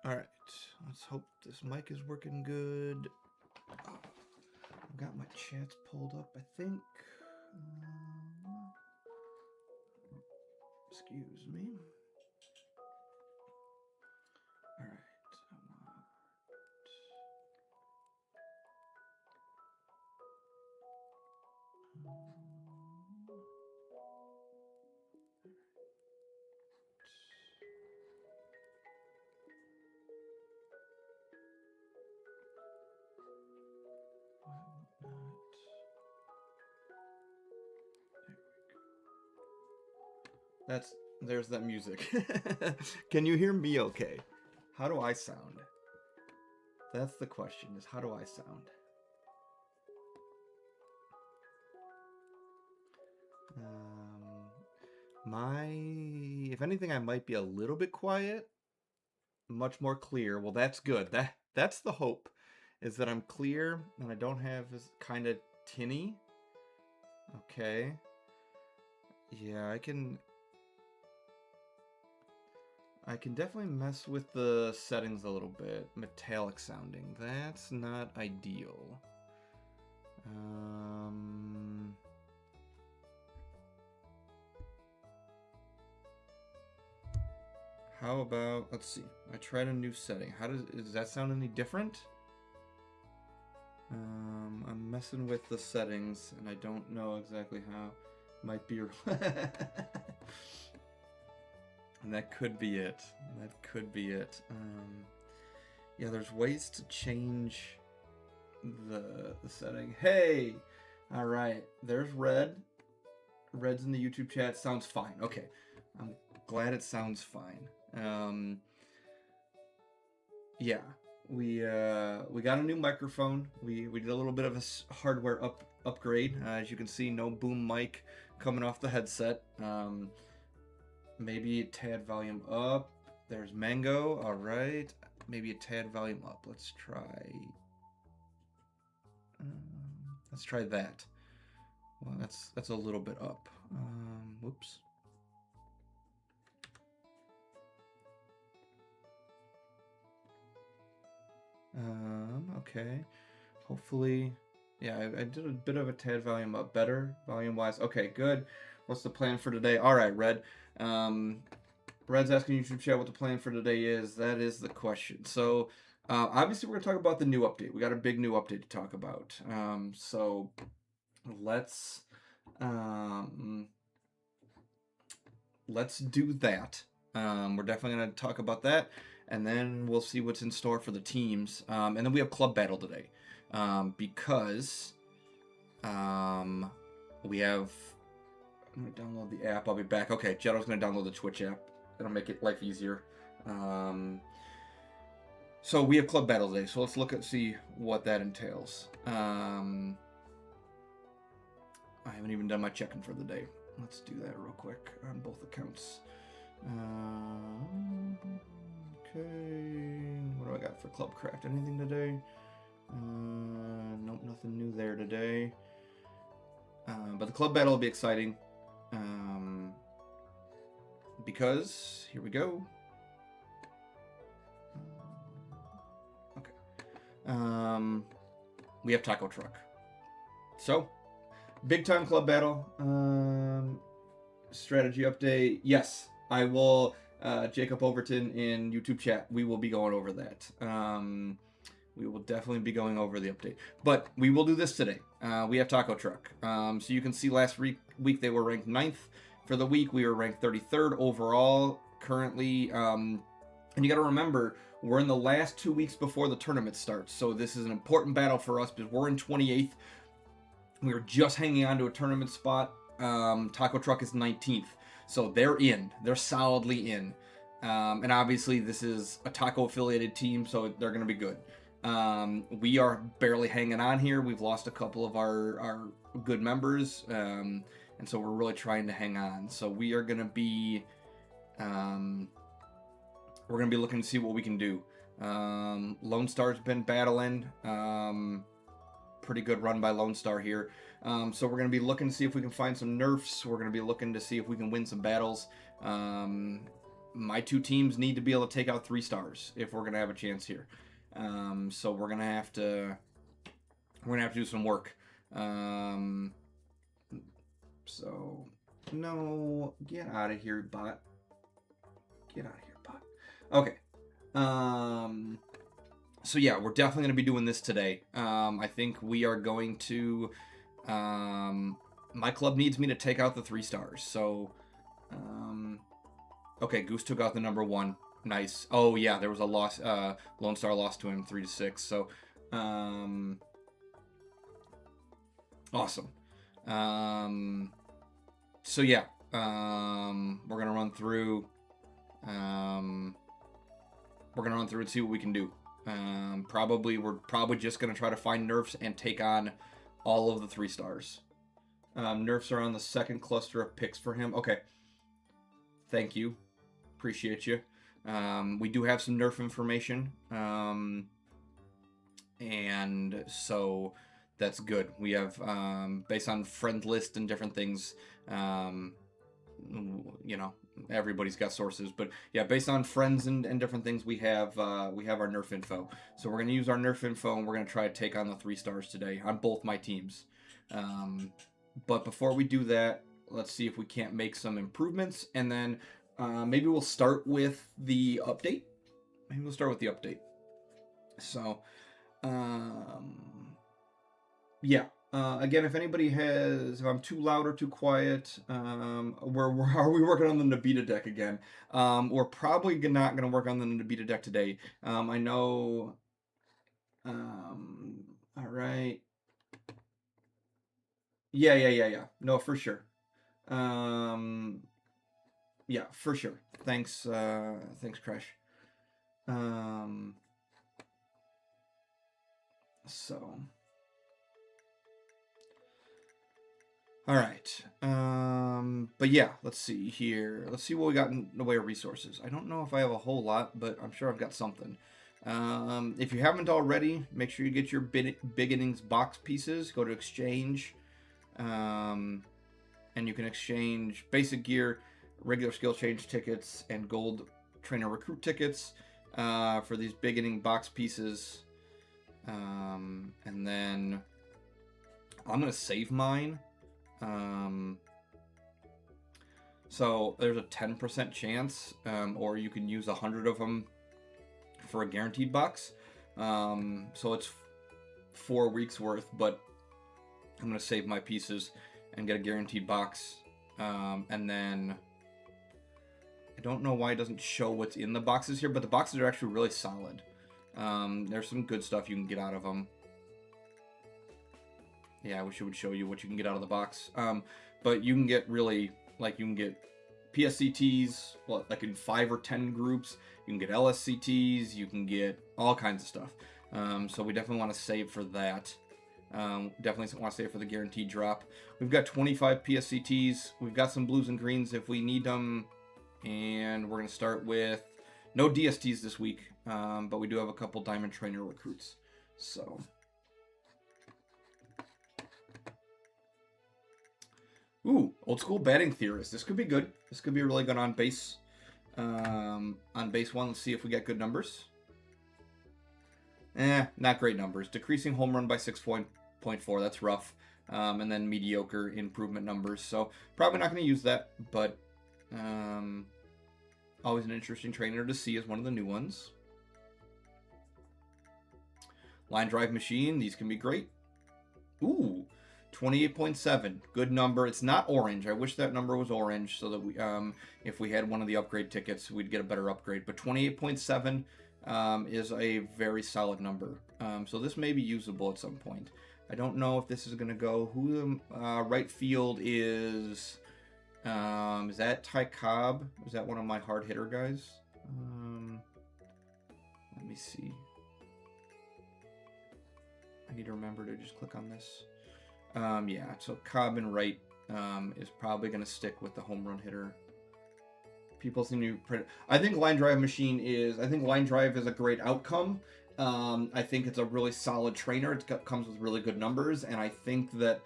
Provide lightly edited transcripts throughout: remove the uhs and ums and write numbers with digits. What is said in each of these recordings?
All right, let's hope this mic is working good. Oh, I've got my chats pulled up, I think. Excuse me. All right. There's that music. Can you hear me okay? How do I sound? That's the question, is how do I sound? If anything, I might be a little bit quiet, much more clear. Well, that's good. That's the hope, is that I'm clear and I don't have this kind of tinny. Okay. Yeah, I can definitely mess with the settings a little bit. Metallic sounding. That's not ideal. How about, let's see. I tried a new setting. Does that sound any different? I'm messing with the settings and I don't know exactly how. Might be and that could be it. That could be it. Yeah, there's ways to change the setting. Hey! Alright, there's Red. Red's in the YouTube chat. Sounds fine. Okay. I'm glad it sounds fine. Yeah. We got a new microphone. We did a little bit of a hardware upgrade. As you can see, no boom mic coming off the headset. Maybe a tad volume up. There's Mango. All right. Maybe a tad volume up. Let's try. Let's try that. Well, that's a little bit up. Whoops. Okay. Hopefully, yeah, I did a bit of a tad volume up, better volume-wise. Okay, good. What's the plan for today? All right, Red. Red's asking YouTube chat what the plan for today is. That is the question. So, obviously, we're gonna talk about the new update. We got a big new update to talk about. So let's do that. We're definitely gonna talk about that, and then we'll see what's in store for the teams. And then we have club battle today, because we have. I'm gonna download the app. I'll be back. Okay, Jetto's gonna download the Twitch app. It'll make it life easier. So we have club battle today. So let's see what that entails. I haven't even done my check-in for the day. Let's do that real quick on both accounts. Okay, what do I got for Clubcraft? Anything today? Nope, nothing new there today. But the club battle will be exciting. Because, here we go. Okay. We have Taco Truck. So, big time club battle. Strategy update. Yes, I will. Jacob Overton in YouTube chat. We will be going over that. We will definitely be going over the update. But we will do this today. We have Taco Truck. So you can see last week they were ranked 9th. For the week, we were ranked 33rd overall currently. And you got to remember, we're in the last 2 weeks before the tournament starts. So this is an important battle for us because we're in 28th. We were just hanging on to a tournament spot. Taco Truck is 19th. So they're in. They're solidly in. And obviously, this is a Taco-affiliated team, so they're going to be good. We are barely hanging on here. We've lost a couple of our good members. And so we're really trying to hang on. So we are going to be... we're going to be looking to see what we can do. Lone Star's been battling. Pretty good run by Lone Star here. So we're going to be looking to see if we can find some nerfs. We're going to be looking to see if we can win some battles. my two teams need to be able to take out 3 stars if we're gonna have a chance here. So we're gonna have to do some work. So no, get out of here, bot. Get out of here, bot. Okay. So yeah, we're definitely going to be doing this today. I think we are going to... my club needs me to take out the 3 stars. So, okay, Goose took out the number 1. Nice. Oh yeah, there was a loss. Lone Star lost to him 3-6. So, awesome. So yeah, we're gonna run through. We're gonna run through and see what we can do. We're probably just gonna try to find nerfs and take on all of the 3 stars. Nerfs are on the second cluster of picks for him. Okay. Thank you. Appreciate you. We do have some nerf information. And so that's good. We have, based on friend list and different things, you know, everybody's got sources, but yeah, based on friends and different things, we have our nerf info. So we're going to use our nerf info, and we're going to try to take on the 3 stars today on both my teams. But before we do that, let's see if we can't make some improvements, and then maybe we'll start with the update. So, yeah. Again, if anybody has, if I'm too loud or too quiet, are we working on the Nabita deck again? We're probably not going to work on the Nabita deck today. I know. All right. Yeah. No, for sure. Yeah, for sure. Thanks, Crash. So. All right. But yeah, let's see here. Let's see what we got in the way of resources. I don't know if I have a whole lot, but I'm sure I've got something. If you haven't already, make sure you get your big innings box pieces. Go to exchange. And you can exchange basic gear, regular skill change tickets, and gold trainer recruit tickets for these big inning box pieces. And then I'm going to save mine. So there's a 10% chance, or you can use 100 of them for a guaranteed box. So it's 4 weeks worth, but I'm going to save my pieces and get a guaranteed box. And then I don't know why it doesn't show what's in the boxes here, but the boxes are actually really solid. There's some good stuff you can get out of them. Yeah, I wish it would show you what you can get out of the box. But you can get really, like, you can get PSCTs, like in 5 or 10 groups. You can get LSCTs. You can get all kinds of stuff. So we definitely want to save for that. Definitely want to save for the guaranteed drop. We've got 25 PSCTs. We've got some blues and greens if we need them. And we're going to start with no DSTs this week. But we do have a couple Diamond Trainer recruits. So... Ooh, old school batting theorist. This could be good. This could be really good on base. On base 1, let's see if we get good numbers. Not great numbers. Decreasing home run by 6.4. That's rough. And then mediocre improvement numbers. So probably not going to use that, but always an interesting trainer to see as one of the new ones. Line drive machine. These can be great. Ooh. 28.7, good number. It's not orange. I wish that number was orange so that we, if we had one of the upgrade tickets, we'd get a better upgrade. But 28.7 is a very solid number. So this may be usable at some point. I don't know if this is going to go. Who the right field is? Is that Ty Cobb? Is that one of my hard hitter guys? Let me see. I need to remember to just click on this. Yeah, so Cobb and right is probably going to stick with the home run hitter. People seem to print. I think Line Drive Machine is. I think Line Drive is a great outcome. I think it's a really solid trainer. It comes with really good numbers, and I think that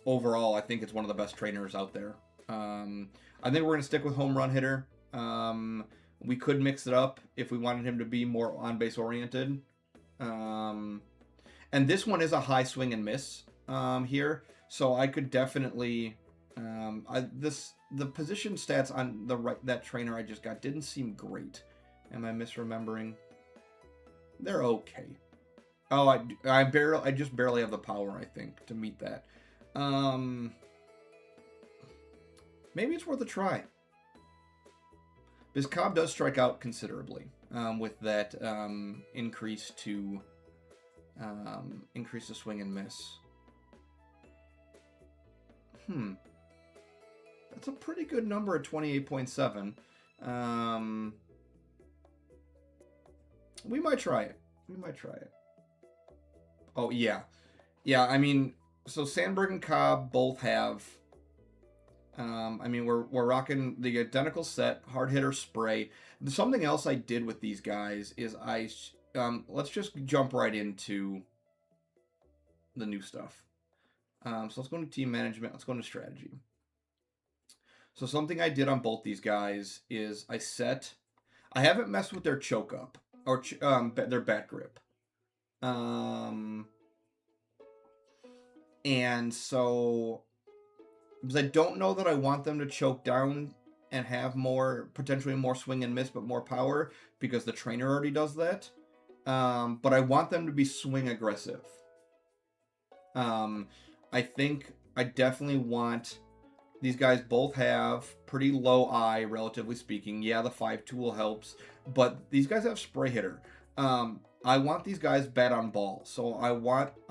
overall, I think it's one of the best trainers out there. I think we're gonna stick with home run hitter. We could mix it up if we wanted him to be more on base oriented. And this one is a high swing and miss here, so I could definitely the position stats on that trainer I just got didn't seem great. Am I misremembering? They're okay. Oh, I just barely have the power, I think, to meet that. Maybe it's worth a try. Because Cobb does strike out considerably with that increase to swing and miss. That's a pretty good number at 28.7. We might try it. Oh, yeah. Yeah, I mean, so Sandberg and Cobb both have... I mean, we're rocking the identical set, hard hitter spray. Something else I did with these guys is let's just jump right into the new stuff. So let's go into team management. Let's go into strategy. So something I did on both these guys is I haven't messed with their choke up or their bat grip. And so, because I don't know that I want them to choke down and have potentially more swing and miss, but more power, because the trainer already does that. But I want them to be swing aggressive. I think I definitely want... These guys both have pretty low eye, relatively speaking. Yeah, the 5 tool helps, but these guys have spray hitter. I want these guys bat on ball, so I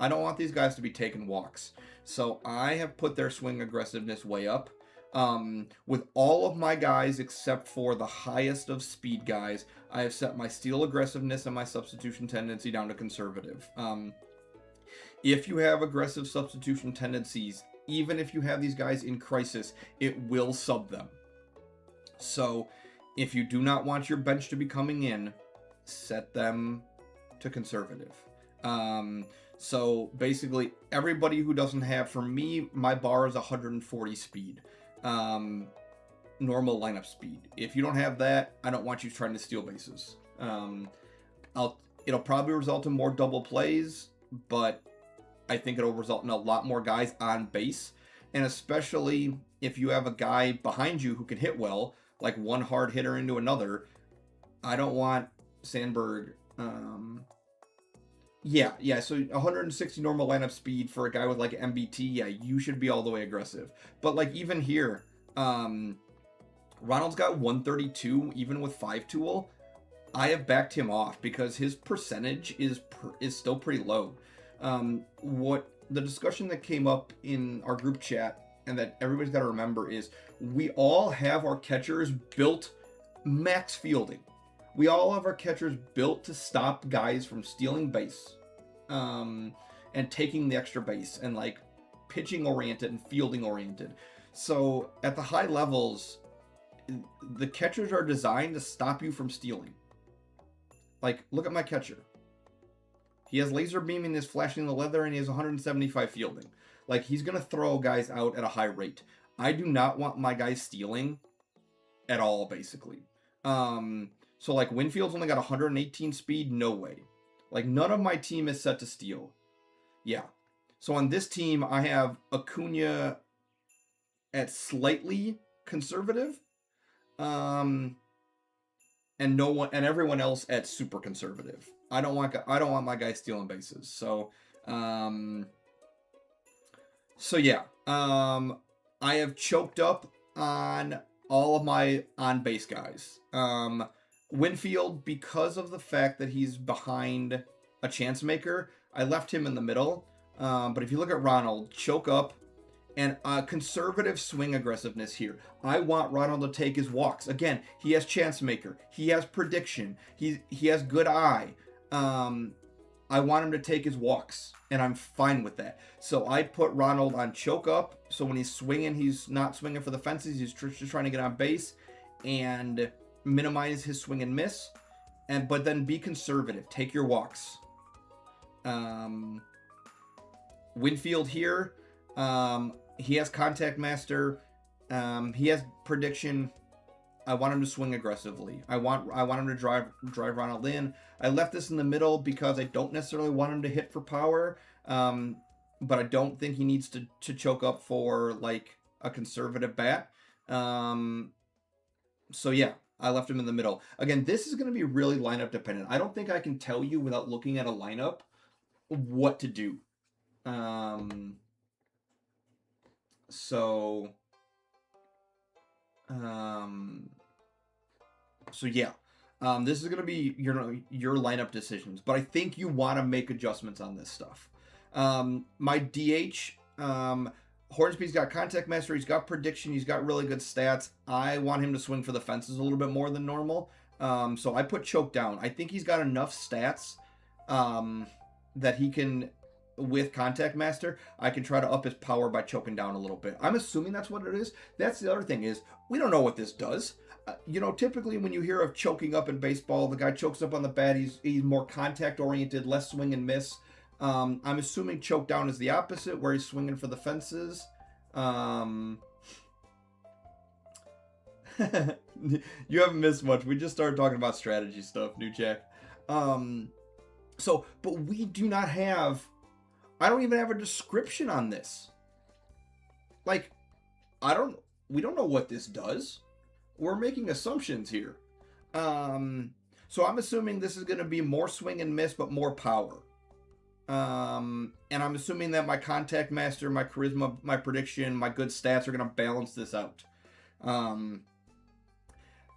don't want these guys to be taking walks. So I have put their swing aggressiveness way up. With all of my guys except for the highest of speed guys, I have set my steal aggressiveness and my substitution tendency down to conservative. If you have aggressive substitution tendencies, even if you have these guys in crisis, it will sub them. So if you do not want your bench to be coming in, set them to conservative. So basically everybody who doesn't have, for me, my bar is 140 speed. Normal lineup speed. If you don't have that, I don't want you trying to steal bases. It'll probably result in more double plays, but I think it'll result in a lot more guys on base. And especially if you have a guy behind you who can hit well, like one hard hitter into another, I don't want Sandberg. Yeah, so 160 normal lineup speed for a guy with like MBT, yeah, you should be all the way aggressive. But like even here, Ronald's got 132 even with 5 tool. I have backed him off because his percentage is still pretty low. What the discussion that came up in our group chat and that everybody's got to remember is we all have our catchers built max fielding. We all have our catchers built to stop guys from stealing base, and taking the extra base, and like pitching oriented and fielding oriented. So at the high levels, the catchers are designed to stop you from stealing. Like, look at my catcher. He has laser beaming, is flashing the leather, and he has 175 fielding. Like, he's going to throw guys out at a high rate. I do not want my guys stealing at all, basically. So, like, Winfield's only got 118 speed, no way. Like, none of my team is set to steal. Yeah. So, on this team, I have Acuna at slightly conservative. And everyone else at super conservative. I don't want my guys stealing bases. So yeah. I have choked up on all of my on base guys. Winfield, because of the fact that he's behind a chance maker, I left him in the middle. But if you look at Ronald, choke up and conservative swing aggressiveness here. I want Ronald to take his walks. Again, he has chance maker. He has prediction. He has good eye. I want him to take his walks, and I'm fine with that. So I put Ronald on choke up. So when he's swinging, he's not swinging for the fences. He's just trying to get on base and minimize his swing and miss. But then be conservative. Take your walks. Winfield here. He has contact master. He has prediction. I want him to swing aggressively. I want him to drive Ronald in. I left this in the middle because I don't necessarily want him to hit for power. But I don't think he needs to choke up for like a conservative bat. So yeah, I left him in the middle. Again, this is going to be really lineup dependent. I don't think I can tell you without looking at a lineup what to do. So yeah, this is going to be your lineup decisions, but I think you want to make adjustments on this stuff. My DH, Hornsby's got contact master, he's got prediction, he's got really good stats. I want him to swing for the fences a little bit more than normal. So I put choke down. I think he's got enough stats that he can, with contact master, I can try to up his power by choking down a little bit. I'm assuming that's what it is. That's the other thing, is we don't know what this does. Typically when you hear of choking up in baseball, the guy chokes up on the bat, he's more contact oriented, less swing and miss. I'm assuming choke down is the opposite, where he's swinging for the fences. You haven't missed much. We just started talking about strategy stuff, New Jack. But we do not have, I don't even have a description on this. Like, we don't know what this does. We're making assumptions here. So I'm assuming this is going to be more swing and miss, but more power. And I'm assuming that my contact master, my charisma, my prediction, my good stats are going to balance this out.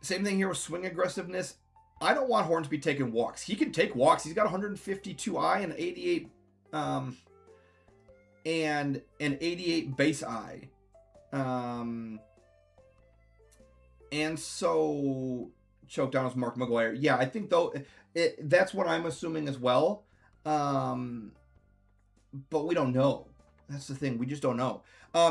Same thing here with swing aggressiveness. I don't want Hornsby taking walks. He can take walks. He's got 152 I and 88 and an 88 base I. And so choke down is Mark McGwire. Yeah, I think though that's what I'm assuming as well. But we don't know. That's the thing. We just don't know.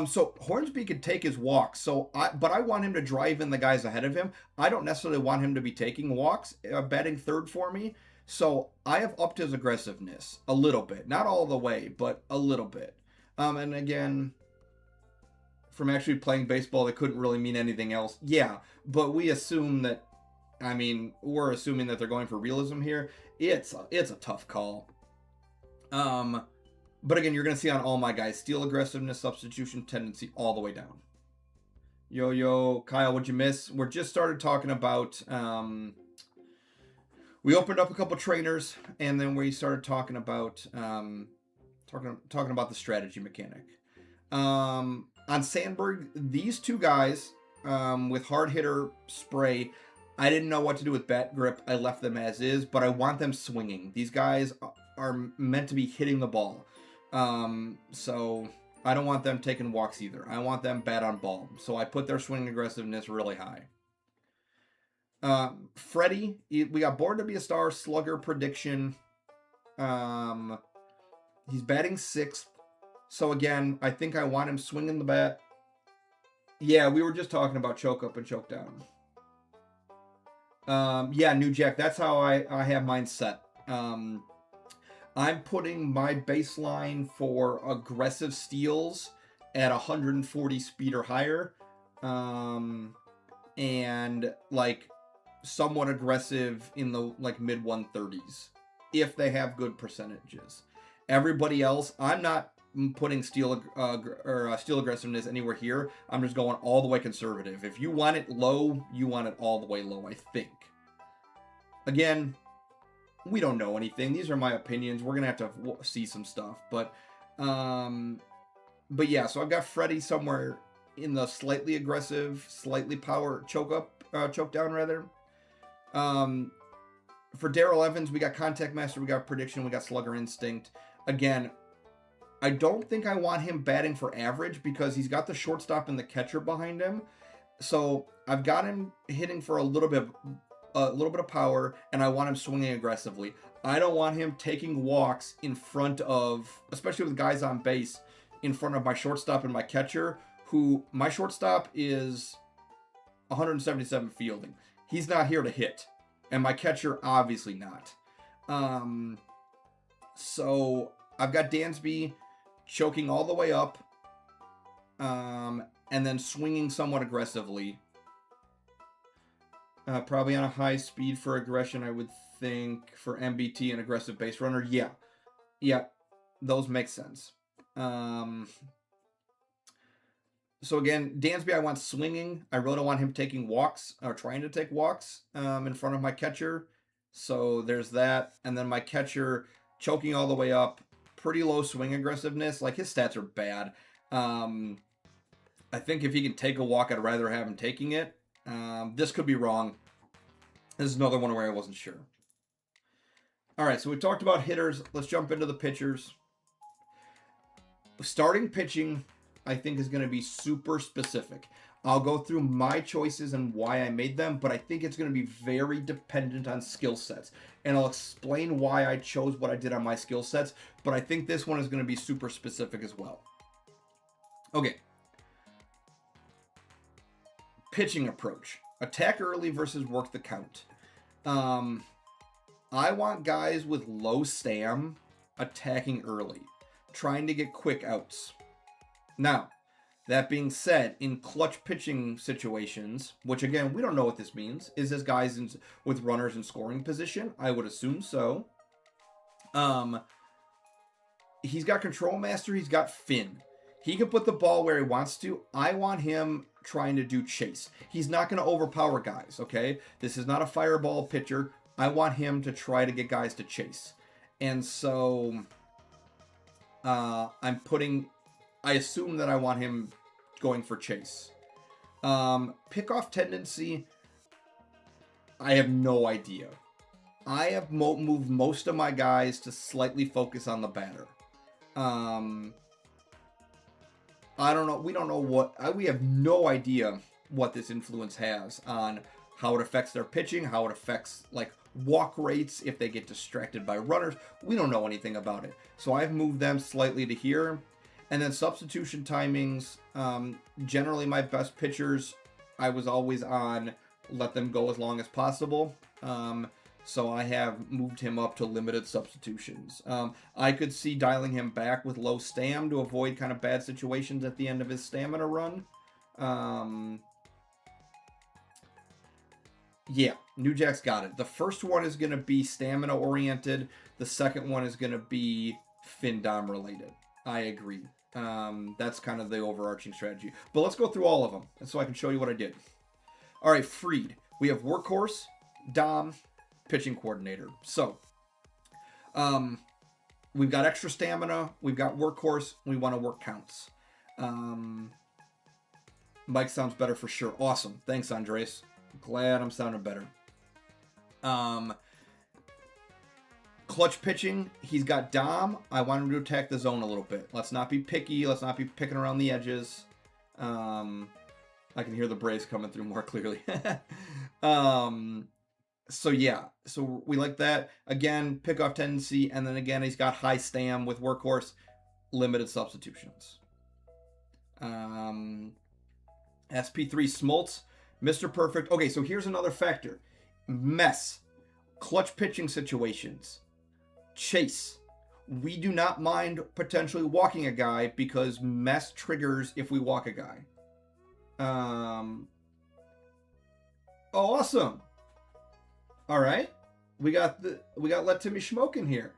So Hornsby could take his walks. But I want him to drive in the guys ahead of him. I don't necessarily want him to be taking walks, batting third for me. So I have upped his aggressiveness a little bit, not all the way, but a little bit. And again, from actually playing baseball, that couldn't really mean anything else. Yeah, but we assume that. We're assuming that they're going for realism here. It's a tough call. But again, you're going to see on all my guys, steal aggressiveness, substitution tendency, all the way down. Yo, Kyle, what'd you miss? We're just started talking about, we opened up a couple trainers, and then we started talking about, talking about the strategy mechanic. On Sandberg, these two guys, with hard hitter spray, I didn't know what to do with bat grip. I left them as is, but I want them swinging. These guys are meant to be hitting the ball. So I don't want them taking walks either. I want them bat on ball. So I put their swing aggressiveness really high. Freddie, we got Born to Be a Star, slugger prediction. He's batting 6th. So again, I think I want him swinging the bat. Yeah, we were just talking about choke up and choke down. Yeah, New Jack, that's how I have mine set. I'm putting my baseline for aggressive steals at 140 speed or higher. And like somewhat aggressive in the like mid 130s if they have good percentages. Everybody else, I'm not putting steal aggressiveness anywhere here. I'm just going all the way conservative. If you want it low, you want it all the way low, I think. Again, we don't know anything. These are my opinions. We're gonna have to see some stuff, but yeah. So I've got Freddie somewhere in the slightly aggressive, slightly power choke down rather. For Darrell Evans, we got contact master, we got prediction, we got slugger instinct. Again, I don't think I want him batting for average because he's got the shortstop and the catcher behind him. So I've got him hitting for a little bit of power, and I want him swinging aggressively. I don't want him taking walks in front of, especially with guys on base, in front of my shortstop and my catcher, who my shortstop is 177 fielding. He's not here to hit, and my catcher obviously not. So I've got Dansby choking all the way up, and and then swinging somewhat aggressively. Probably on a high speed for aggression, I would think, for MBT and aggressive base runner. Yeah. Yeah, those make sense. So again, Dansby, I want swinging. I really don't want him taking walks or trying to take walks in front of my catcher. So there's that. And then my catcher choking all the way up. Pretty low swing aggressiveness. Like, his stats are bad. I think if he can take a walk, I'd rather have him taking it. This could be wrong. This is another one where I wasn't sure. All right, so we talked about hitters. Let's jump into the pitchers. Starting pitching, I think, is going to be super specific. I'll go through my choices and why I made them, but I think it's going to be very dependent on skill sets. And I'll explain why I chose what I did on my skill sets, but I think this one is going to be super specific as well. Okay. Pitching approach. Attack early versus work the count. I want guys with low stam attacking early, trying to get quick outs. Now, that being said, in clutch pitching situations, which again, we don't know what this means, is this guys with runners in scoring position? I would assume so. He's got control master, he's got Finn. He can put the ball where he wants to. I want him trying to do chase. He's not going to overpower guys, okay? This is not a fireball pitcher. I want him to try to get guys to chase. And so I assume that I want him going for chase. Pickoff tendency, I have no idea. I have moved most of my guys to slightly focus on the batter. I don't know. We don't know we have no idea what this influence has on how it affects their pitching, how it affects like walk rates, if they get distracted by runners. We don't know anything about it. So I've moved them slightly to here. And then substitution timings, generally my best pitchers, I was always on let them go as long as possible. So I have moved him up to limited substitutions. I could see dialing him back with low stam to avoid kind of bad situations at the end of his stamina run. Yeah, New Jack's got it. The first one is going to be stamina oriented. The second one is going to be Fin Dom related. I agree. That's kind of the overarching strategy. But let's go through all of them so I can show you what I did. All right, Freed. We have Workhorse, Dom, Pitching Coordinator. So, we've got extra stamina. We've got Workhorse. We want to work counts. Mike sounds better for sure. Awesome. Thanks, Andres. Glad I'm sounding better. Clutch pitching, he's got Dom. I want him to attack the zone a little bit. Let's not be picky. Let's not be picking around the edges. I can hear the Braves coming through more clearly. So yeah, so we like that. Again, pickoff tendency, and then again, he's got high stam with Workhorse, limited substitutions. SP3 Smoltz, Mr. Perfect. Okay, so here's another factor. Mess, clutch pitching situations, chase. We do not mind potentially walking a guy because mess triggers if we walk a guy. Oh, awesome. All right. We got Let Timmy Schmoke in here.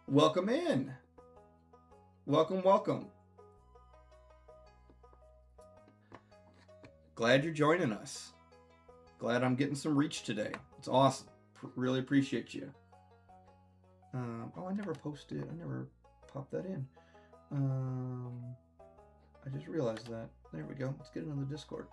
Welcome in. Welcome. Glad you're joining us. Glad I'm getting some reach today. It's awesome. Really appreciate you. I never posted. I never popped that in. I just realized that. There we go. Let's get it on the Discord.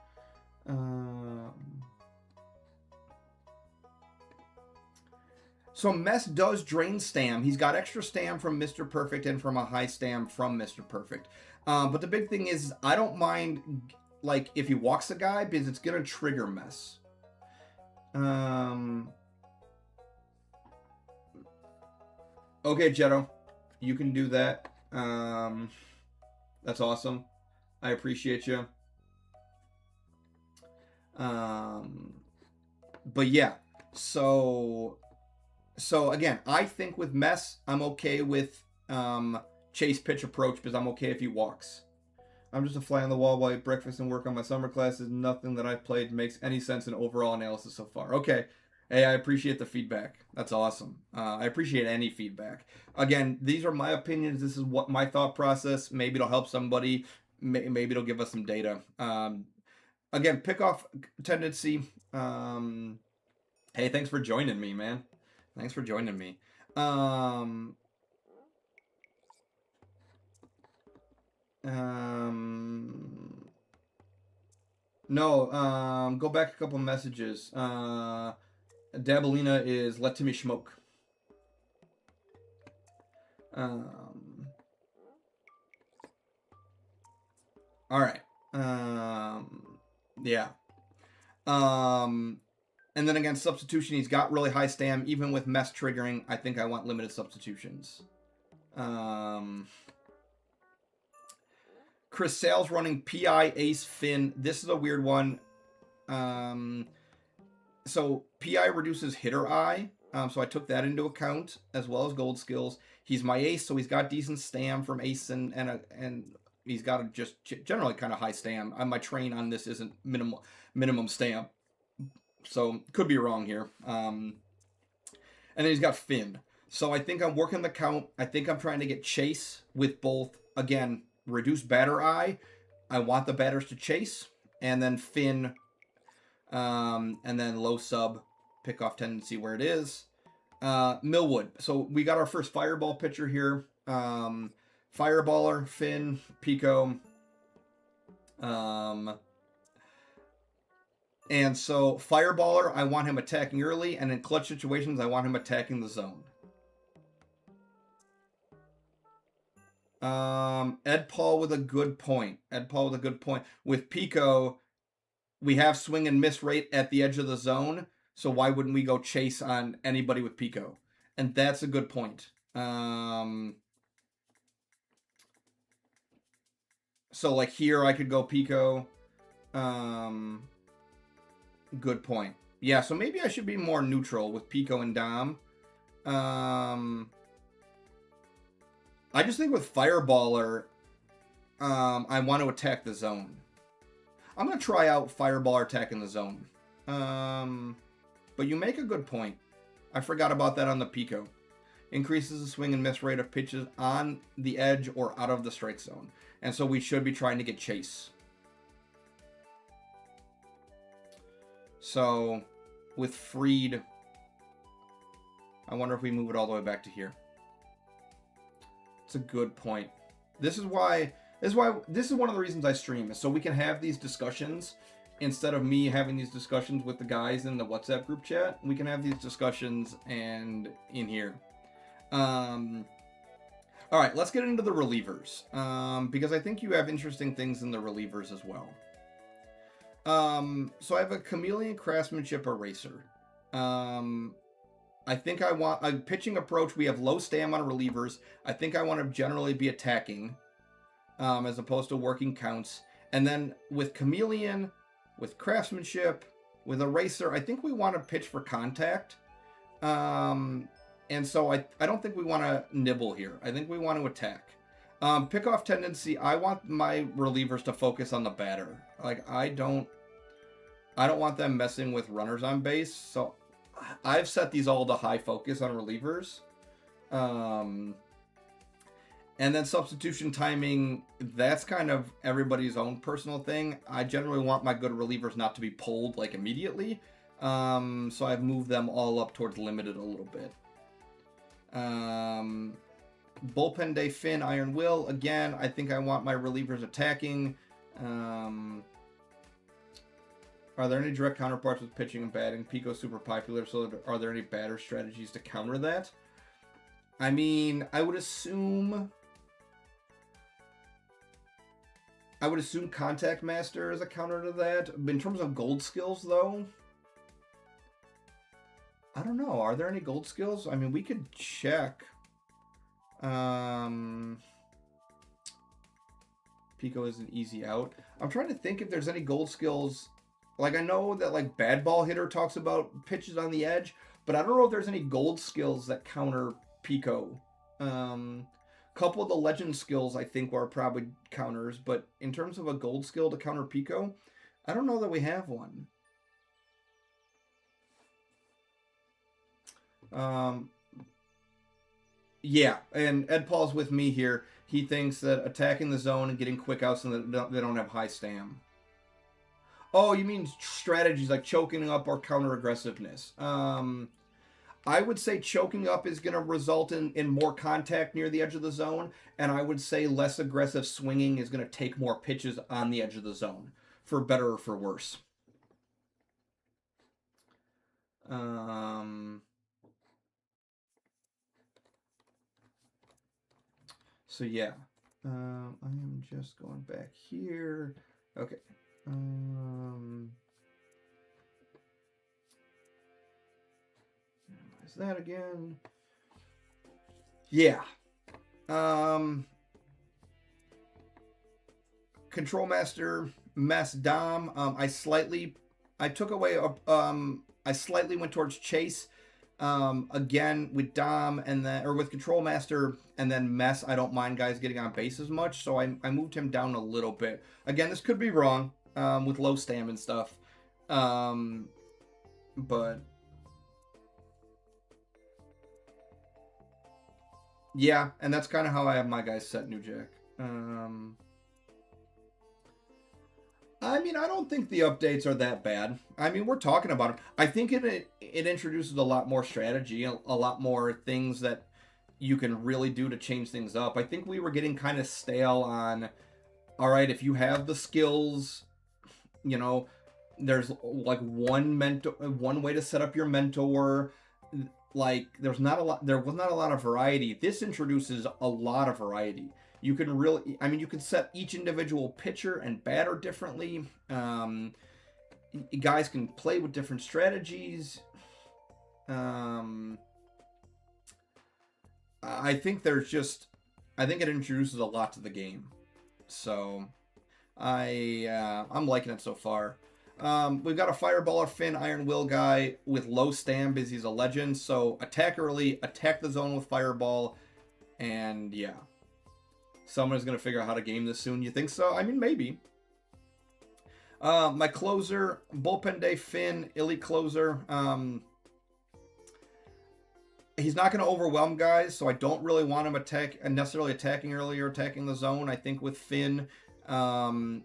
So Mess does drain stam. He's got extra stam from Mr. Perfect and from a high stam from Mr. Perfect. But the big thing is I don't mind like if he walks a guy because it's gonna trigger Mess. Okay, Jetto, you can do that. That's awesome. I appreciate you. But yeah, so again, I think with Mess, I'm okay with chase pitch approach because I'm okay if he walks. I'm just a fly on the wall while I eat breakfast and work on my summer classes. Nothing that I've played makes any sense in overall analysis so far. Okay. Hey, I appreciate the feedback. That's awesome. I appreciate any feedback. Again, these are my opinions. This is what my thought process. Maybe it'll help somebody. Maybe it'll give us some data. Again, pick off tendency. Hey, thanks for joining me, man. Thanks for joining me. No, go back a couple messages. Dabalina is let Timmy smoke. All right. Yeah. And then again, substitution. He's got really high stam, even with mess triggering. I think I want limited substitutions. Chris Sale's running PI, Ace, Finn. This is a weird one. So PI reduces hitter eye. So I took that into account, as well as gold skills. He's my ace, so he's got decent stam from ace, and he's got a just generally kind of high stam. My train on this isn't minimum stam, so could be wrong here. And then he's got Finn. So I think I'm working the count. I think I'm trying to get chase with both, again, reduce batter eye. I want the batters to chase, and then Finn, and then low sub, pick off tendency where it is. Millwood. So we got our first fireball pitcher here. Fireballer, Finn, Pico. And so Fireballer, I want him attacking early, and in clutch situations, I want him attacking the zone. Ed Paul with a good point. With Pico, we have swing and miss rate at the edge of the zone, so why wouldn't we go chase on anybody with Pico? And that's a good point. So like here, I could go Pico. Good point. Yeah, so maybe I should be more neutral with Pico and Dom. I just think with Fireballer, I want to attack the zone. I'm going to try out Fireballer attacking the zone. But you make a good point. I forgot about that on the Pico. Increases the swing and miss rate of pitches on the edge or out of the strike zone. And so we should be trying to get chase. So with Freed, I wonder if we move it all the way back to here. It's a good point. This is one of the reasons I stream, is so we can have these discussions instead of me having these discussions with the guys in the WhatsApp group chat. We can have these discussions and in here. All right, let's get into the relievers, because I think you have interesting things in the relievers as well. So I have a Chameleon Craftsmanship Eraser. I think I want a pitching approach. We have low stam on relievers. I think I want to generally be attacking, as opposed to working counts. And then with Chameleon, with Craftsmanship, with Eraser, I think we want to pitch for contact. And so I don't think we want to nibble here. I think we want to attack. Pick off tendency. I want my relievers to focus on the batter. Like I don't want them messing with runners on base. So I've set these all to high focus on relievers. And then substitution timing, that's kind of everybody's own personal thing. I generally want my good relievers not to be pulled like immediately. So I've moved them all up towards limited a little bit. Bullpen day, Finn, Iron Will. Again, I think I want my relievers attacking. Are there any direct counterparts with pitching and batting? Pico's super popular, so are there any batter strategies to counter that? I mean, I would assume Contact Master is a counter to that. In terms of gold skills, though, I don't know. Are there any gold skills? I mean, we could check. Pico is an easy out. I'm trying to think if there's any gold skills. Like, I know that, like, Bad Ball Hitter talks about pitches on the edge, but I don't know if there's any gold skills that counter Pico. couple of the legend skills I think are probably counters, but in terms of a gold skill to counter Pico, I don't know that we have one. Yeah, and Ed Paul's with me here. He thinks that attacking the zone and getting quick outs and that they don't have high stam. Oh, you mean strategies like choking up or counter aggressiveness? I would say choking up is going to result in more contact near the edge of the zone, and I would say less aggressive swinging is going to take more pitches on the edge of the zone, for better or for worse. So yeah, I am just going back here. Okay. Is that again? Yeah. Control Master, Mess Dom. I slightly went towards Chase. Again with Dom and then, or with Control Master and then Mess, I don't mind guys getting on base as much, so I moved him down a little bit. Again, this could be wrong with low stam and stuff, but yeah, and that's kind of how I have my guys set, New Jack. I mean, I don't think the updates are that bad. I mean, we're talking about them. I think it introduces a lot more strategy, a lot more things that you can really do to change things up. I think we were getting kind of stale on, all right, if you have the skills, you know, there's like one way to set up your mentor. Like there was not a lot of variety. This introduces a lot of variety. You can really, I mean, you can set each individual pitcher and batter differently. Guys can play with different strategies. I think I think it introduces a lot to the game. So I'm liking it so far. We've got a Fireballer Finn Iron Will guy with low stam because he's a legend. So attack early, attack the zone with Fireball, and yeah. Someone's going to figure out how to game this soon. You think so? I mean, maybe. My closer, Bullpen Day Finn, elite closer. He's not going to overwhelm guys, so I don't really want him necessarily attacking early or attacking the zone. I think with Finn, you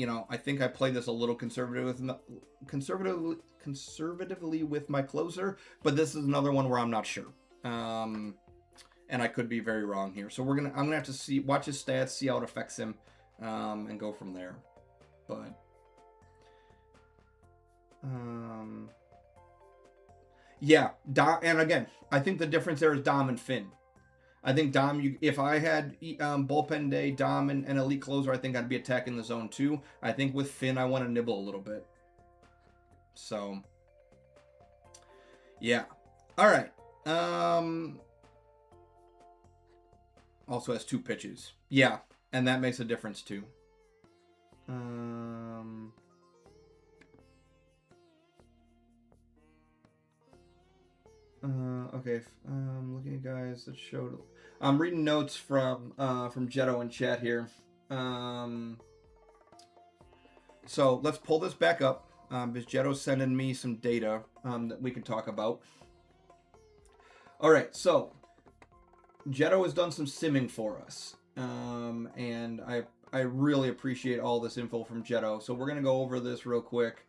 know, I think I play this a little conservatively with my closer, but this is another one where I'm not sure. And I could be very wrong here. So I'm gonna have to watch his stats, see how it affects him, and go from there. But yeah, Dom, and again, I think the difference there is Dom and Finn. I think Dom, if I had Bullpen Day, Dom, and elite closer, I think I'd be attacking the zone too. I think with Finn, I want to nibble a little bit. So yeah, all right. Also has 2 pitches. Yeah, and that makes a difference too. Okay, I'm looking at guys that showed. I'm reading notes from Jetto in chat here. So let's pull this back up because Jetto's sending me some data that we can talk about. All right, so Jetto has done some simming for us, and I really appreciate all this info from Jetto. So we're gonna go over this real quick.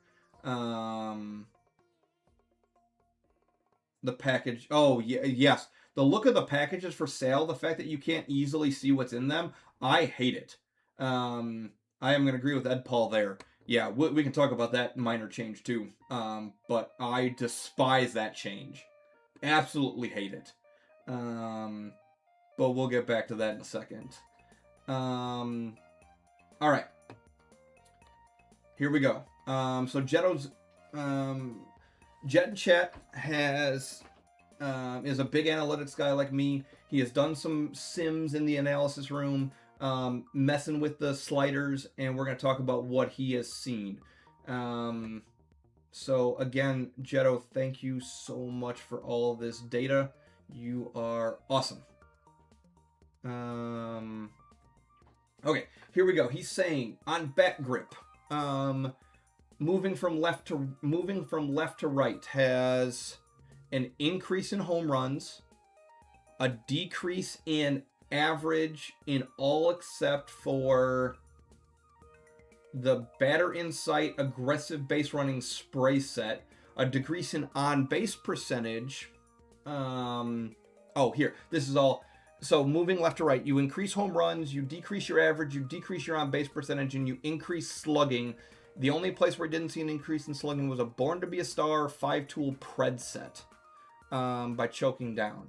The package. Oh yeah, yes. The look of the packages for sale, the fact that you can't easily see what's in them, I hate it. I am gonna agree with Ed Paul there. Yeah, we can talk about that minor change too. But I despise that change. Absolutely hate it. But we'll get back to that in a second. All right. Here we go. So Jetto's Jet in chat is a big analytics guy like me. He has done some sims in the analysis room, messing with the sliders, and we're going to talk about what he has seen. So again, Jetto, thank you so much for all of this data. You are awesome. Okay, here we go. He's saying on bat grip, moving from left to right has an increase in home runs, a decrease in average in all except for the batter insight aggressive base running spray set, a decrease in on base percentage. Here, this is all. So moving left to right, you increase home runs, you decrease your average, you decrease your on base percentage, and you increase slugging. The only place where I didn't see an increase in slugging was a Born to Be a Star 5-tool Pred set by choking down.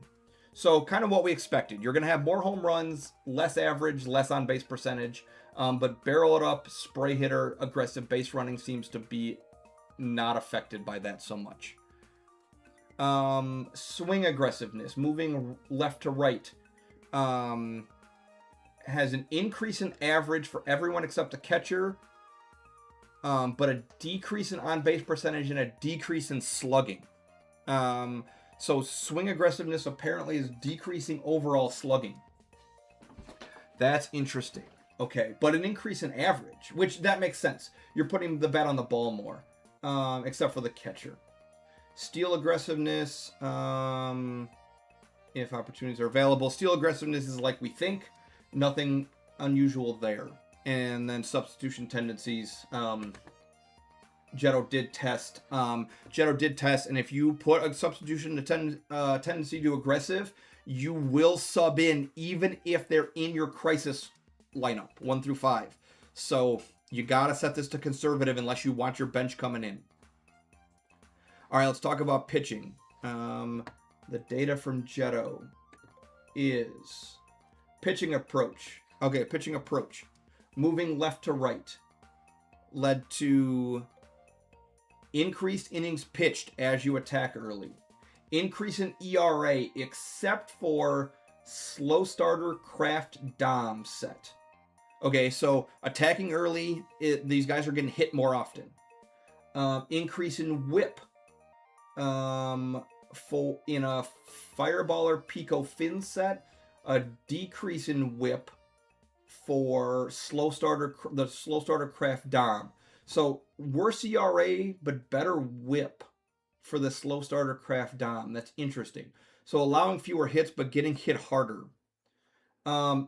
So kind of what we expected. You're going to have more home runs, less average, less on base percentage, but barrel it up, spray hitter, aggressive base running seems to be not affected by that so much. Swing aggressiveness, moving left to right, has an increase in average for everyone except the catcher, but a decrease in on-base percentage and a decrease in slugging. So swing aggressiveness apparently is decreasing overall slugging. That's interesting. Okay, but an increase in average, which that makes sense. You're putting the bat on the ball more, except for the catcher. Steal aggressiveness, if opportunities are available. Steal aggressiveness is like we think. Nothing unusual there. And then substitution tendencies. Jetto did test. And if you put a substitution tendency to aggressive, you will sub in even if they're in your crisis lineup, 1 through 5. So you gotta set this to conservative unless you want your bench coming in. All right, let's talk about pitching. The data from Jetto is pitching approach. Okay, pitching approach. Moving left to right led to increased innings pitched as you attack early. Increase in ERA except for slow starter Kraft Dom set. Okay, so attacking early, these guys are getting hit more often. Increase in whip in a Fireballer Pico Fin set. A decrease in whip for the slow starter Kraft Dom. So worse ERA, but better whip for the slow starter Kraft Dom. That's interesting. So allowing fewer hits, but getting hit harder.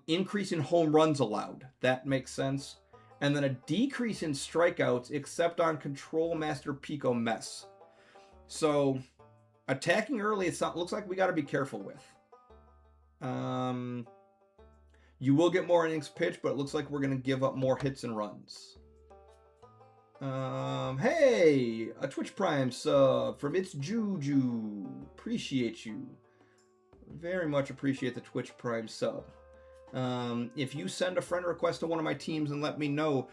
Increase in home runs allowed. That makes sense. And then a decrease in strikeouts, except on Control Master Pico Mess. So attacking early, it looks like we got to be careful with. You will get more innings pitched, but it looks like we're going to give up more hits and runs. Hey, a Twitch Prime sub from It's Juju. Appreciate you. Very much appreciate the Twitch Prime sub. If you send a friend request to one of my teams and let me know,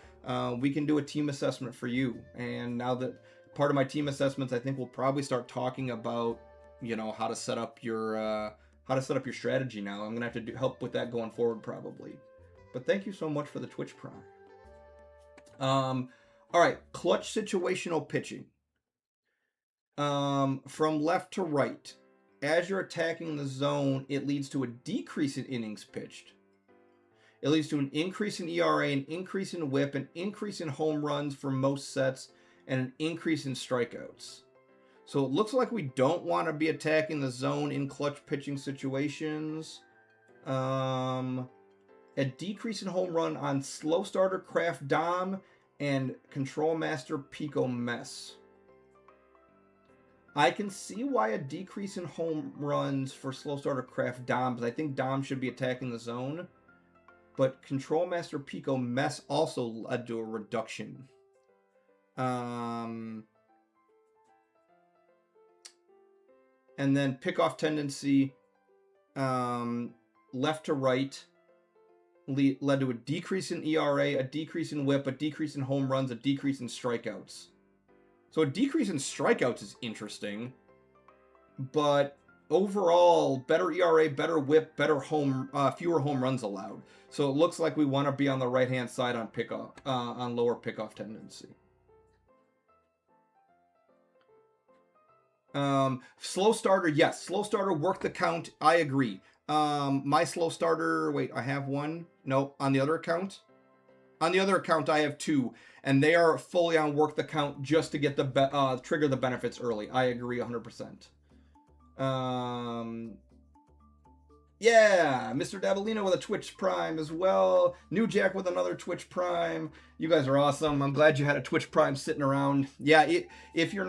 we can do a team assessment for you. And now that part of my team assessments, I think we'll probably start talking about, how to set up your strategy now. I'm gonna have to help with that going forward probably. But thank you so much for the Twitch Prime. All right, clutch situational pitching. From left to right, as you're attacking the zone, it leads to a decrease in innings pitched. It leads to an increase in ERA, an increase in whip, an increase in home runs for most sets, and an increase in strikeouts. So it looks like we don't want to be attacking the zone in clutch pitching situations. A decrease in home run on slow starter Kraft Dom and Control Master Pico Mess. I can see why a decrease in home runs for slow starter Kraft Dom, because I think Dom should be attacking the zone. But Control Master Pico Mess also led to a reduction. And then pickoff tendency, left to right, led to a decrease in ERA, a decrease in whip, a decrease in home runs, a decrease in strikeouts. So a decrease in strikeouts is interesting, but overall, better ERA, better whip, fewer home runs allowed. So it looks like we want to be on the right-hand side on pickoff, on lower pickoff tendency. Slow starter, yes. Slow starter, work the count. I agree. My slow starter, wait, I have one. Nope, on the other account. On the other account, I have two, and they are fully on work the count just to get the trigger the benefits early. I agree 100%. Yeah, Mr. Davalino with a Twitch Prime as well. New Jack with another Twitch Prime. You guys are awesome. I'm glad you had a Twitch Prime sitting around. Yeah, if you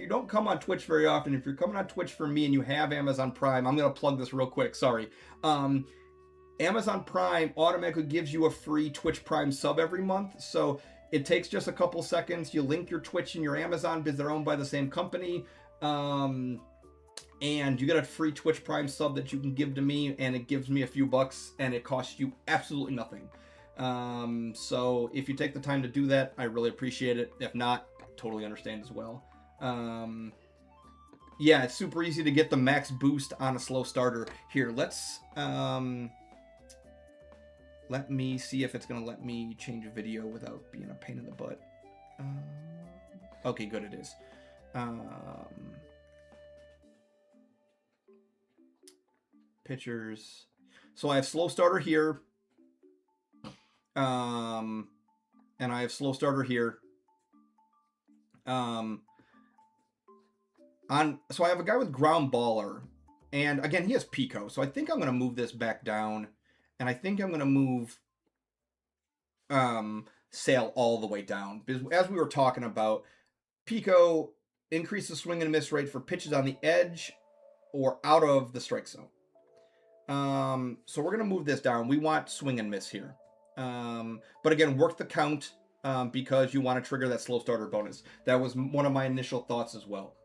don't come on Twitch very often, if you're coming on Twitch for me and you have Amazon Prime, I'm gonna plug this real quick. Sorry. Amazon Prime automatically gives you a free Twitch Prime sub every month. So it takes just a couple seconds. You link your Twitch and your Amazon because they're owned by the same company. And you get a free Twitch Prime sub that you can give to me, and it gives me a few bucks, and it costs you absolutely nothing. So if you take the time to do that, I really appreciate it. If not, totally understand as well. Yeah, it's super easy to get the max boost on a slow starter. Here, let's let me see if it's gonna let me change a video without being a pain in the butt. Okay, good, it is. Pictures. So I have slow starter here. And I have slow starter here. So I have a guy with ground baller, and again he has Pico. So I think I'm gonna move this back down, and I think I'm gonna move Sail all the way down, because as we were talking about, Pico increases swing and miss rate for pitches on the edge or out of the strike zone. So we're gonna move this down. We want swing and miss here. But again, work the count because you want to trigger that slow starter bonus. That was one of my initial thoughts as well.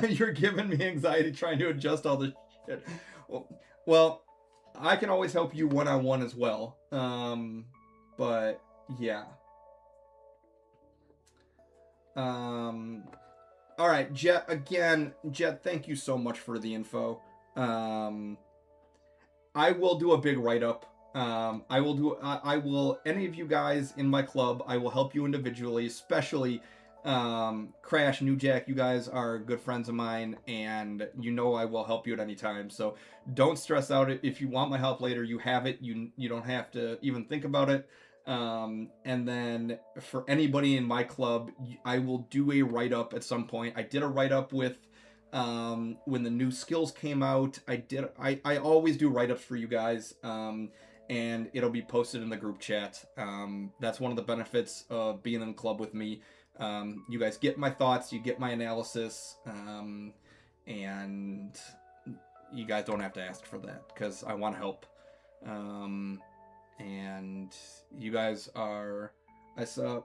You're giving me anxiety trying to adjust all this shit. Well, I can always help you one-on-one as well. But yeah. All right, Jet, thank you so much for the info. I will do a big write-up. I will, any of you guys in my club, I will help you individually, especially Crash, New Jack. You guys are good friends of mine, and you know I will help you at any time. So don't stress out. If you want my help later, you have it. You don't have to even think about it. And then for anybody in my club, I will do a write-up at some point. I did a write-up with when the new skills came out. I always do write-ups for you guys, and it'll be posted in the group chat. That's one of the benefits of being in the club with me. You guys get my thoughts, you get my analysis, and you guys don't have to ask for that because I want to help. And you guys are, I saw,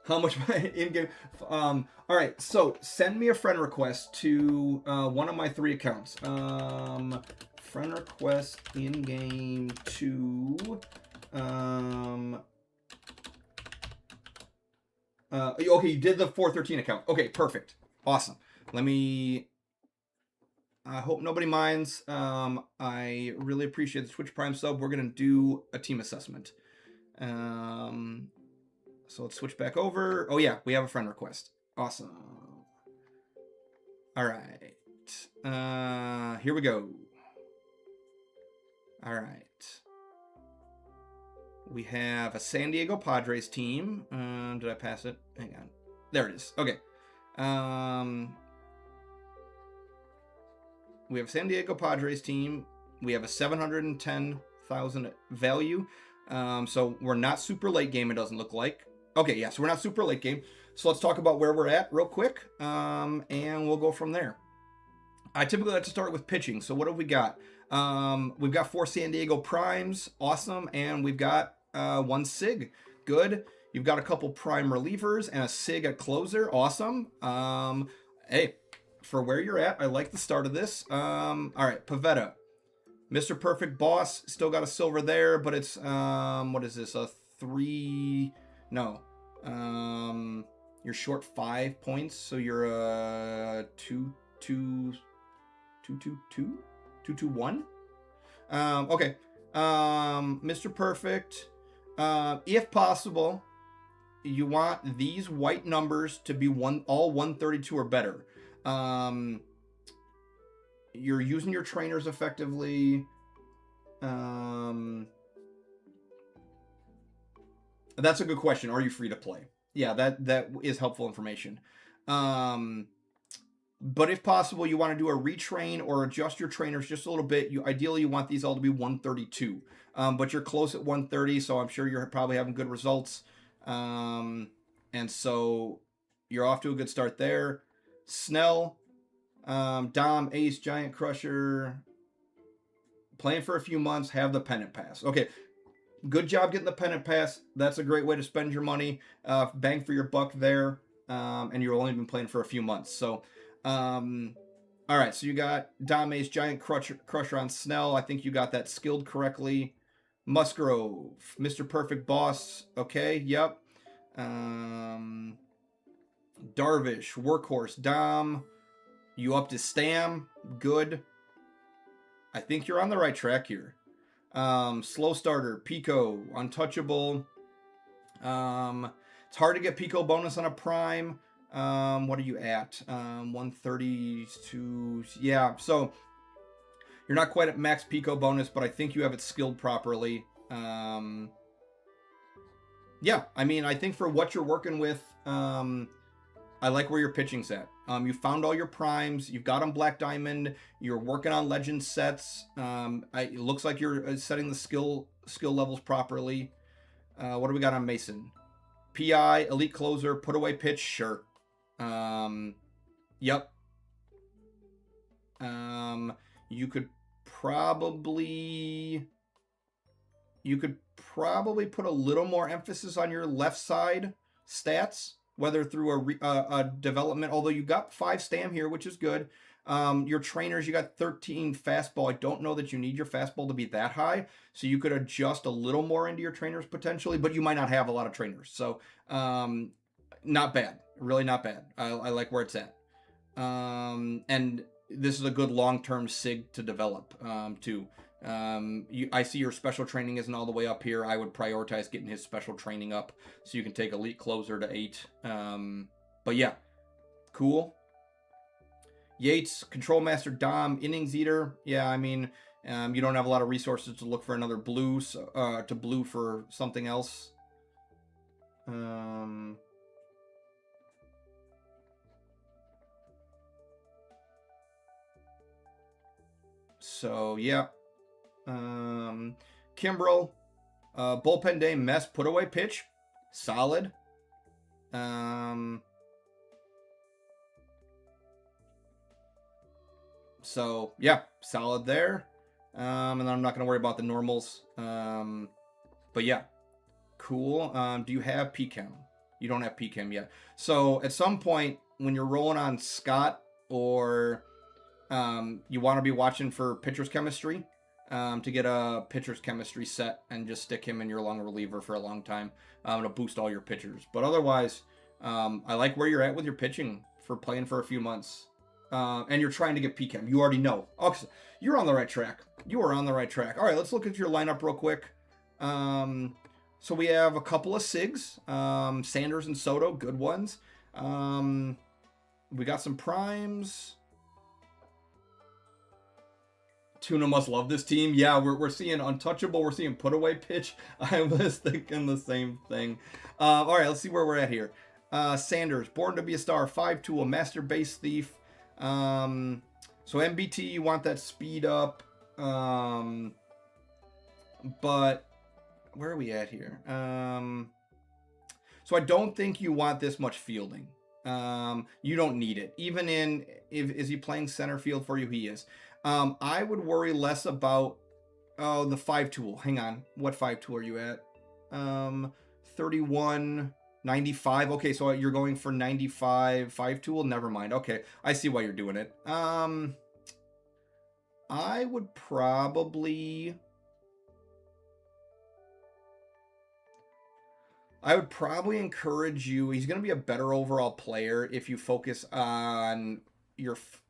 how much my in-game, all right, so send me a friend request to one of my 3 accounts. Friend request in-game to, okay, you did the 413 account. Okay, perfect. Awesome. Let me, I hope nobody minds. I really appreciate the Twitch Prime sub. We're going to do a team assessment. So let's switch back over. Oh yeah, we have a friend request. Awesome. All right. Here we go. All right. We have a San Diego Padres team. Did I pass it? Hang on. There it is. Okay. We have a San Diego Padres team. We have a 710,000 value. So we're not super late game, it doesn't look like. Okay, yeah, so we're not super late game. So let's talk about where we're at real quick, and we'll go from there. I typically like to start with pitching. So what have we got? We've got 4 San Diego Primes, awesome, and we've got 1 SIG, good. You've got a couple prime relievers and a SIG at closer, awesome. Hey, for where you're at, I like the start of this. All right, Pavetta, Mr. Perfect Boss, still got a silver there, but it's what is this? A 3? No. You're short 5 points, so you're a 2-2-1. Okay. Mr. Perfect. If possible, you want these white numbers to be all 132 or better. You're using your trainers effectively. That's a good question. Are you free to play? Yeah, that is helpful information. But if possible, you want to do a retrain or adjust your trainers just a little bit. Ideally you want these all to be 132. But you're close at 130, so I'm sure you're probably having good results. And so you're off to a good start there. Snell, Dom, Ace, Giant Crusher, playing for a few months, have the pennant pass. Okay, good job getting the pennant pass. That's a great way to spend your money. Bang for your buck there. And you've only been playing for a few months. So, all right, so you got Dom, Ace, Giant Crusher on Snell. I think you got that skilled correctly. Musgrove, Mr. Perfect Boss. Okay, yep. Darvish, Workhorse, Dom. You up to Stam. Good. I think you're on the right track here. Slow Starter, Pico, Untouchable. It's hard to get Pico bonus on a Prime. What are you at? 132. Yeah, so you're not quite at max Pico bonus, but I think you have it skilled properly. Yeah, I mean, I think for what you're working with, I like where your pitching's at. You found all your primes. You've got them Black Diamond. You're working on Legend sets. It looks like you're setting the skill levels properly. What do we got on Mason? PI, Elite Closer, Put Away Pitch, sure. Yep. You could probably put a little more emphasis on your left side stats, whether through a development, although you got 5 Stam here, which is good. Your trainers, you got 13 fastball. I don't know that you need your fastball to be that high, so you could adjust a little more into your trainers potentially, but you might not have a lot of trainers. So not bad, really not bad. I like where it's at. And this is a good long-term SIG to develop too. I see your special training isn't all the way up here. I would prioritize getting his special training up so you can take Elite Closer to 8. But yeah, cool. Yates, Control Master, Dom, Innings Eater. Yeah, I mean, you don't have a lot of resources to look for another blue, to blue for something else. So yeah. Kimbrel, bullpen day, mess, put away pitch, solid. So yeah, solid there. And then I'm not gonna worry about the normals. But yeah, cool. Do you have PChem? You don't have PChem yet. So at some point when you're rolling on Scott, or you want to be watching for pitcher's chemistry, to get a pitcher's chemistry set and just stick him in your long reliever for a long time. To boost all your pitchers. But otherwise, I like where you're at with your pitching for playing for a few months. And you're trying to get PChem. You already know. Okay, so you're on the right track. You are on the right track. All right, let's look at your lineup real quick. So we have a couple of SIGs. Sanders and Soto, good ones. We got some primes. Tuna must love this team. Yeah, we're seeing Untouchable. We're seeing Put Away Pitch. I was thinking the same thing. All right, let's see where we're at here. Sanders, Born to be a Star, 5-tool, Master Base Thief. So MBT, you want that speed up. But where are we at here? So I don't think you want this much fielding. You don't need it. Even is he playing center field for you? He is. I would worry less about the 5-tool. Hang on. What 5-tool are you at? 31, 95. Okay, so you're going for 95 5-tool. Never mind. Okay, I see why you're doing it. I would probably encourage you. He's going to be a better overall player if you focus on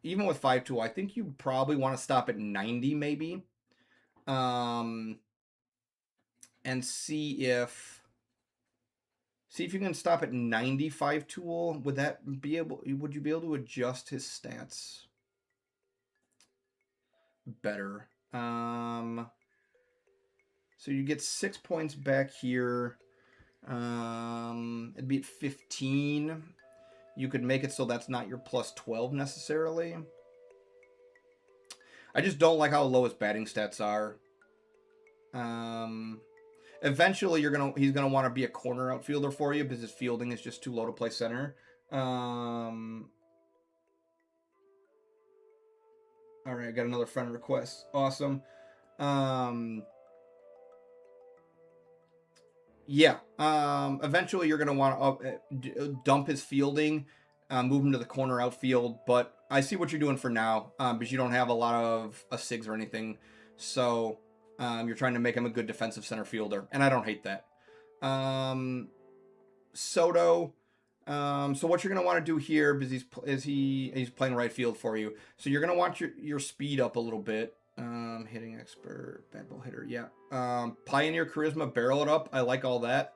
even with 5-tool. I think you probably want to stop at 90 maybe. And see if you can stop at 95 tool. Would you be able to adjust his stats? better. So you get 6 points back here. It'd be at 15. You could make it so that's not your plus 12 necessarily. I just don't like how low his batting stats are. Eventually, he's gonna want to be a corner outfielder for you because his fielding is just too low to play center. All right, I got another friend request. Awesome. Yeah. Eventually, you're gonna want to dump his fielding, move him to the corner outfield. But I see what you're doing for now, because you don't have a lot of SIGs or anything. So you're trying to make him a good defensive center fielder, and I don't hate that. Soto. So what you're gonna want to do here, because he's playing right field for you. So you're gonna want your speed up a little bit. Hitting expert, bad ball hitter, yeah. Pioneer, charisma, barrel it up. I like all that.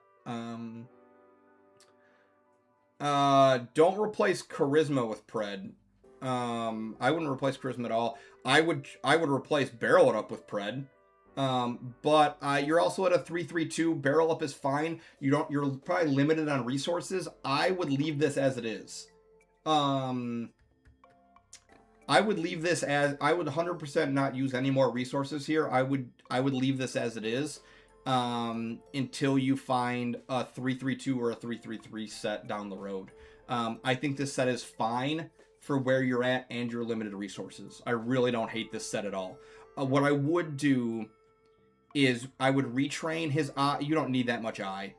Don't replace charisma with pred. I wouldn't replace charisma at all. I would replace barrel it up with pred. But you're also at a 3-3-2. Barrel up is fine. You're probably limited on resources. I would leave this as it is. I would leave this as, I would 100% not use any more resources here. I would leave this as it is until you find a 3-3-2 or a 3-3-3 set down the road. I think this set is fine for where you're at and your limited resources. I really don't hate this set at all. What I would do is I would retrain his eye. You don't need that much eye.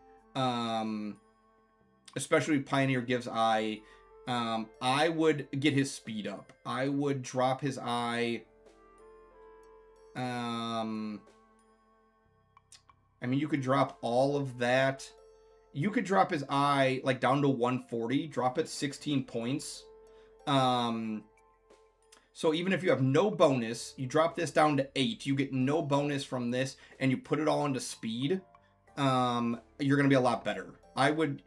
Especially Pioneer gives eye. I would get his speed up. I would drop his eye. I mean, you could drop all of that. You could drop his eye like down to 140. Drop it 16 points. So even if you have no bonus, you drop this down to 8. You get no bonus from this, and you put it all into speed. You're gonna be a lot better. I would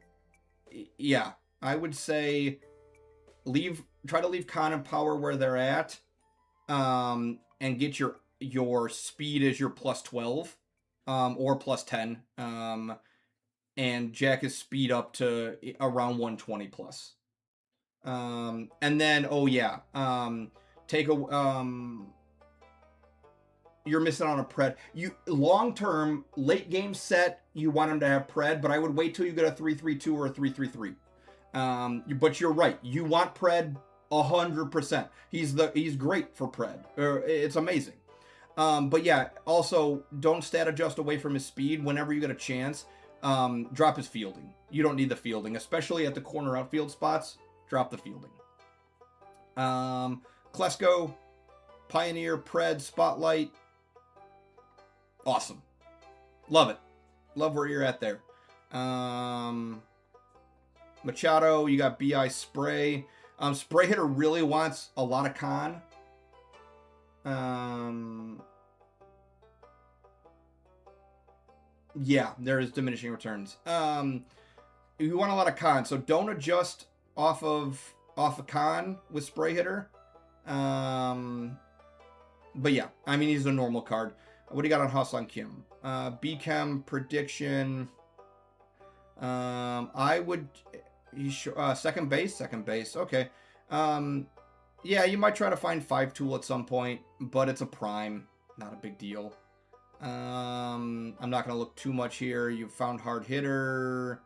say try to leave Con and Power where they're at, and get your speed as your plus 12, or plus 10, and jack his speed up to around 120 plus. And then take a you're missing on a pred. You long term late game set, you want him to have pred, but I would wait till you get a 3-3-2 or a 3-3-3. But you're right. You want pred 100%. He's great for pred. It's amazing. But yeah, also don't stat adjust away from his speed whenever you get a chance. Drop his fielding. You don't need the fielding, especially at the corner outfield spots. Drop the fielding. Klesko, Pioneer, pred, Spotlight. Awesome. Love it. Love where you're at there. Machado, you got BI Spray. Spray Hitter really wants a lot of con. Yeah, there is diminishing returns. You want a lot of con, so don't adjust off of con with Spray Hitter. But yeah, I mean, he's a normal card. What do you got on Ha-Seong Kim? B-Chem prediction. I would... second base. Okay. Yeah, you might try to find 5-tool at some point, but it's a prime. Not a big deal. I'm not going to look too much here. You found hard hitter.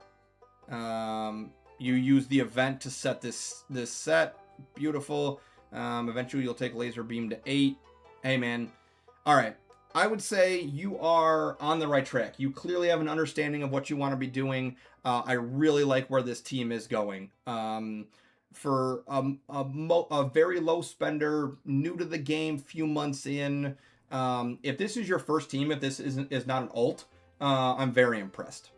You use the event to set this set. Beautiful. Eventually you'll take laser beam to 8. Hey, man. All right. I would say you are on the right track. You clearly have an understanding of what you want to be doing. I really like where this team is going. For a very low spender, new to the game, few months in. If this is your first team, if this is not an alt, I'm very impressed.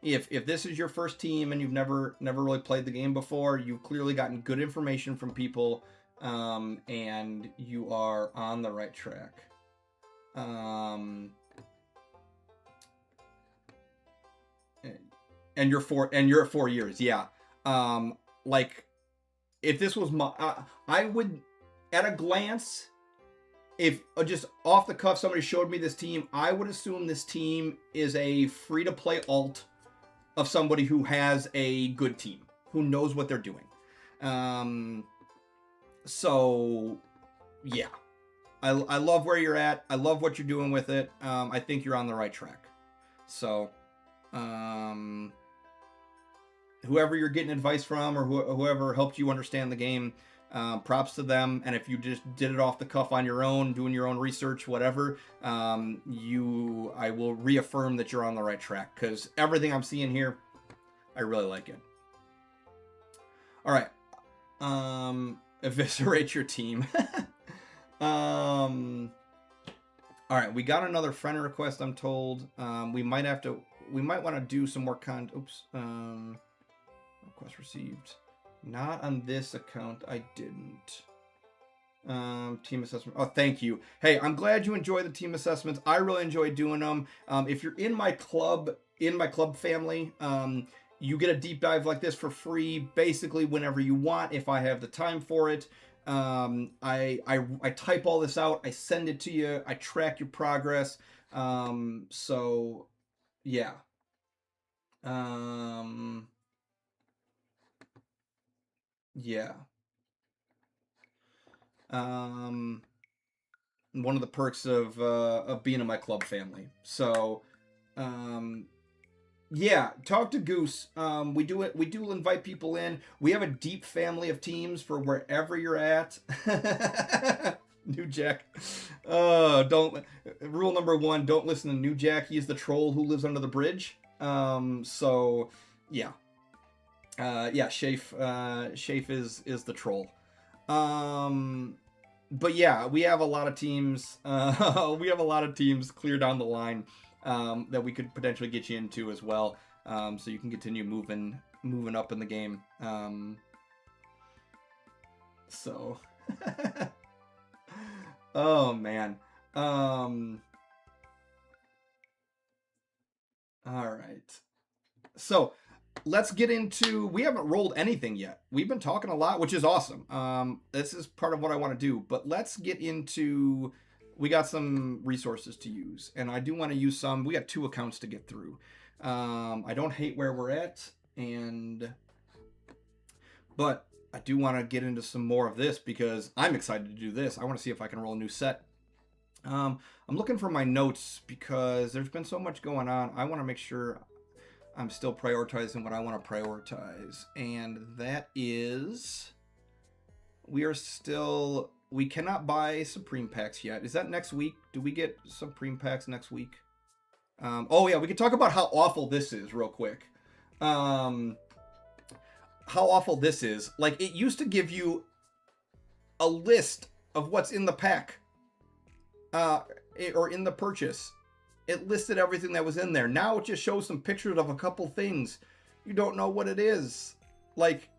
If this is your first team and you've never really played the game before, you've clearly gotten good information from people. And you are on the right track. And you're at 4 years. Yeah. Like if this was I would at a glance, if just off the cuff somebody showed me this team, I would assume this team is a free-to-play alt of somebody who has a good team, who knows what they're doing. So, yeah. I love where you're at. I love what you're doing with it. I think you're on the right track. So, whoever you're getting advice from or whoever helped you understand the game, props to them. And if you just did it off the cuff on your own, doing your own research, whatever, I will reaffirm that you're on the right track, because everything I'm seeing here, I really like it. All right. Eviscerate your team. All right, we got another friend request, I'm told. We might want to do some more request received. Not on this account, I didn't. Team assessment. Oh, thank you. Hey, I'm glad you enjoy the team assessments. I really enjoy doing them. If you're in my club family, you get a deep dive like this for free, basically whenever you want, if I have the time for it. I type all this out, I send it to you, I track your progress. So yeah. Yeah. One of the perks of being in my club family. So yeah, talk to Goose. We do invite people in. We have a deep family of teams for wherever you're at. New Jack. Rule number 1, don't listen to New Jack. He's the troll who lives under the bridge. So yeah. Shafe is the troll. But yeah, we have a lot of teams. We have a lot of teams clear down the line that we could potentially get you into as well, so you can continue moving up in the game. So, oh man. All right. So let's get into. We haven't rolled anything yet. We've been talking a lot, which is awesome. This is part of what I want to do. But let's get into. We got some resources to use, and I do want to use some. We got 2 accounts to get through. I don't hate where we're at, but I do want to get into some more of this because I'm excited to do this. I want to see if I can roll a new set. I'm looking for my notes because there's been so much going on. I want to make sure I'm still prioritizing what I want to prioritize, and that is we cannot buy Supreme Packs yet. Is that next week? Do we get Supreme Packs next week? Oh yeah, we can talk about how awful this is real quick. How awful this is. Like, it used to give you a list of what's in the pack, or in the purchase. It listed everything that was in there. Now it just shows some pictures of a couple things. You don't know what it is. Like,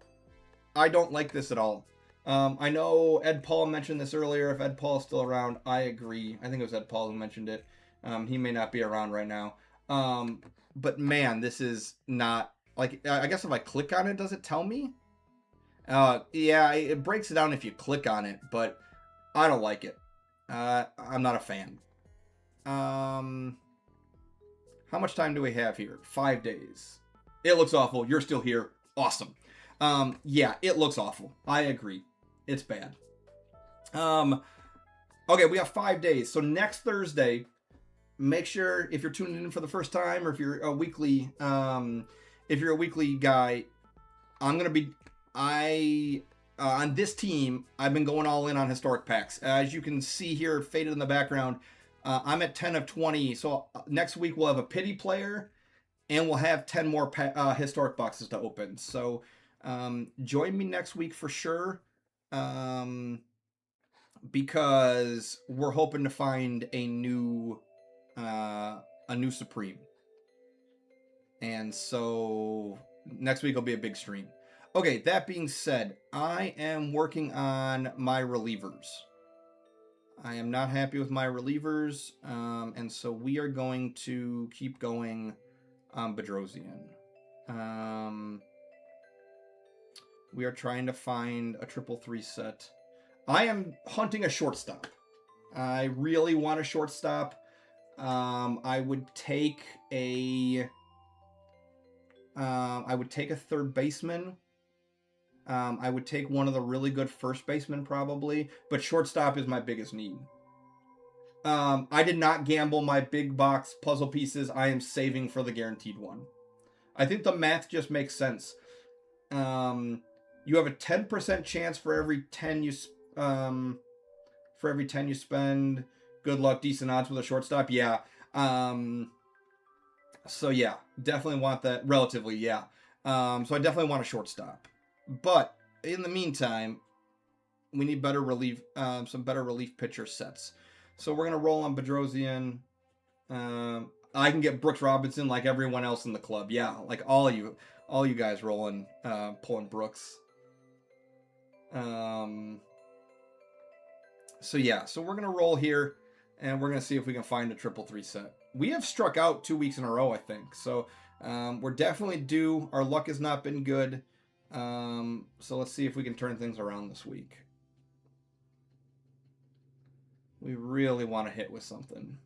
I don't like this at all. I know Ed Paul mentioned this earlier. If Ed Paul is still around, I agree. I think it was Ed Paul who mentioned it. He may not be around right now. But man, this is not... Like, I guess if I click on it, does it tell me? Yeah, it breaks it down if you click on it, but I don't like it. I'm not a fan. How much time do we have here? 5 days. It looks awful. You're still here. Awesome. Yeah, it looks awful. I agree. It's bad. Okay, we have 5 days. So next Thursday, make sure if you're tuning in for the first time, or if you're a weekly, guy, I'm gonna be on this team. I've been going all in on historic packs. As you can see here, faded in the background. I'm at 10 of 20. So next week we'll have a pity player, and we'll have 10 more historic boxes to open. So join me next week for sure, because we're hoping to find a new Supreme. And so next week will be a big stream. Okay, that being said, I am working on my relievers. I am not happy with my relievers, and so we are going to keep going on Bedrosian. We are trying to find a 3-3 set. I am hunting a shortstop. I really want a shortstop. I would take a third baseman. I would take one of the really good first basemen probably, but shortstop is my biggest need. I did not gamble my big box puzzle pieces. I am saving for the guaranteed one. I think the math just makes sense. You have a 10% chance for every 10 you spend. Good luck, decent odds with a shortstop. Yeah. So yeah, definitely want that. Relatively, yeah. So I definitely want a shortstop. But in the meantime, we need better relief, some better relief pitcher sets. So we're gonna roll on Bedrosian. I can get Brooks Robinson like everyone else in the club. Yeah, like all you guys rolling, pulling Brooks. So yeah, so we're gonna roll here, and we're gonna see if we can find a 3-3 set. We have struck out 2 weeks in a row, I think. So we're definitely due. Our luck has not been good. So let's see if we can turn things around this week. We really want to hit with something.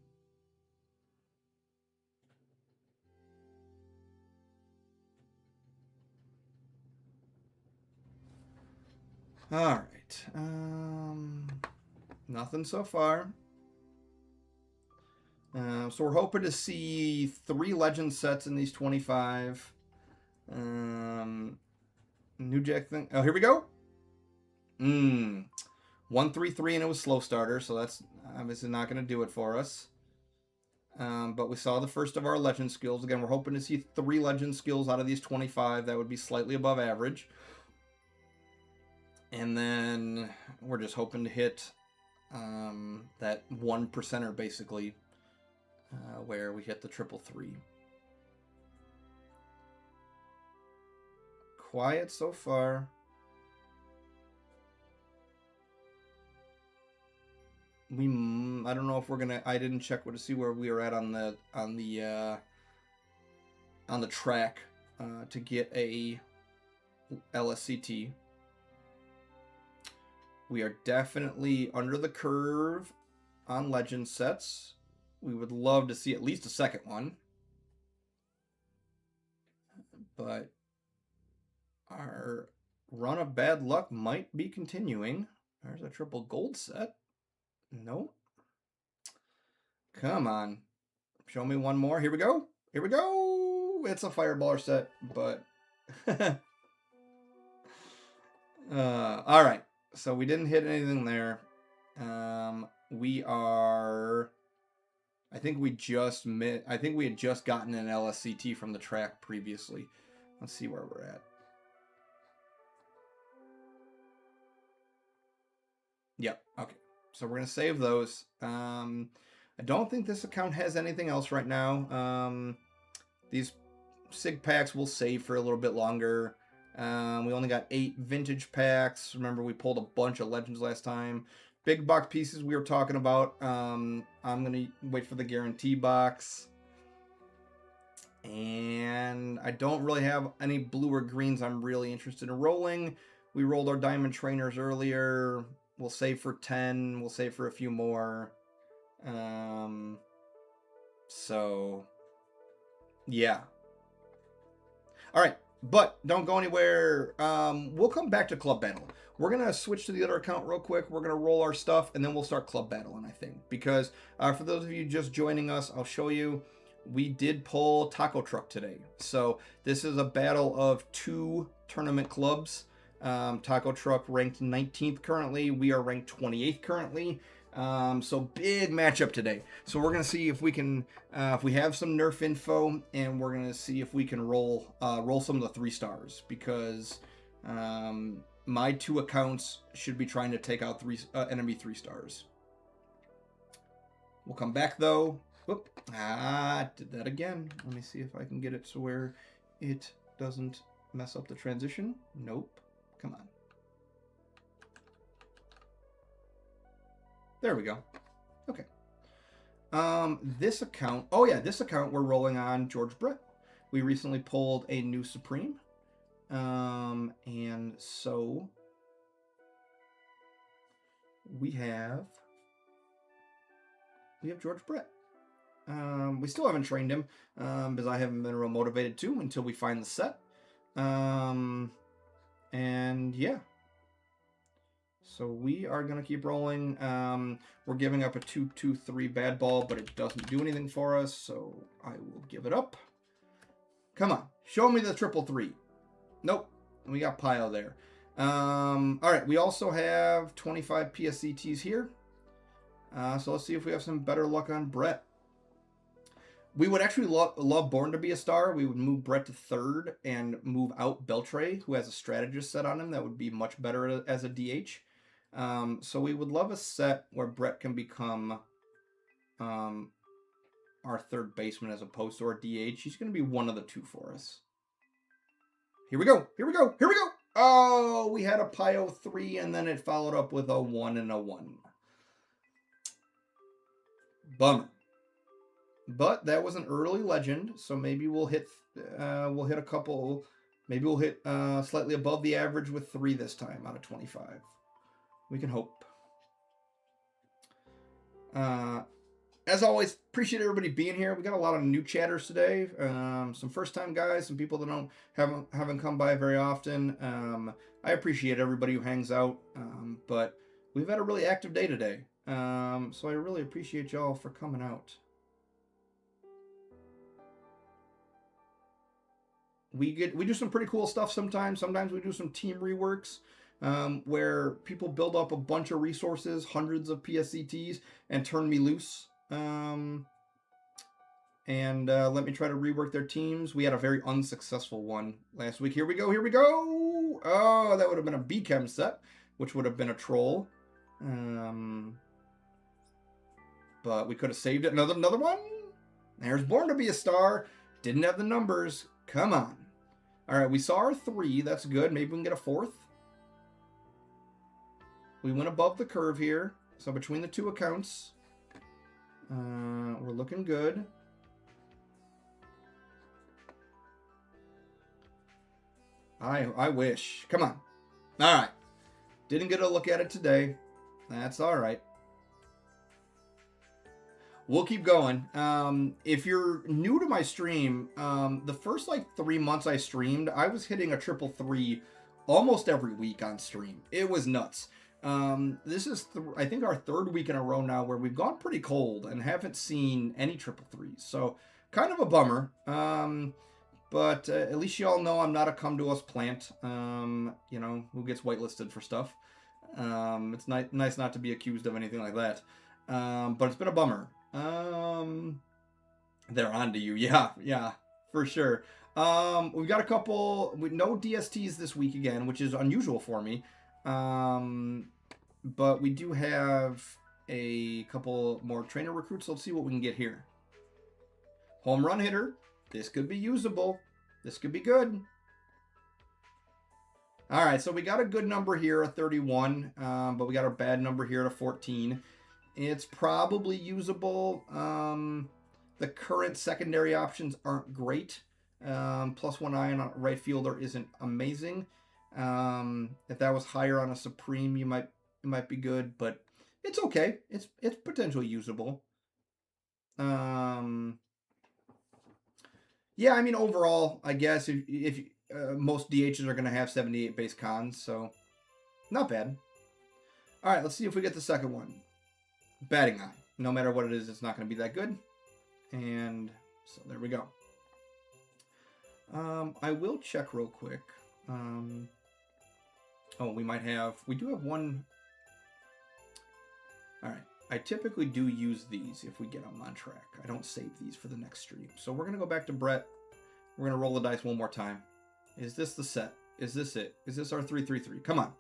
All right. Nothing so far. So we're hoping to see 3 legend sets in these 25. New Jack thing. Oh, here we go. 1-3-3, and it was slow starter, so that's obviously not going to do it for us. But we saw the first of our legend skills. Again, we're hoping to see 3 legend skills out of these 25. That would be slightly above average. And then we're just hoping to hit that 1%er basically, where we hit the 3-3. Quiet so far. I don't know if we're gonna. I didn't check to see where we were at on the track to get a LSCT. We are definitely under the curve on legend sets. We would love to see at least a second one, but our run of bad luck might be continuing. There's a triple gold set. Nope. Come on. Show me one more. Here we go. Here we go. It's a fireballer set, but all right. So we didn't hit anything there. We are. I think we had just gotten an LSCT from the track previously. Let's see where we're at. Yep. Okay. So we're gonna save those. I don't think this account has anything else right now. These SIG packs will save for a little bit longer. We only got 8 vintage packs. Remember, we pulled a bunch of legends last time. Big box pieces we were talking about. I'm going to wait for the guarantee box. And I don't really have any blue or greens I'm really interested in rolling. We rolled our diamond trainers earlier. We'll save for 10. We'll save for a few more. So, yeah. All right. But don't go anywhere. We'll come back to Club Battle. We're going to switch to the other account real quick. We're going to roll our stuff, and then we'll start Club Battling, I think. Because for those of you just joining us, I'll show you. We did pull Taco Truck today. So this is a battle of 2 tournament clubs. Taco Truck ranked 19th currently. We are ranked 28th currently. So big matchup today. So we're gonna see if we can, if we have some nerf info, and we're gonna see if we can roll some of the 3 stars, because my 2 accounts should be trying to take out enemy 3 stars. We'll come back though. Whoop! Did that again. Let me see if I can get it to where it doesn't mess up the transition. Nope. Come on. There we go. Okay. This account. Oh yeah, this account we're rolling on George Brett. We recently pulled a new Supreme. And so we have George Brett. We still haven't trained him because I haven't been real motivated to until we find the set. And yeah. So we are going to keep rolling. We're giving up a 2-2-3 bad ball, but it doesn't do anything for us, so I will give it up. Come on. Show me the 3-3. Nope. We got Pio there. All right. We also have 25 PSCTs here. So let's see if we have some better luck on Brett. We would actually love Born to be a Star. We would move Brett to 3rd and move out Beltray, who has a strategist set on him that would be much better as a DH. So we would love a set where Brett can become our 3rd baseman as opposed to our DH. He's going to be one of the 2 for us. Here we go. Here we go. Here we go. Oh, we had a Pio 3, and then it followed up with a 1 and a 1. Bummer. But that was an early legend, so maybe we'll hit a couple. Maybe we'll hit slightly above the average with 3 this time out of 25. We can hope. As always, appreciate everybody being here. We got a lot of new chatters today. Some first-time guys, some people that haven't come by very often. I appreciate everybody who hangs out. But we've had a really active day today. So I really appreciate y'all for coming out. We do some pretty cool stuff sometimes. Sometimes we do some team reworks where people build up a bunch of resources, hundreds of PSCTs, and turn me loose. And let me try to rework their teams. We had a very unsuccessful one last week. Here we go. Here we go. Oh, that would have been a B-Chem set, which would have been a troll. But we could have saved it. Another one. There's Born to be a Star. Didn't have the numbers. Come on. All right, we saw our 3. That's good. Maybe we can get a 4th. We went above the curve here. So between the 2 accounts, we're looking good. I wish. Come on. All right. Didn't get a look at it today. That's all right. We'll keep going. If you're new to my stream, the first 3 months I streamed, I was hitting a 3-3 almost every week on stream. It was nuts. This is, I think, our 3rd week in a row now where we've gone pretty cold and haven't seen any 3-3s. So kind of a bummer. But at least y'all know I'm not a come to us plant, who gets whitelisted for stuff. It's nice not to be accused of anything like that. But it's been a bummer. They're on to you. Yeah, for sure. We've got a couple, no DSTs this week again, which is unusual for me. But we do have a couple more trainer recruits. Let's see what we can get here. Home run hitter. This could be usable. This could be good. All right, so we got a good number here, a 31, but we got a bad number here at a 14. It's probably usable. The current secondary options aren't great. +1 iron on right fielder isn't amazing. If that was higher on a Supreme, it might be good, but it's okay. It's potentially usable. Yeah, I mean, overall, I guess if most DHs are going to have 78 base cons, so not bad. All right, let's see if we get the second one. Batting eye. No matter what it is, it's not going to be that good. And so there we go. I will check real quick. Oh, we do have one. All right. I typically do use these if we get them on track. I don't save these for the next stream. So we're going to go back to Brett. We're going to roll the dice one more time. Is this the set? Is this it? Is this our 3-3-3? Come on.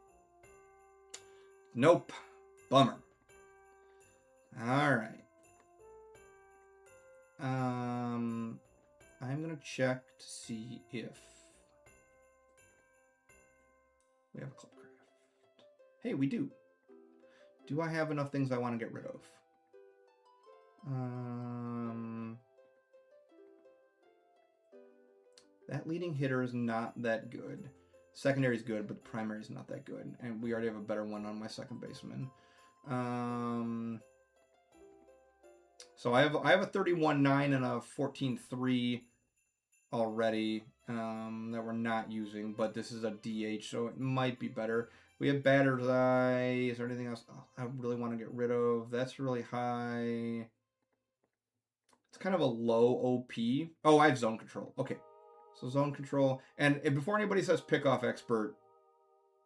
Nope. Bummer. All right. I'm going to check to see if we have a Clubcraft. Hey, we do. Do I have enough things I want to get rid of? That leading hitter is not that good. Secondary is good, but primary is not that good. And we already have a better one on my second baseman. So I have a 31.9 and a 14.3 already that we're not using, but this is a DH, so it might be better. We have batter's eye. Is there anything else I really want to get rid of? That's really high. It's kind of a low OP. Oh, I have zone control. Okay. So zone control. And before anybody says pick off expert,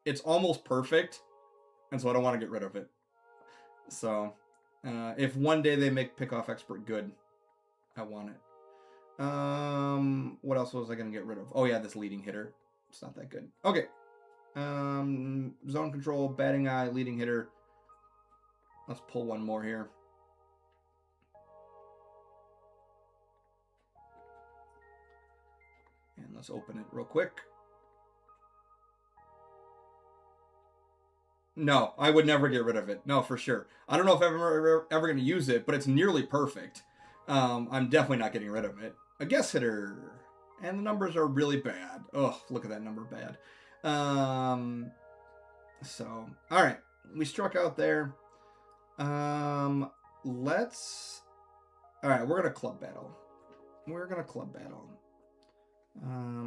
it's almost perfect. And so I don't want to get rid of it. So if one day they make pick off expert good, I want it. What else was I going to get rid of? Oh yeah, this leading hitter. It's not that good. Okay. Zone control, batting eye, leading hitter. Let's pull one more here. And let's open it real quick. No, I would never get rid of it. No, for sure. I don't know if I'm ever going to use it, but it's nearly perfect. I'm definitely not getting rid of it. A guess hitter. And the numbers are really bad. Ugh, look at that number bad. So, all right. We struck out there. Let's... All right, we're going to club battle.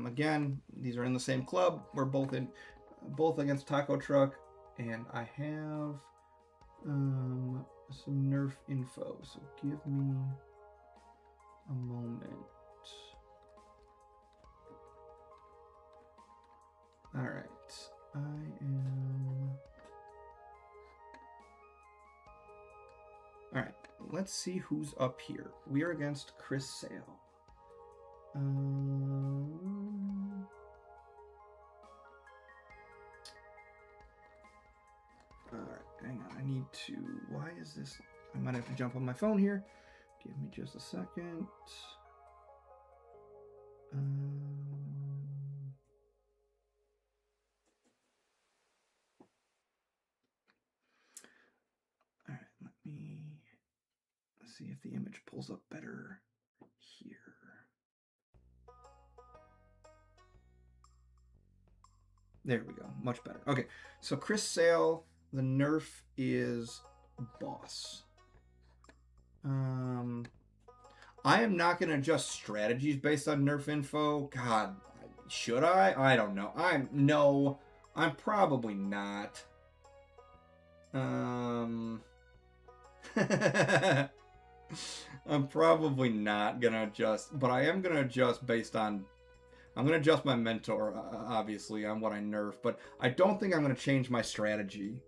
Again, these are in the same club. We're both against Taco Truck. And I have some Nerf info. So give me a moment. All right. I am... All right. Let's see who's up here. We are against Chris Sale. All right, hang on. I need to... Why is this... I might have to jump on my phone here. Give me just a second. All right, let's see if the image pulls up better here. There we go. Much better. Okay, so Chris Sale, the Nerf is boss. I am not going to adjust strategies based on Nerf info. God, should I? I don't know. I'm probably not. I'm probably not going to adjust, but I am going to adjust based on... I'm going to adjust my mentor, obviously, on what I nerf, but I don't think I'm going to change my strategy.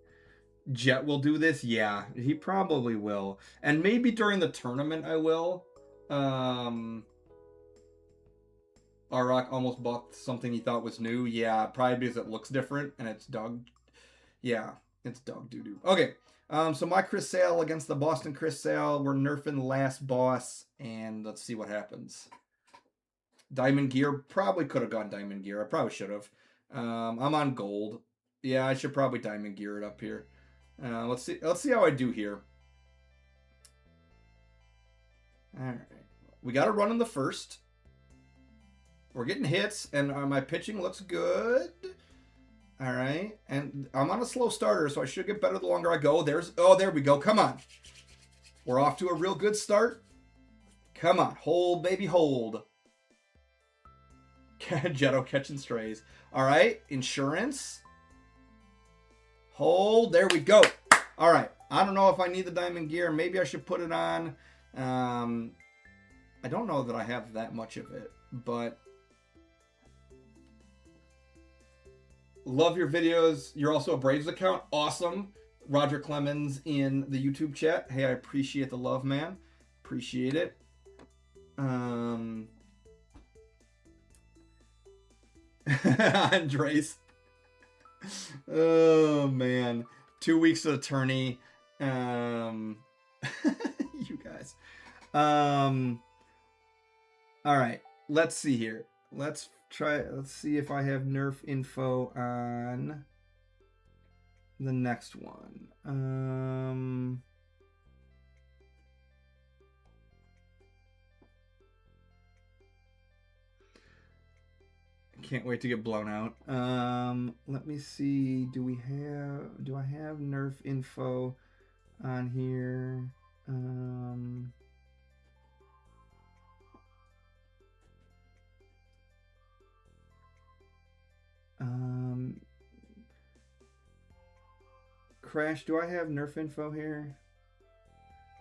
Jet will do this? Yeah, he probably will. And maybe during the tournament I will. Arrock almost bought something he thought was new. Yeah, probably because it looks different and it's dog. Yeah, it's dog doo-doo. Okay, so my Chris Sale against the Boston Chris Sale. We're nerfing the last boss, and let's see what happens. Diamond Gear, probably could have gone Diamond Gear. I probably should have. I'm on gold. Yeah, I should probably Diamond Gear it up here. Let's see how I do here. All right, we got a run in the first. We're getting hits, and my pitching looks good. All right, and I'm on a slow starter, so I should get better the longer I go. There we go. Come on, we're off to a real good start. Come on, hold, baby, hold. Jetto catching strays. All right, insurance. Hold, there we go. All right, I don't know if I need the Diamond Gear. Maybe I should put it on. I don't know that I have that much of it, but love your videos. You're also a Braves account. Awesome. Roger Clemens in the YouTube chat. Hey, I appreciate the love, man. Appreciate it. Andres. Oh man, 2 weeks of attorney. You guys. All right, let's see here. Let's see if I have Nerf info on the next one. Can't wait to get blown out. Let me see. Do I have Nerf info on here. Crash, do I have nerf info here?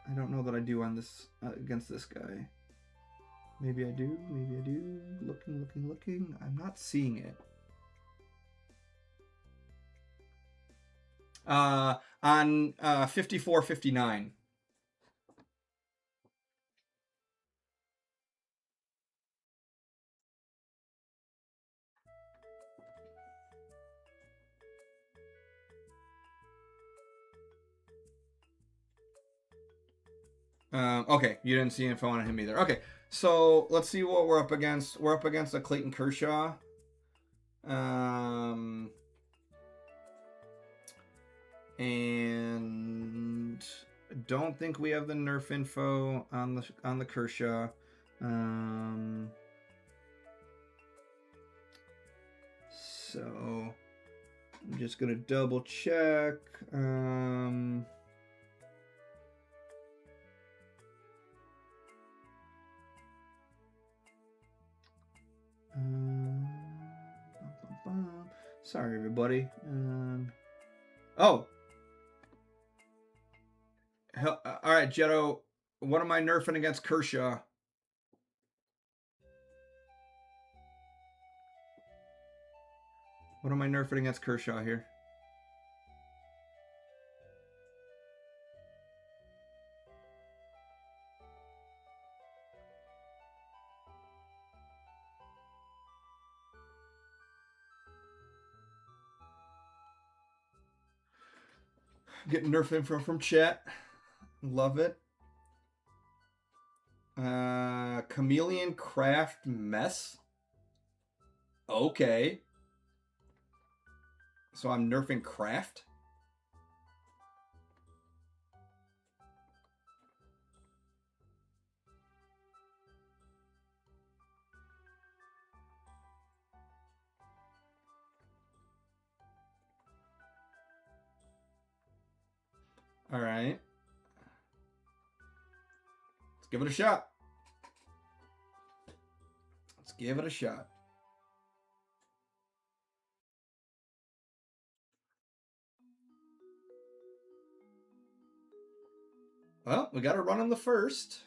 I don't know that I do on this against this guy. Maybe I do. Maybe I do. Looking. I'm not seeing it. On 54-59. Okay, you didn't see info on him either. Okay, so let's see what we're up against. We're up against a Clayton Kershaw. And I don't think we have the nerf info on the Kershaw. So I'm just gonna double check. Sorry, everybody. Oh. All right, Jetto. What am I nerfing against Kershaw? What am I nerfing against Kershaw here? Getting nerf info from chat. Love it. Chameleon Craft Mess. Okay. So I'm nerfing Craft. All right. Let's give it a shot. Let's give it a shot. Well, we got to run on the first.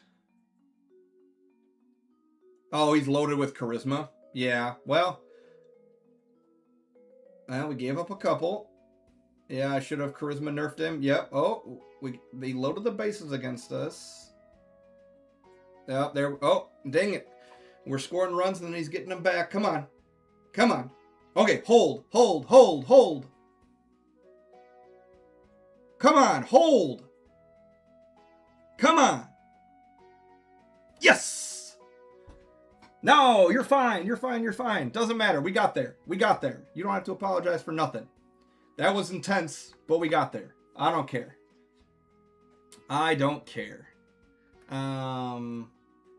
Oh, he's loaded with charisma. Yeah, well, we gave up a couple. Yeah, I should have charisma nerfed him. Yep. Oh, they loaded the bases against us. Oh, there. Oh, dang it. We're scoring runs and then he's getting them back. Come on. Come on. Okay, hold. Come on, hold. Come on. Yes. No, you're fine. You're fine. Doesn't matter. We got there. You don't have to apologize for nothing. That was intense, but we got there. I don't care.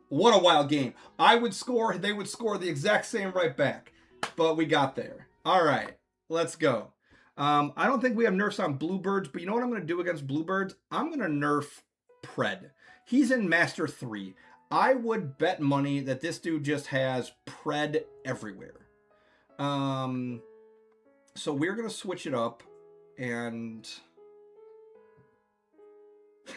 What a wild game. I would score, they would score the exact same right back. But we got there. All right, let's go. I don't think we have nerfs on Bluebirds, but you know what I'm going to do against Bluebirds? I'm going to nerf Pred. He's in Master 3. I would bet money that this dude just has Pred everywhere. So we're going to switch it up, and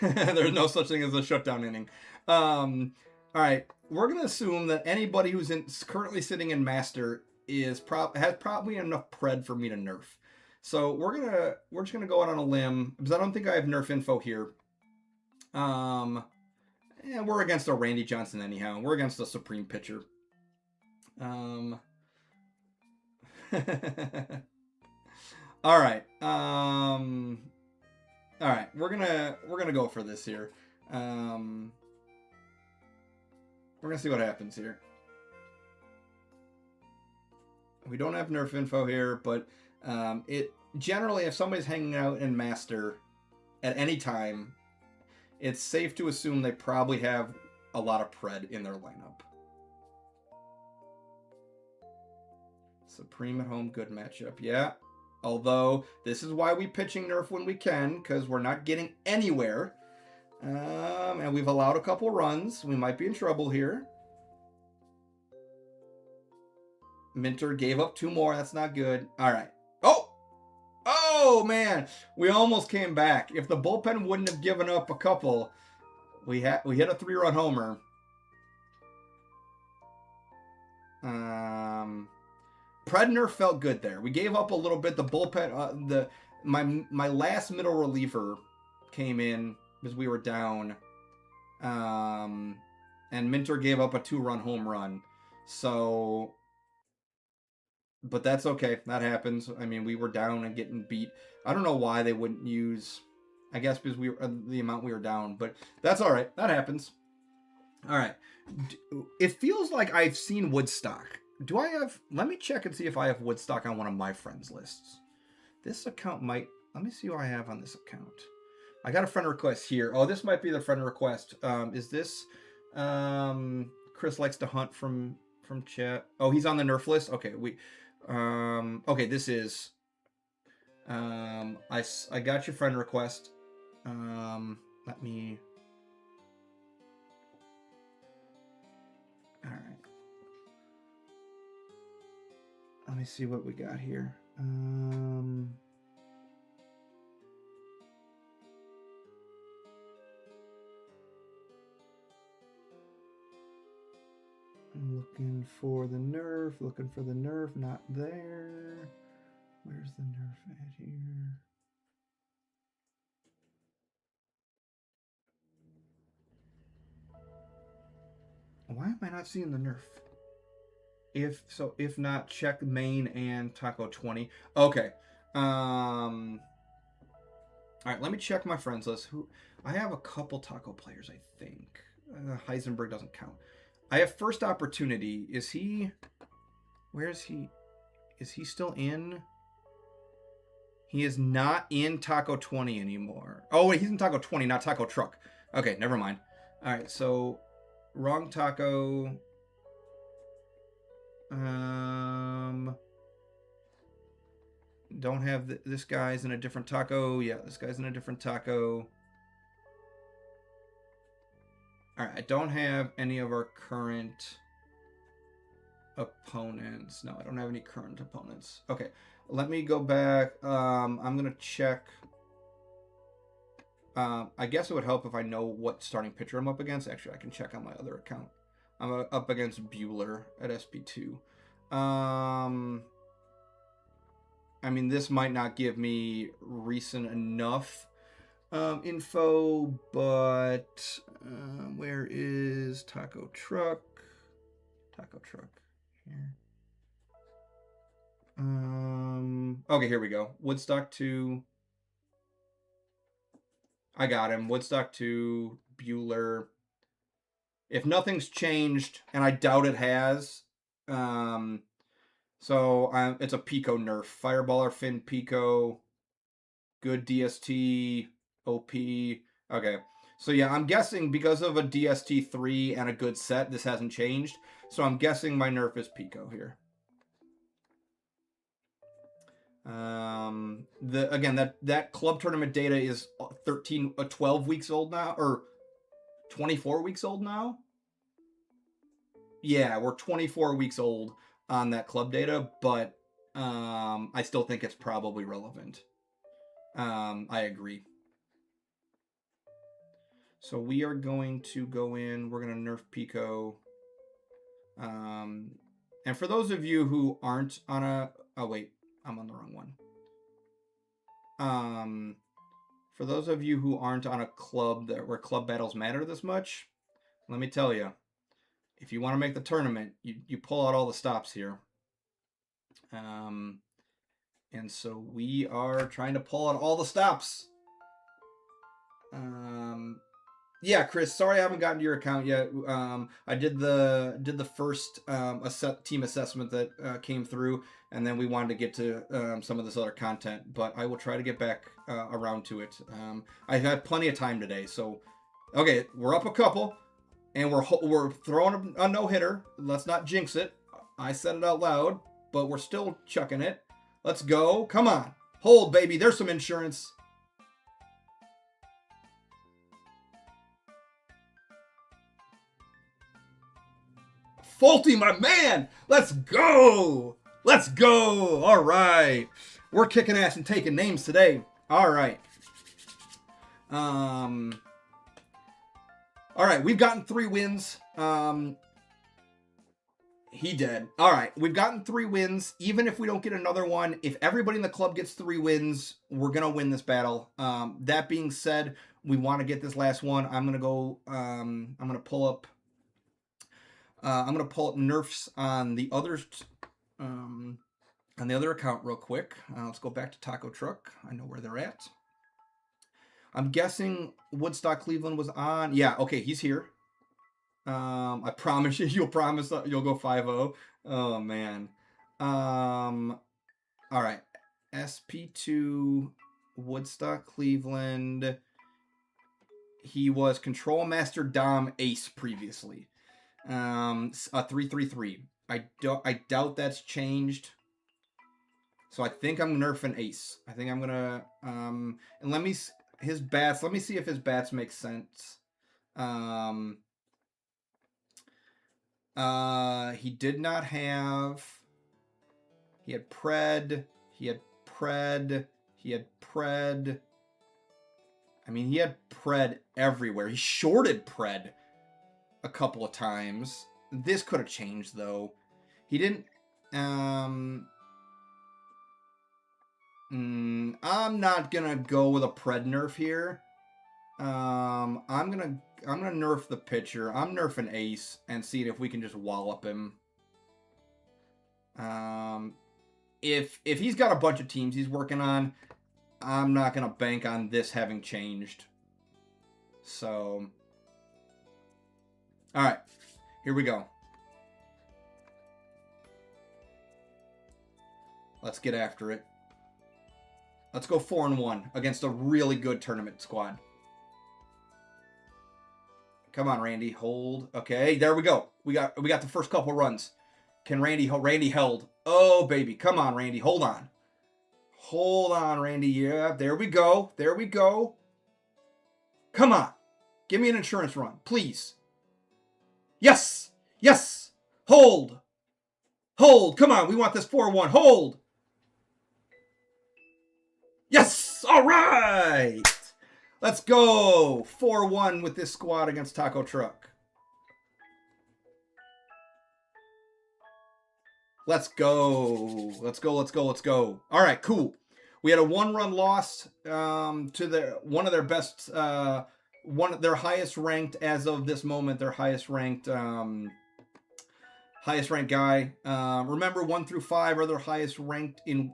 there's no such thing as a shutdown inning. All right, we're going to assume that anybody who's currently sitting in Master has probably enough Pred for me to nerf. So we're just gonna go out on a limb because I don't think I have nerf info here. Yeah, we're against a Randy Johnson anyhow. We're against a supreme pitcher. All right. All right. We're gonna go for this here. We're gonna see what happens here. We don't have nerf info here, but it generally, if somebody's hanging out in Master at any time, it's safe to assume they probably have a lot of Pred in their lineup. Supreme at home, good matchup. Yeah. Although, this is why we pitching nerf when we can, because we're not getting anywhere. And we've allowed a couple runs. We might be in trouble here. Minter gave up 2 more. That's not good. All right. Oh, man. We almost came back. If the bullpen wouldn't have given up a couple, we hit a 3-run homer. Predner felt good there. We gave up a little bit. The bullpen, my last middle reliever came in because we were down. And Minter gave up a 2-run home run. So, but that's okay. That happens. I mean, we were down and getting beat. I don't know why they wouldn't use, I guess because we were the amount we were down, but that's all right. That happens. All right. It feels like I've seen Woodstock. Do I have, let me check and see if I have Woodstock on one of my friends lists. This account might, let me see who I have on this account. I got a friend request here. Oh, this might be the friend request. Is this Chris likes to hunt from chat? Oh, he's on the nerf list. Okay, okay, this is I got your friend request. Let me, all right. Let me see what we got here. I'm looking for the nerf, not there. Where's the nerf at here? Why am I not seeing the nerf? If not, check main and Taco 20. Okay. All right, let me check my friends list. I have a couple Taco players, I think. Heisenberg doesn't count. I have First Opportunity. Is he? Where is he? Is he still in? He is not in Taco 20 anymore. Oh, wait, he's in Taco 20, not Taco Truck. Okay, never mind. All right, so wrong Taco. Don't have this guy's in a different Taco. Yeah, this guy's in a different Taco. All right, I don't have any of our current opponents. No, I don't have any current opponents. Okay, let me go back. I'm gonna check. I guess it would help if I know what starting pitcher I'm up against. Actually, I can check on my other account. I'm up against Bueller at SP2. I mean, this might not give me recent enough info, but where is Taco Truck? Taco Truck here. Okay, here we go. Woodstock 2. I got him. Woodstock 2, Bueller. If nothing's changed, and I doubt it has, so it's a Pico nerf. Fireballer, Finn, Pico, good DST, OP. Okay, so yeah, I'm guessing because of a DST 3 and a good set, this hasn't changed. So I'm guessing my nerf is Pico here. Again, that club tournament data is 12 weeks old now, or 24 weeks old now. Yeah, we're 24 weeks old on that club data, but I still think it's probably relevant. I agree. So we are going to go in. We're going to nerf Pico. And for those of you who aren't on a... Oh, wait. I'm on the wrong one. For those of you who aren't on a club where club battles matter this much, let me tell you, if you want to make the tournament, you pull out all the stops here. And so we are trying to pull out all the stops. Yeah, Chris, sorry I haven't gotten to your account yet. I did the first team assessment that came through, and then we wanted to get to some of this other content, but I will try to get back around to it. I've had plenty of time today, so okay, we're up a couple, and we're throwing a no-hitter. Let's not jinx it. I said it out loud, but we're still chucking it. Let's go. Come on. Hold, baby. There's some insurance. Faulty, my man. Let's go. Let's go. All right. We're kicking ass and taking names today. All right. All right. We've gotten 3 wins. He did. All right. We've gotten 3 wins. Even if we don't get another one, if everybody in the club gets 3 wins, we're going to win this battle. That being said, we want to get this last one. I'm going to go, I'm going to pull up nerfs on the others, on the other account real quick. Let's go back to Taco Truck. I know where they're at. I'm guessing Woodstock Cleveland was on. Yeah, okay, he's here. I promise you, you'll go 5-0. Oh man. All right. SP2 Woodstock Cleveland. He was Control Master Dom Ace previously. A 3-3-3. I doubt that's changed. So I think I'm nerfing Ace. I think I'm gonna and let me his bats. Let me see if his bats make sense. He did not have. He had Pred. He had Pred. He had Pred. I mean, he had Pred everywhere. He shorted Pred a couple of times. This could have changed though. He didn't. I'm not gonna go with a Pred nerf here. I'm gonna nerf the pitcher. I'm nerfing Ace and seeing if we can just wallop him. If he's got a bunch of teams he's working on, I'm not gonna bank on this having changed. So, all right, here we go. Let's get after it. Let's go 4-1 against a really good tournament squad. Come on, Randy. Hold. Okay, there we go. We got the first couple runs. Can Randy held. Oh, baby. Come on, Randy. Hold on. Hold on, Randy. Yeah, there we go. There we go. Come on. Give me an insurance run, please. Yes. Yes. Hold. Hold. Come on. We want this 4-1. Hold. Yes. All right. Let's go. 4-1 with this squad against Taco Truck. Let's go. Let's go. Let's go. Let's go. All right, cool. We had a 1-run loss to one of their best, their highest ranked as of this moment, their highest ranked guy. Remember, 1 through 5 are their highest ranked in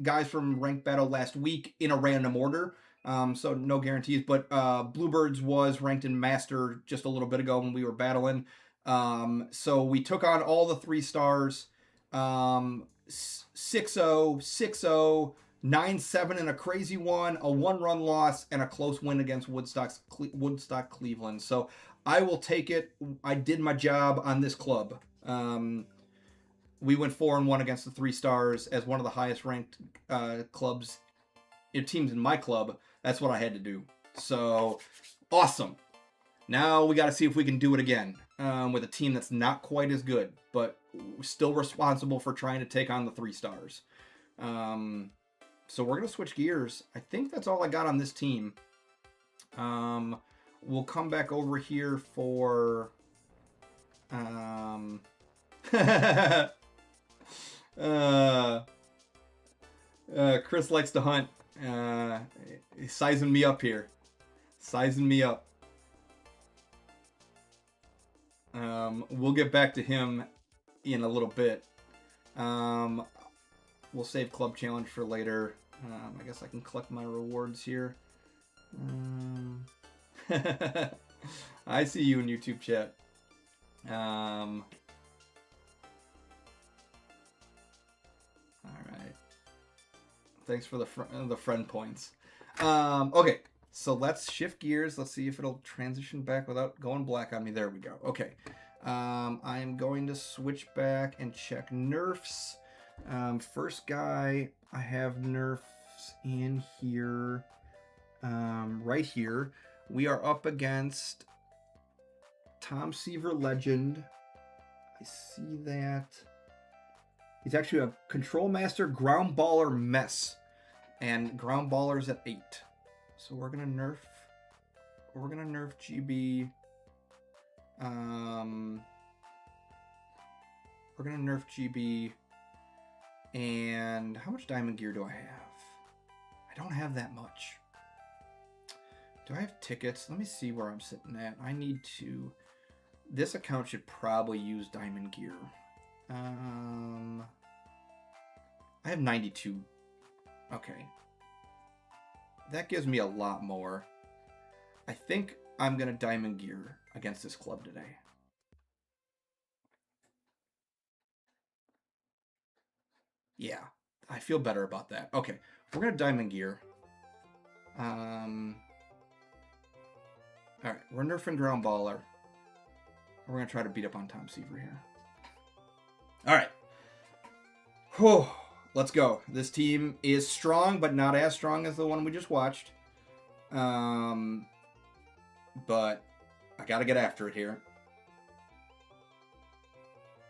guys from ranked battle last week in a random order. So no guarantees, but Bluebirds was ranked in Master just a little bit ago when we were battling. So we took on all the 3 stars, 6-0, 6-0, 9-7 in a crazy one, a 1-run loss, and a close win against Woodstock Cleveland. So I will take it. I did my job on this club. We went 4-1 against the 3 stars as one of the highest ranked teams in my club. That's what I had to do. So awesome. Now we got to see if we can do it again with a team that's not quite as good, but still responsible for trying to take on the 3 stars. So we're going to switch gears. I think that's all I got on this team. We'll come back over here for... Chris likes to hunt. He's sizing me up here. Sizing me up. We'll get back to him in a little bit. We'll save Club Challenge for later. I guess I can collect my rewards here. I see you in YouTube chat. All right. Thanks for the friend points. Okay, so let's shift gears. Let's see if it'll transition back without going black on me. There we go. Okay. I am going to switch back and check nerfs. First guy, I have nerfs in here. Right here. We are up against Tom Seaver Legend. I see that. He's actually a Control Master Ground Baller Mess. And Ground Baller's at 8. So we're gonna nerf GB. We're gonna nerf GB. And how much diamond gear do I have? I don't have that much. Do I have tickets? Let me see where I'm sitting at. I need to... This account should probably use diamond gear. I have 92. Okay. That gives me a lot more. I think I'm going to diamond gear against this club today. Yeah, I feel better about that. Okay, we're going to diamond gear. Alright, we're nerfing Ground Baller. We're going to try to beat up on Tom Seaver here. Alright. Whew. Let's go. This team is strong, but not as strong as the one we just watched. But I got to get after it here.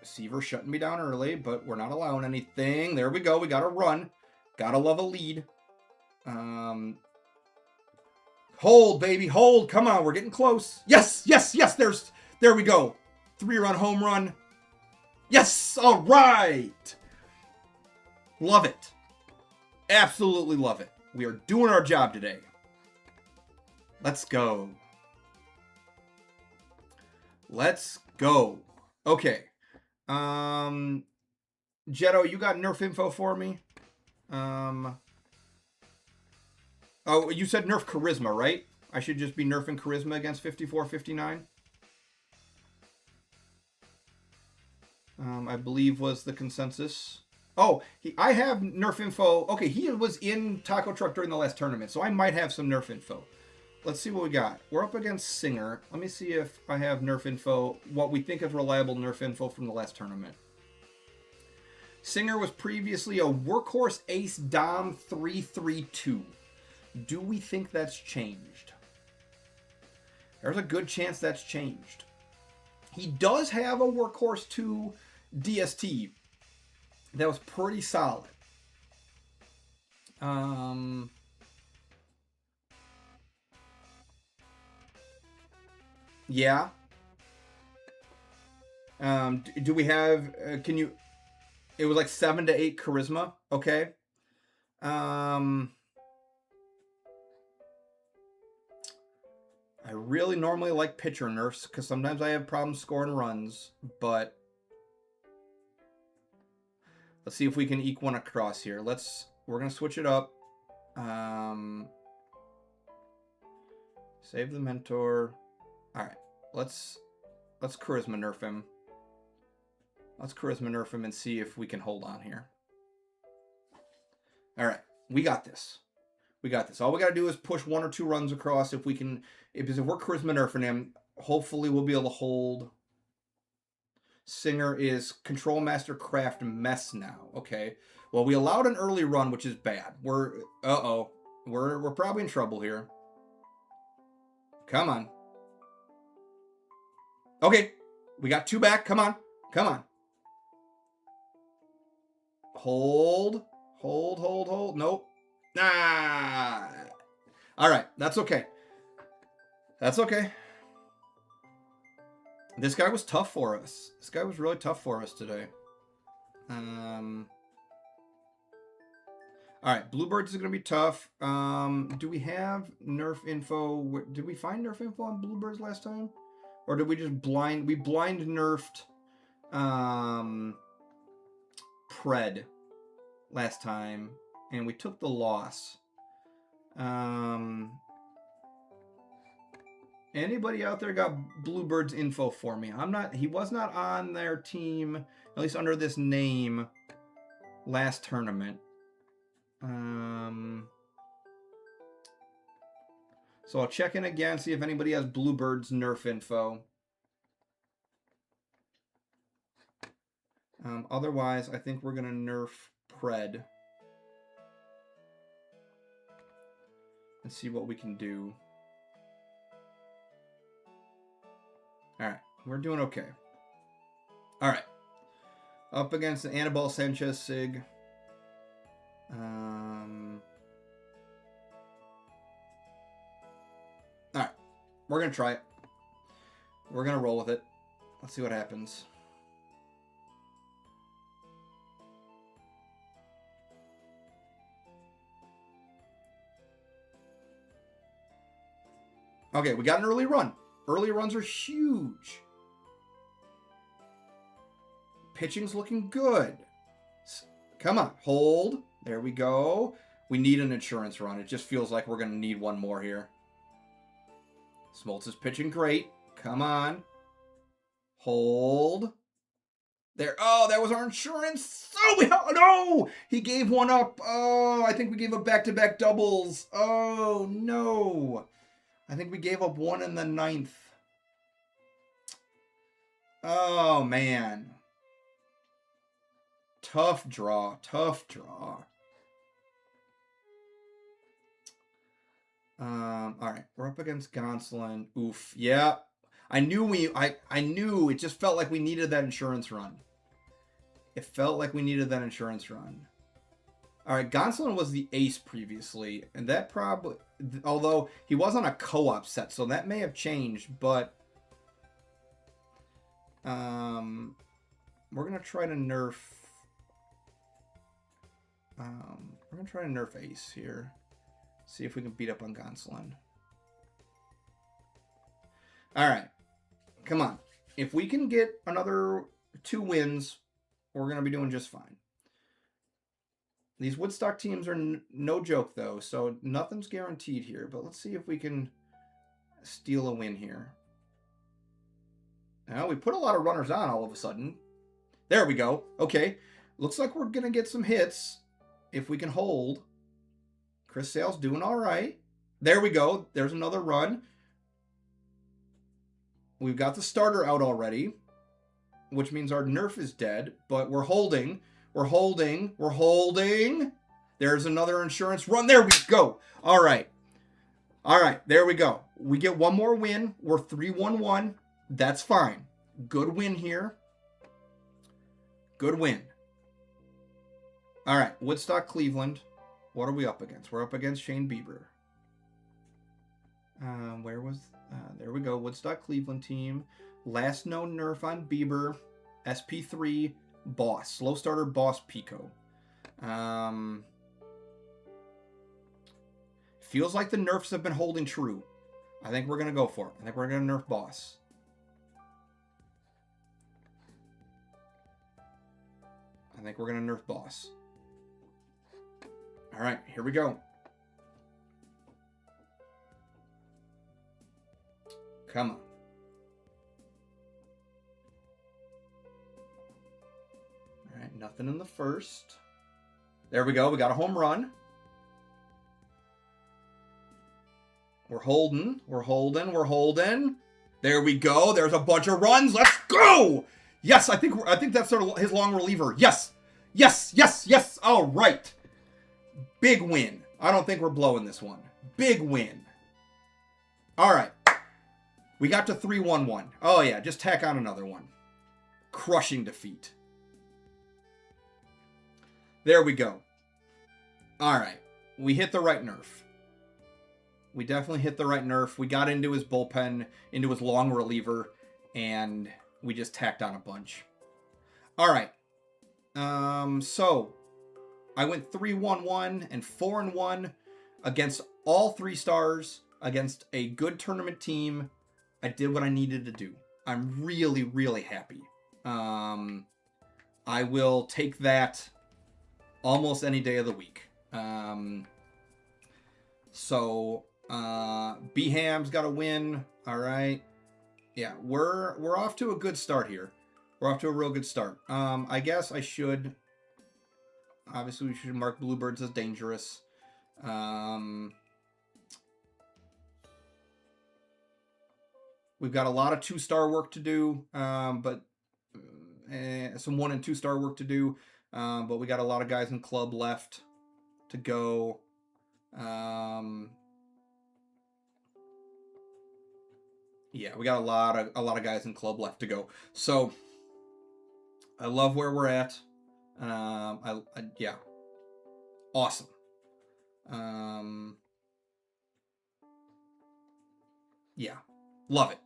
Seaver shutting me down early, but we're not allowing anything. There we go. We got to run. Got to love a lead. Hold, baby. Hold. Come on. We're getting close. Yes, yes, yes. There we go. 3-run home run. Yes. All right. Love it. Absolutely love it. We are doing our job today. Let's go. Let's go. Okay. Jetto, you got nerf info for me? Oh, you said nerf charisma, right? I should just be nerfing charisma against 54-59. I believe was the consensus. Oh, I have nerf info. Okay, he was in Taco Truck during the last tournament, so I might have some nerf info. Let's see what we got. We're up against Singer. Let me see if I have nerf info, what we think is reliable nerf info from the last tournament. Singer was previously a Workhorse Ace Dom 332. Do we think that's changed? There's a good chance that's changed. He does have a Workhorse 2 DST that was pretty solid. Yeah. Do we have, can you, it was like 7 to 8 charisma. Okay. I really normally like pitcher nerfs because sometimes I have problems scoring runs, but let's see if we can eke one across here. We're going to switch it up. Save the mentor. All right, let's charisma nerf him. Let's charisma nerf him and see if we can hold on here. All right, we got this. We got this. All we got to do is push 1 or 2 runs across. If we can, if we're charisma nerfing him, hopefully we'll be able to hold. Singer is Control Master Craft Mess now. Okay. Well, we allowed an early run, which is bad. We're probably in trouble here. Come on. Okay. We got 2 back. Come on. Come on. Hold. Hold, hold, hold. Nope. Ah. All right. That's okay. That's okay. This guy was tough for us. This guy was really tough for us today. All right. Bluebirds is going to be tough. Do we have nerf info? Did we find nerf info on Bluebirds last time? Or did we just blind nerfed Pred last time, and we took the loss. Anybody out there got Bluebirds info for me? He was not on their team, at least under this name, last tournament. So I'll check in again, see if anybody has Bluebirds nerf info. Otherwise, I think we're going to nerf Pred. And see what we can do. Alright, we're doing okay. Alright. Up against the Anibal Sanchez Sig. Alright, we're going to try it. We're going to roll with it. Let's see what happens. Okay, we got an early run. Early runs are huge. Pitching's looking good. Come on, hold. There we go. We need an insurance run. It just feels like we're going to need one more here. Smoltz is pitching great. Come on. Hold. There. Oh, that was our insurance. Oh, no! He gave one up. Oh, I think we gave up back-to-back doubles. Oh, no. I think we gave up one in the 9th. Oh, man. Tough draw. Tough draw. All right. We're up against Gonsolin. Oof. Yeah. I knew it just felt like we needed that insurance run. It felt like we needed that insurance run. All right. Gonsolin was the ace previously, and that probably... Although he was on a co-op set, so that may have changed, but we're gonna try to nerf. We're gonna try to nerf Ace here. See if we can beat up on Gonsolin. All right, come on. If we can get another 2 wins, we're gonna be doing just fine. These Woodstock teams are no joke, though, so nothing's guaranteed here. But let's see if we can steal a win here. Now, we put a lot of runners on all of a sudden. There we go. Okay. Looks like we're going to get some hits if we can hold. Chris Sale's doing all right. There we go. There's another run. We've got the starter out already, which means our nerf is dead, but we're holding. We're holding. We're holding. There's another insurance run. There we go. All right. All right. There we go. We get one more win. We're 3-1-1. That's fine. Good win here. Good win. All right. Woodstock, Cleveland. What are we up against? We're up against Shane Bieber. Where was... there we go. Woodstock, Cleveland team. Last known nerf on Bieber. SP3. Boss. Slow starter Boss Pico. Feels like the nerfs have been holding true. I think we're going to go for it. I think we're going to nerf Boss. I think we're going to nerf Boss. All right, here we go. Come on. All right, nothing in the first. There we go. We got a home run. We're holding. We're holding. We're holding. There we go. There's a bunch of runs. Let's go. Yes, I think that's sort of his long reliever. Yes. Yes, yes, yes. All right. Big win. I don't think we're blowing this one. Big win. All right. We got to 3-1-1. Oh, yeah. Just tack on another one. Crushing defeat. There we go. All right. We hit the right nerf. We definitely hit the right nerf. We got into his bullpen, into his long reliever, and we just tacked on a bunch. All right. So I went 3-1-1 and 4-1 against all 3 stars, against a good tournament team. I did what I needed to do. I'm really, really happy. I will take that almost any day of the week. B-Ham's got a win. All right. Yeah, we're off to a good start here. We're off to a real good start. I guess I should... Obviously, we should mark Bluebirds as dangerous. We've got a lot of 2-star work to do, but some 1 and 2 star work to do, but we got a lot of guys in club left to go. Yeah, we got a lot of guys in club left to go. So I love where we're at. Yeah, awesome. Yeah, love it.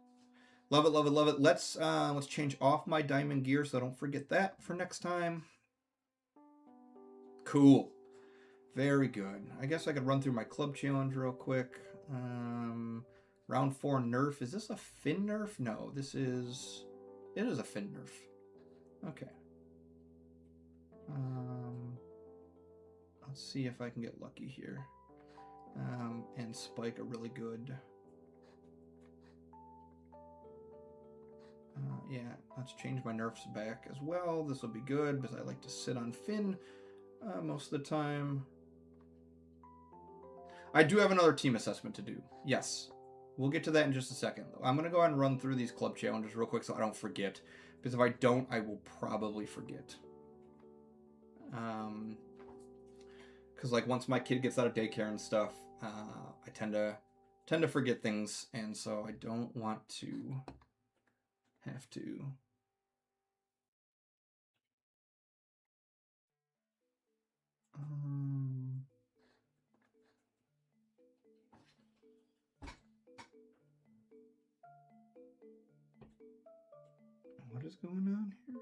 Love it, love it, love it. Let's change off my diamond gear so I don't forget that for next time. Cool. Very good. I guess I could run through my club challenge real quick. Round 4 nerf. Is this a fin nerf? No, it is a fin nerf. Okay. Let's see if I can get lucky here. And spike a really good. Yeah, let's change my nerfs back as well. This will be good because I like to sit on fin most of the time. I do have another team assessment to do. Yes. We'll get to that in just a second, though. I'm going to go ahead and run through these club challenges real quick so I don't forget. Because if I don't, I will probably forget. Because like once my kid gets out of daycare and stuff, I tend to forget things, and so I don't want to have to. What is going on here?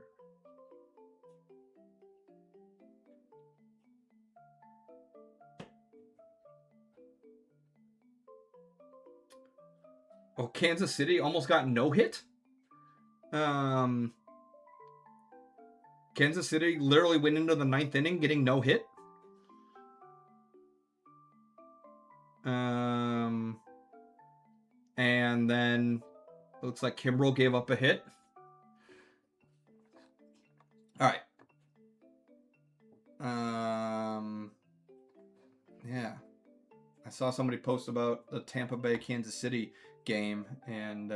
Oh, Kansas City almost got no hit. Kansas City literally went into the 9th inning getting no hit. And then it looks like Kimbrel gave up a hit. All right. Yeah. I saw somebody post about the Tampa Bay Kansas City game, and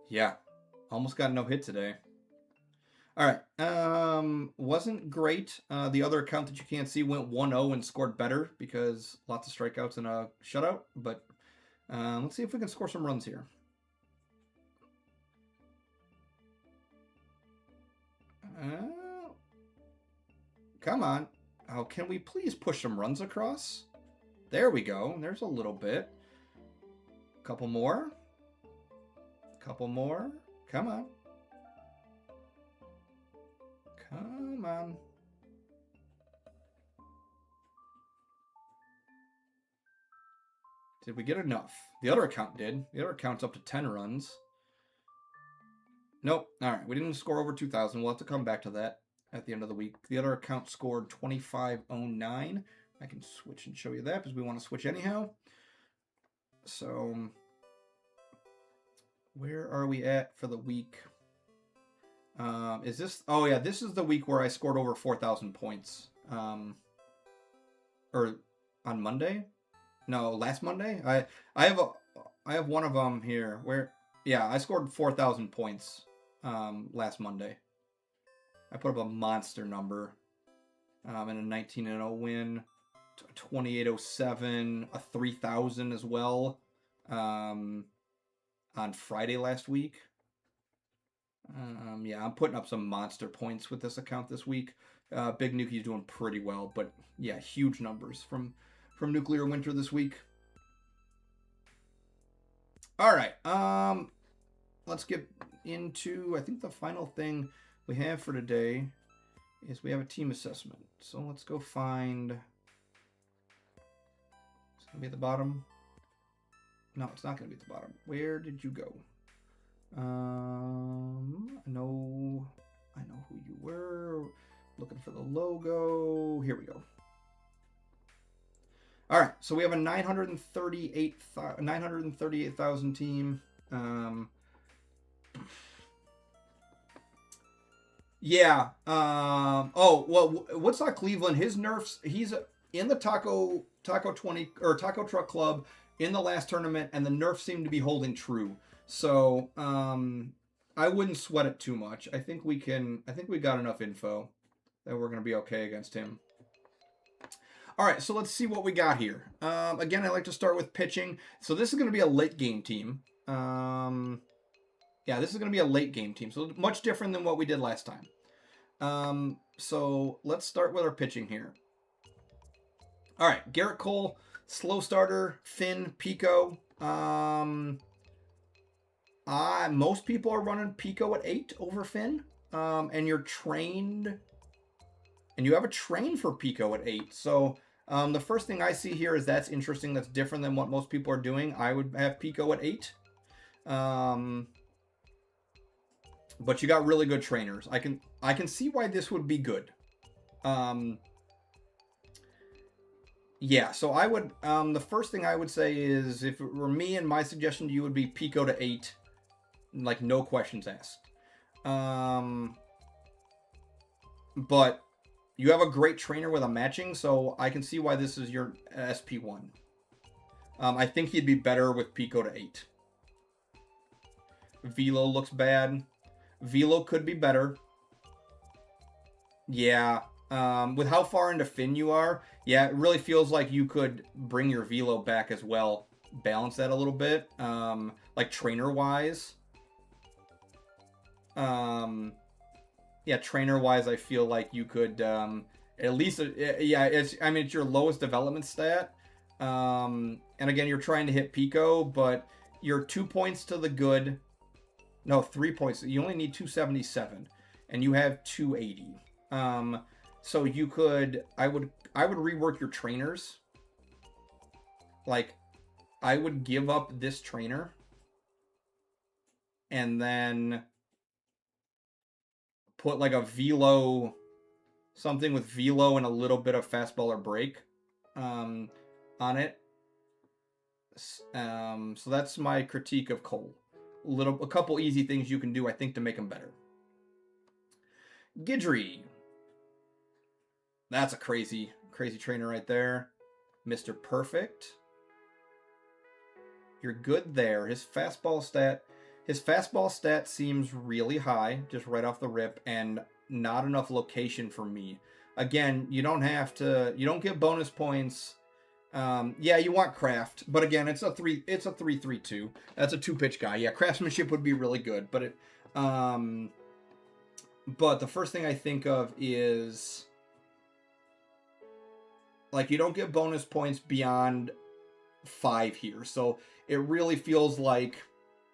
yeah, almost got no hit today. All right. Wasn't great. The other account that you can't see went 1-0 and scored better because lots of strikeouts and a shutout. But let's see if we can score some runs here. Come on. Oh, can we please push some runs across? There we go. There's a little bit. Couple more. Couple more. Come on. Come on. Did we get enough? The other account did. The other account's up to 10 runs. Nope. All right. We didn't score over 2,000. We'll have to come back to that at the end of the week. The other account scored 2509. I can switch and show you that because we want to switch anyhow. So where are we at for the week? Is this? Oh yeah, this is the week where I scored over 4,000 points. Or on Monday? No, last Monday. I have one of them here where yeah, I scored 4,000 points last Monday. I put up a monster number in a 19-0 win, 2807, a 3,000 as well on Friday last week. Yeah, I'm putting up some monster points with this account this week. BigNukey is doing pretty well, but yeah, huge numbers from Nuclear Winter this week. All right, let's get into, I think the final thing we have for today is we have a team assessment. So let's go find, it's gonna be at the bottom. No, it's not gonna be at the bottom. Where did you go? I know who you were. Looking for the logo. Here we go. All right, so we have a 938,000 team. Yeah. Oh well, Woodstock Cleveland. His nerfs. He's in the Taco 20 or Taco Truck Club in the last tournament, and the nerfs seem to be holding true. So I wouldn't sweat it too much. I think we got enough info that we're going to be okay against him. All right, so let's see what we got here. Again, I like to start with pitching. So this is going to be a late game team. Yeah, this is going to be a late game team. So much different than what we did last time. So let's start with our pitching here. All right, Garrett Cole, slow starter, Finn, Pico. Most people are running Pico at 8 over Finn. And you're trained, and you have a train for Pico at 8. So the first thing I see here is that's interesting. That's different than what most people are doing. I would have Pico at 8. But you got really good trainers. I can see why this would be good. Yeah, so I would, the first thing I would say is, if it were me, and my suggestion to you would be Pico to 8, like no questions asked. But you have a great trainer with a matching, so I can see why this is your SP1. I think he'd be better with Pico to 8. Velo looks bad. Velo could be better. Yeah. With how far into Finn you are, yeah, it really feels like you could bring your Velo back as well. Balance that a little bit. Like trainer-wise. Yeah, trainer-wise, I feel like you could at least, yeah, it's your lowest development stat. And again, you're trying to hit Pico, but you're 2 points to the good. No, 3 points. You only need 277, and you have 280. So you could, I would rework your trainers. Like, I would give up this trainer, and then put like a velo, something with velo and a little bit of fastball or break on it. So that's my critique of Cole. A couple easy things you can do, I think, to make him better. Guidry. That's a crazy trainer right there. Mr. Perfect. You're good there. His fastball stat seems really high, just right off the rip, and not enough location for me. Again, you don't get bonus points. Yeah, you want craft, but again, it's a 3-3-2. That's a 2-pitch guy. Yeah, craftsmanship would be really good, but but the first thing I think of is, like, you don't get bonus points beyond 5 here. So it really feels like,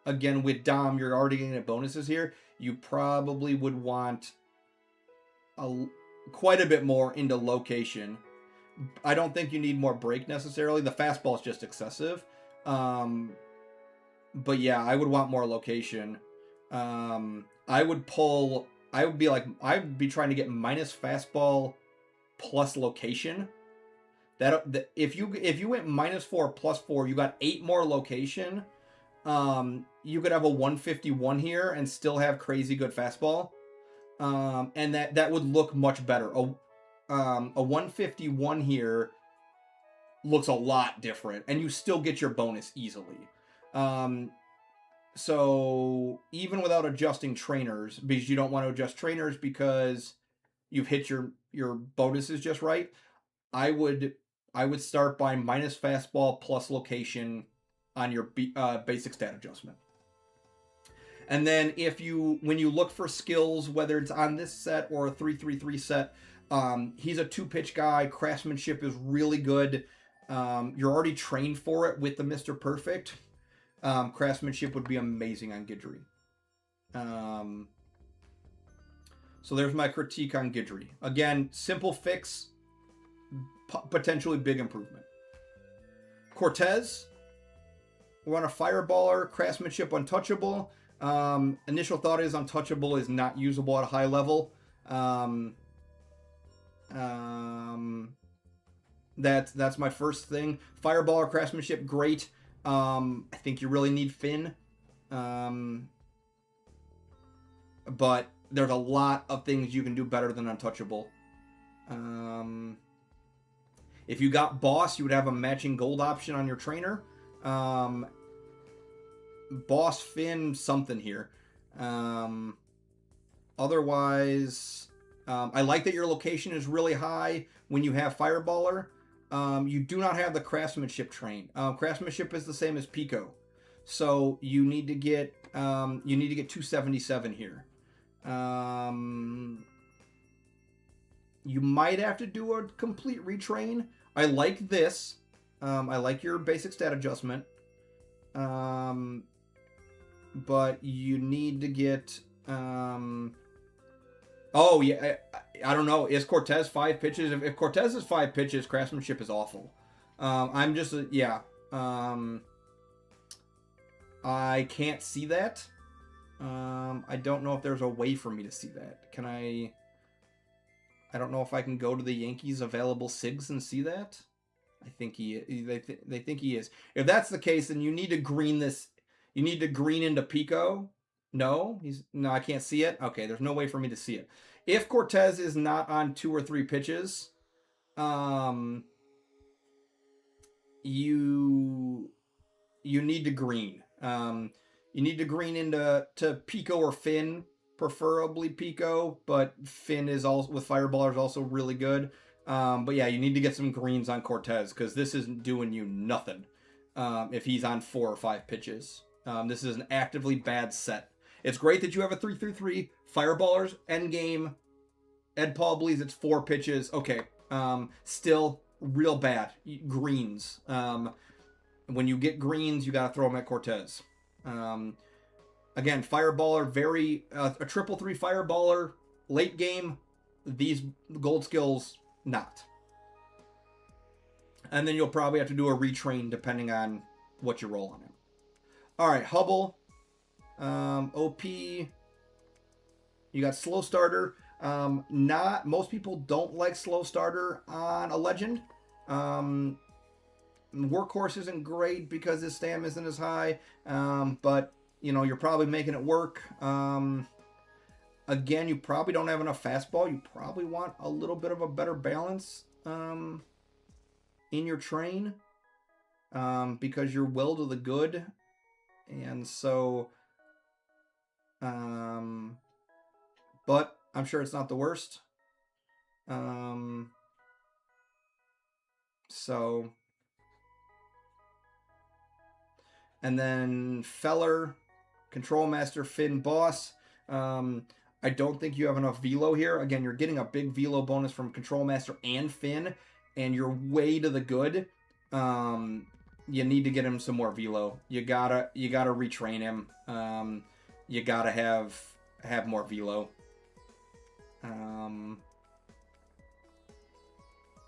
again, with Dom, you're already getting bonuses here. You probably would want quite a bit more into location. I don't think you need more break necessarily. The fastball is just excessive. But yeah, I would want more location. I would be trying to get minus fastball plus location. That if you went -4 +4, you got 8 more location. You could have a 151 here and still have crazy good fastball. And that would look much better. A 151 here looks a lot different, and you still get your bonus easily. So even without adjusting trainers, because you don't want to adjust trainers because you've hit your bonuses just right, I would start by minus fastball plus location on your basic stat adjustment. And then when you look for skills, whether it's on this set or a 3-3-3 set, he's a 2-pitch guy. Craftsmanship is really good. You're already trained for it with the Mr. Perfect. Craftsmanship would be amazing on Guidry. So there's my critique on Guidry. Again, simple fix, potentially big improvement. Cortez, we want a fireballer. Craftsmanship untouchable. Initial thought is untouchable is not usable at a high level. That's my first thing. Fireballer, craftsmanship, great. I think you really need Finn. But there's a lot of things you can do better than untouchable. If you got Boss, you would have a matching gold option on your trainer. Boss, Finn, something here. Otherwise, I like that your location is really high when you have Fireballer. You do not have the craftsmanship train. Craftsmanship is the same as Pico, so you need to get 277 here. You might have to do a complete retrain. I like this. I like your basic stat adjustment. But you need to get. Oh yeah, I don't know. Is Cortez 5 pitches? If Cortez is 5 pitches, craftsmanship is awful. I'm just yeah. I can't see that. I don't know if there's a way for me to see that. Can I? I don't know if I can go to the Yankees available SIGs and see that. I think they think he is. If that's the case, then you need to green this. You need to green into Pico. No, I can't see it. Okay, there's no way for me to see it. If Cortez is not on 2 or 3 pitches, you need to green. You need to green into Pico or Finn, preferably Pico, but Finn is also with Fireballer is also really good. But yeah, you need to get some greens on Cortez because this isn't doing you nothing if he's on 4 or 5 pitches. This is an actively bad set. It's great that you have a 3-3-3. Fireballers, endgame. Ed Paul believes it's 4 pitches. Okay. Still real bad. Greens. When you get greens, you got to throw them at Cortez. Again, Fireballer, very... a 3-3 Fireballer, late game. These gold skills, not. And then you'll probably have to do a retrain depending on what you roll on him. All right, Hubble. OP. You got Slow Starter. Not most people don't like Slow Starter on a Legend. Workhorse isn't great because his stam isn't as high. But you know, you're probably making it work. Again, you probably don't have enough fastball. You probably want a little bit of a better balance in your train because you're will to the good. And so, but I'm sure it's not the worst. So, and then Feller, Control Master, Finn, Boss. I don't think you have enough velo here. Again, you're getting a big velo bonus from Control Master and Finn, and you're way to the good. You need to get him some more velo. You gotta retrain him. You gotta have more velo.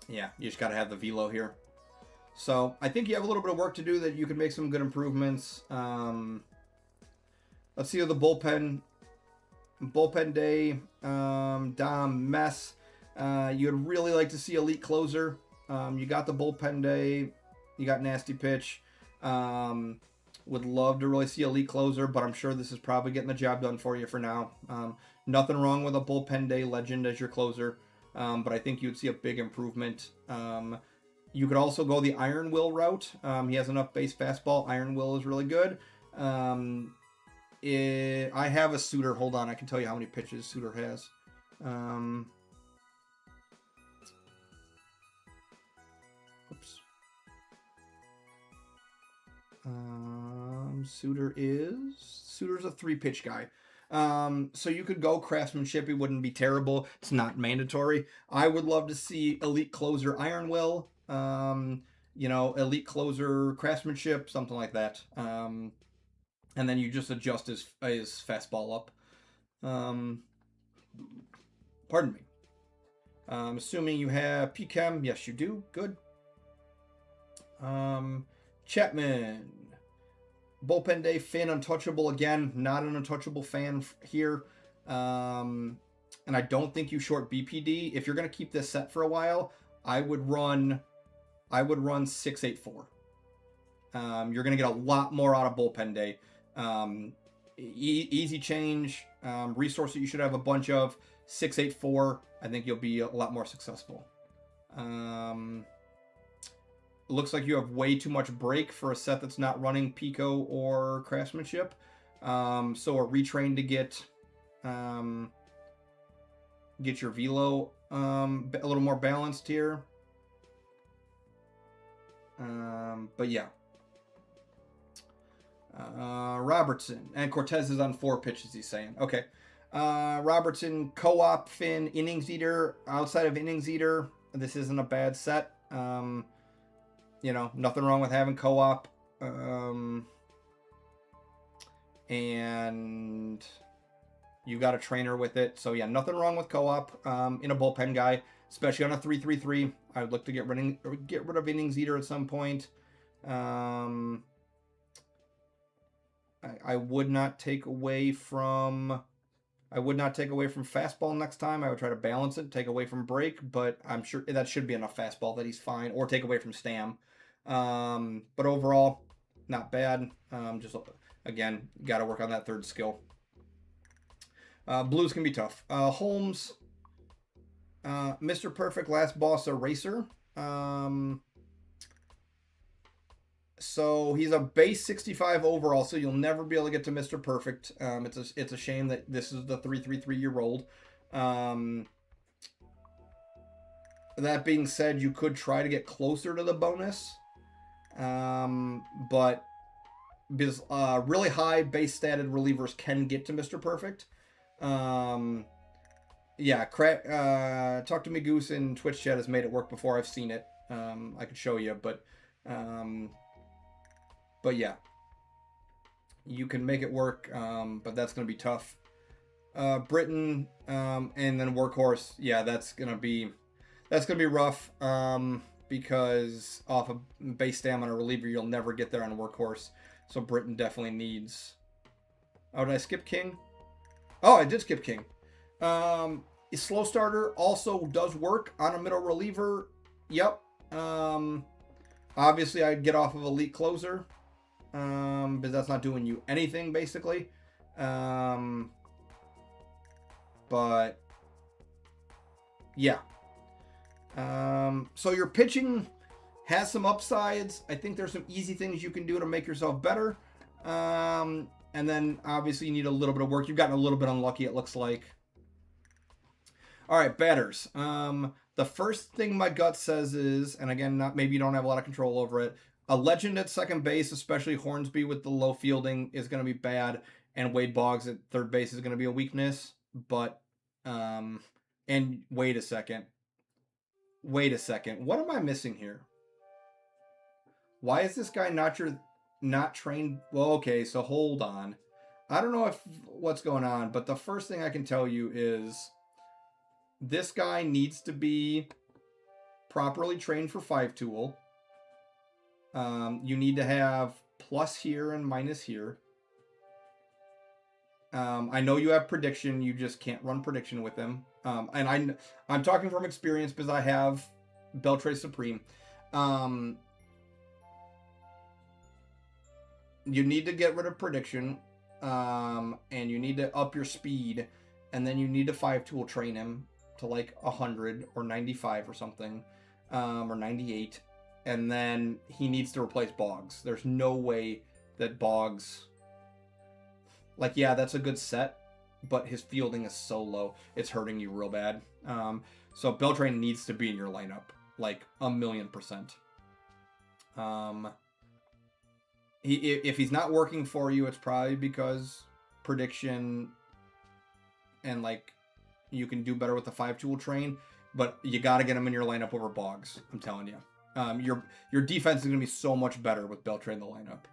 Yeah, you just gotta have the velo here. So I think you have a little bit of work to do that you can make some good improvements. Let's see the bullpen day. Dom Mess. You'd really like to see elite closer. You got the bullpen day. You got nasty pitch. Would love to really see elite closer, but I'm sure this is probably getting the job done for you for now. Nothing wrong with a bullpen day legend as your closer, but I think you'd see a big improvement. You could also go the Iron Will route. He has enough base fastball. Iron Will is really good. I have a Suitor. Hold on, I can tell you how many pitches Suitor has. Suitor's a 3-pitch guy. So you could go craftsmanship. It wouldn't be terrible. It's not mandatory. I would love to see elite closer Iron Will. Elite closer craftsmanship, something like that. And then you just adjust his fastball up. Pardon me. Assuming you have PChem. Yes, you do. Good. Chapman. Bullpen day, Finn, untouchable again. Not an untouchable fan here. And I don't think you short BPD. If you're going to keep this set for a while, I would run 684. You're going to get a lot more out of bullpen day. Easy change, resource that you should have a bunch of. 684. I think you'll be a lot more successful. Looks like you have way too much break for a set that's not running Pico or craftsmanship. So a retrain to get your velo a little more balanced here. But yeah. Robertson and Cortez is on 4 pitches. He's saying, okay. Robertson, co-op, Finn, innings eater. Outside of innings eater, this isn't a bad set. You know, nothing wrong with having co-op. And you got a trainer with it. So yeah, nothing wrong with co-op in a bullpen guy, especially on a 3-3-3. I would look to get rid of innings eater at some point. I would not take away from fastball next time. I would try to balance it, take away from break, but I'm sure that should be enough fastball that he's fine, or take away from Stam. But overall, not bad. Just again, got to work on that third skill. Blues can be tough. Holmes, Mr. Perfect, Last Boss Eraser. So he's a base 65 overall, so you'll never be able to get to Mr. Perfect. It's a shame that this is the 3-3-3-year-old. That being said, you could try to get closer to the bonus. But because really high base statted relievers can get to Mr. Perfect. Yeah, Talk to Me Goose in Twitch chat has made it work before. I've seen it. I could show you, but yeah, you can make it work, but that's going to be tough. Britain, and then Workhorse, yeah, that's gonna be rough, because off of base stamina reliever, you'll never get there on Workhorse. So Britain definitely needs. Oh, did I skip King? Oh, I did skip King. Slow starter also does work on a middle reliever. Yep. Obviously, I'd get off of elite closer, because that's not doing you anything basically. But yeah. So your pitching has some upsides. I think there's some easy things you can do to make yourself better. And then obviously you need a little bit of work. You've gotten a little bit unlucky, it looks like. All right, batters. The first thing my gut says is, and again, maybe you don't have a lot of control over it, a legend at second base, especially Hornsby with the low fielding, is going to be bad, and Wade Boggs at third base is going to be a weakness. But, and wait a second. What am I missing here? Why is this guy not trained? Well, okay, so hold on. I don't know what's going on, but the first thing I can tell you is this guy needs to be properly trained for 5-tool. You need to have plus here and minus here. I know you have prediction. You just can't run prediction with him. And I'm talking from experience because I have Beltray Supreme. You need to get rid of prediction. And you need to up your speed. And then you need to 5-tool train him to like 100 or 95 or something. Or 98. And then he needs to replace Boggs. There's no way that Boggs... Like, yeah, that's a good set, but his fielding is so low, it's hurting you real bad. So Beltray needs to be in your lineup, like 1,000,000%. If he's not working for you, it's probably because prediction and like you can do better with the 5-tool train, but you got to get him in your lineup over Boggs. I'm telling you, your defense is going to be so much better with Beltray in the lineup.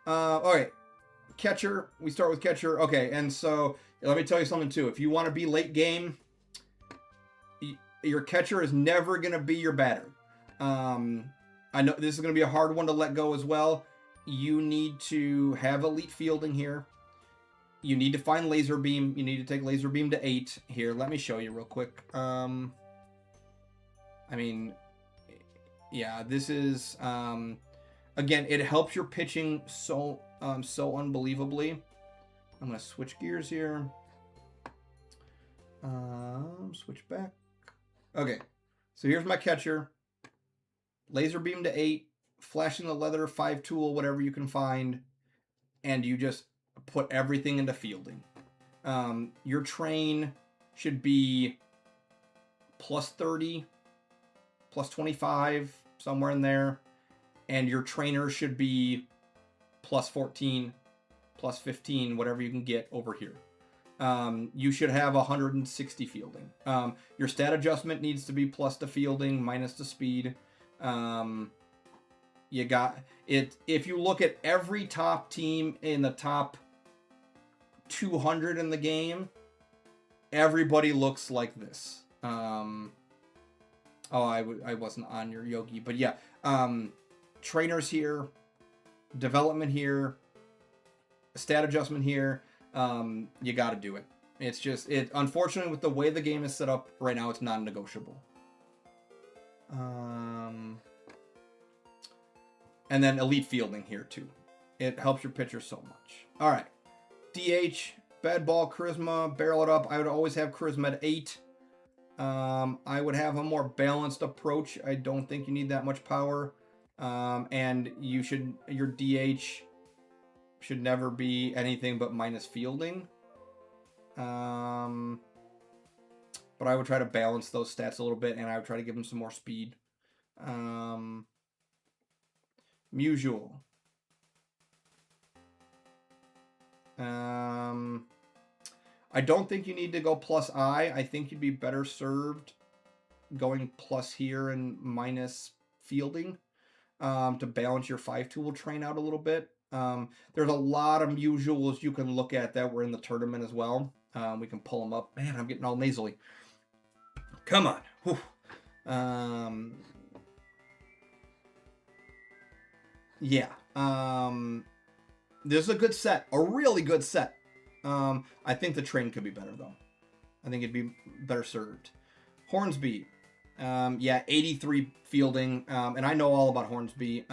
All right. Catcher, we start with catcher. Okay, and so let me tell you something too. If you want to be late game, your catcher is never going to be your batter. I know this is going to be a hard one to let go as well. You need to have elite fielding here. You need to find laser beam. You need to take laser beam to 8 here. Let me show you real quick. I mean, yeah, this is again, it helps your pitching so unbelievably. I'm going to switch gears here. Switch back. Okay, so here's my catcher. Laser beam to 8, flashing the leather, 5-tool, whatever you can find, and you just put everything into fielding. Your train should be plus 30, plus 25, somewhere in there. And your trainer should be plus 14, plus 15, whatever you can get over here. You should have 160 fielding. Your stat adjustment needs to be plus the fielding, minus the speed. You got it. If you look at every top team in the top 200 in the game, everybody looks like this. I wasn't on your Yogi, but yeah. Trainers here, development here, stat adjustment here. You got to do it. It's just unfortunately, with the way the game is set up right now, it's non-negotiable. And then elite fielding here too. It helps your pitcher so much. All right, DH, bad ball, charisma, barrel it up. I would always have charisma at 8. I would have a more balanced approach. I don't think you need that much power. And your DH should never be anything but minus fielding. But I would try to balance those stats a little bit, and I would try to give him some more speed. Musial. I don't think you need to go plus I. I think you'd be better served going plus here and minus fielding to balance your 5-tool train out a little bit. There's a lot of usuals you can look at that were in the tournament as well. We can pull them up. Man, I'm getting all nasally. Come on. Whew. Yeah. This is a good set. A really good set. I think the train could be better, though. I think it'd be better served. Hornsby. Yeah, 83 fielding. And I know all about Hornsby.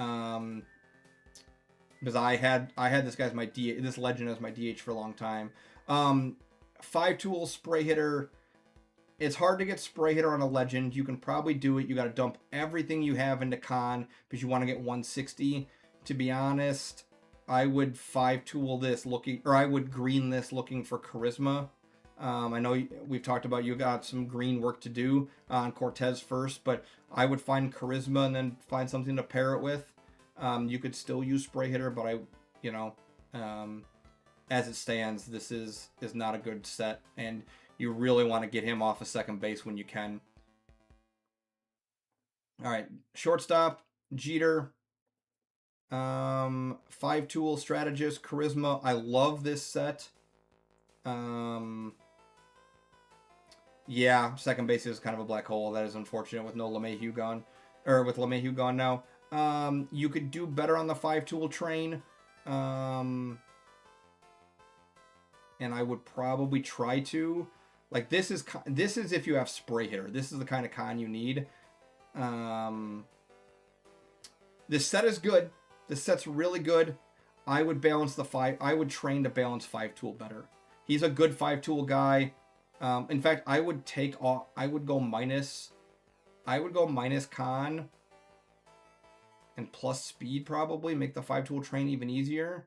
Because I had this guy as my DH, this legend as my DH for a long time. 5-tool spray hitter. It's hard to get spray hitter on a legend. You can probably do it. You got to dump everything you have into con because you want to get 160. To be honest, I would 5-tool this looking, or I would green this looking for charisma. I know we've talked about you got some green work to do on Cortez first, but I would find charisma and then find something to pair it with. You could still use spray hitter, but as it stands, this is not a good set, and you really want to get him off of second base when you can. All right, shortstop, Jeter. 5-tool strategist, charisma. I love this set. Yeah, second base is kind of a black hole. That is unfortunate with no LeMahieu gone, or with LeMahieu gone now. You could do better on the 5-tool train. And I would probably try to. Like, this is if you have spray hitter. This is the kind of con you need. This set is good. This set's really good. I would balance I would train to balance 5-tool better. He's a good 5-tool guy. In fact, I would go minus con and plus speed, probably make the 5-tool train even easier.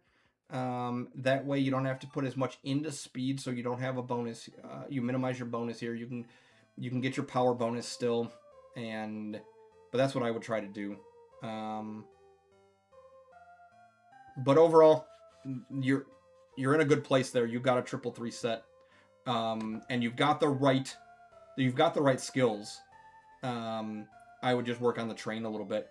That way you don't have to put as much into speed, so you don't have a bonus. You minimize your bonus here. You can get your power bonus still, but that's what I would try to do. But overall, you're in a good place there. You've got a 3-3 set, and you've got the right skills. I would just work on the train a little bit.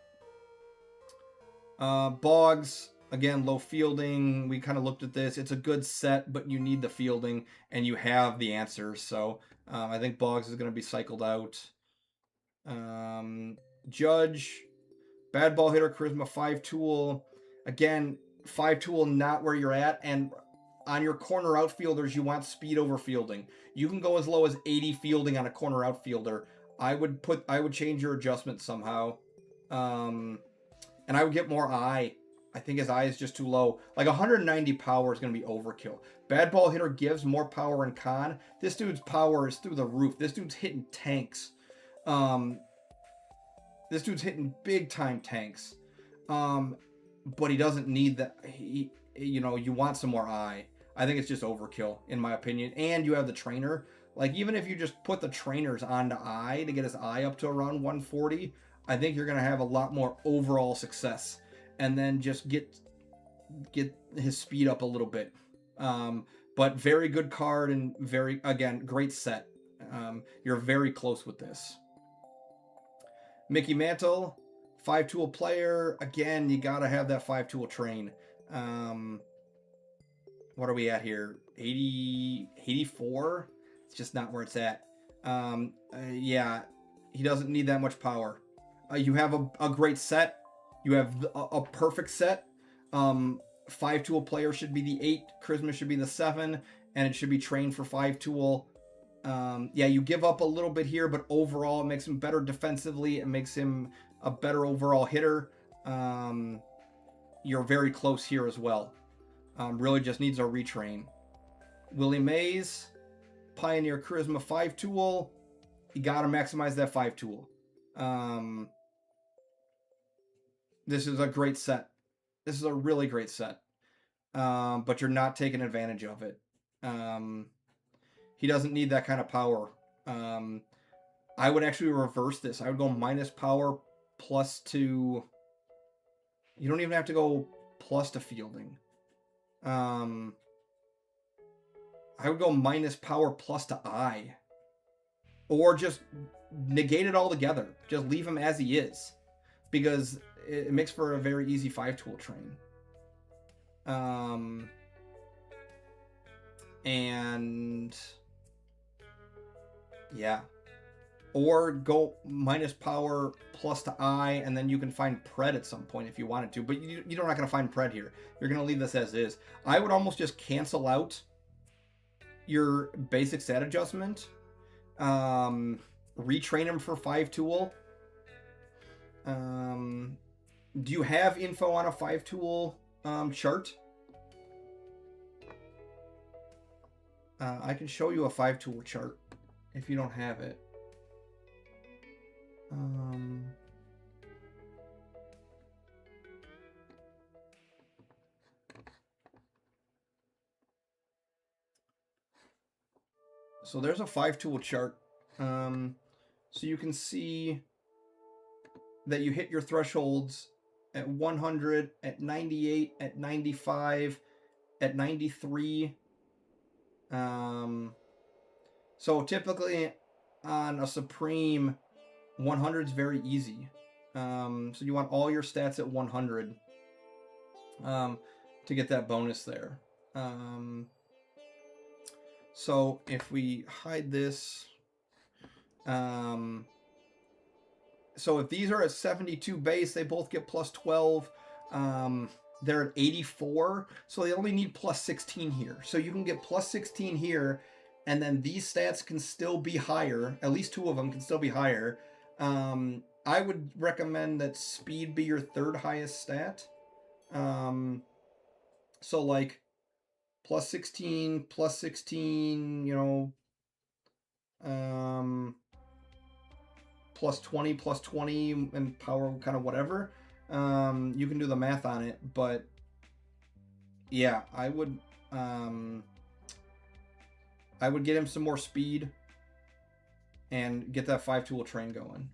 Boggs, again, low fielding. We kind of looked at this. It's a good set, but you need the fielding, and you have the answers. So I think Boggs is going to be cycled out. Judge, bad ball hitter, charisma, 5-tool. Again, 5-tool not where you're at, and on your corner outfielders, you want speed over fielding. You can go as low as 80 fielding on a corner outfielder. I would change your adjustment somehow. And I would get more I. I think his I is just too low. Like 190 power is going to be overkill. Bad ball hitter gives more power in con. This dude's power is through the roof. This dude's hitting tanks. This dude's hitting big time tanks. But he doesn't need that. You want some more I. I think it's just overkill, in my opinion. And you have the trainer. Like, even if you just put the trainers onto I to get his I up to around 140, I think you're going to have a lot more overall success. And then just get his speed up a little bit. But very good card and again, great set. You're very close with this. Mickey Mantle, 5-tool player. Again, you got to have that 5-tool train. What are we at here? 80, 84? It's just not where it's at. Yeah, he doesn't need that much power. You have a great set. You have a perfect set. 5-tool player should be the 8. Charisma should be the 7. And it should be trained for 5-tool. Yeah, you give up a little bit here, but overall it makes him better defensively. It makes him a better overall hitter. You're very close here as well. Really just needs a retrain. Willie Mays, Pioneer Charisma 5-tool. You got to maximize that 5-tool. This is a great set. This is a really great set. But you're not taking advantage of it. He doesn't need that kind of power. I would actually reverse this. I would go minus power plus to... You don't even have to go plus to fielding. I would go minus power plus to I. Or just negate it all together. Just leave him as he is. Because it makes for a very easy 5-tool train. And... yeah. Or go minus power plus to I, and then you can find Pred at some point if you wanted to. But you're not going to find Pred here. You're going to leave this as is. I would almost just cancel out your basic stat adjustment. Retrain him for 5-tool. Do you have info on a 5-tool chart? I can show you a 5-tool chart if you don't have it. So there's a 5-tool chart. So you can see that you hit your thresholds at 100, at 98, at 95, at 93. So typically on a Supreme, 100 is very easy. So you want all your stats at 100 to get that bonus there. So if we hide this, so if these are at 72 base, they both get plus 12. They're at 84, so they only need plus 16 here. So you can get plus 16 here, and then these stats can still be higher. At least 2 of them can still be higher. I would recommend that speed be your 3rd highest stat. So like plus 16, you know, plus 20, and power kind of whatever. You can do the math on it, but yeah, I would get him some more speed and get that 5-tool train going.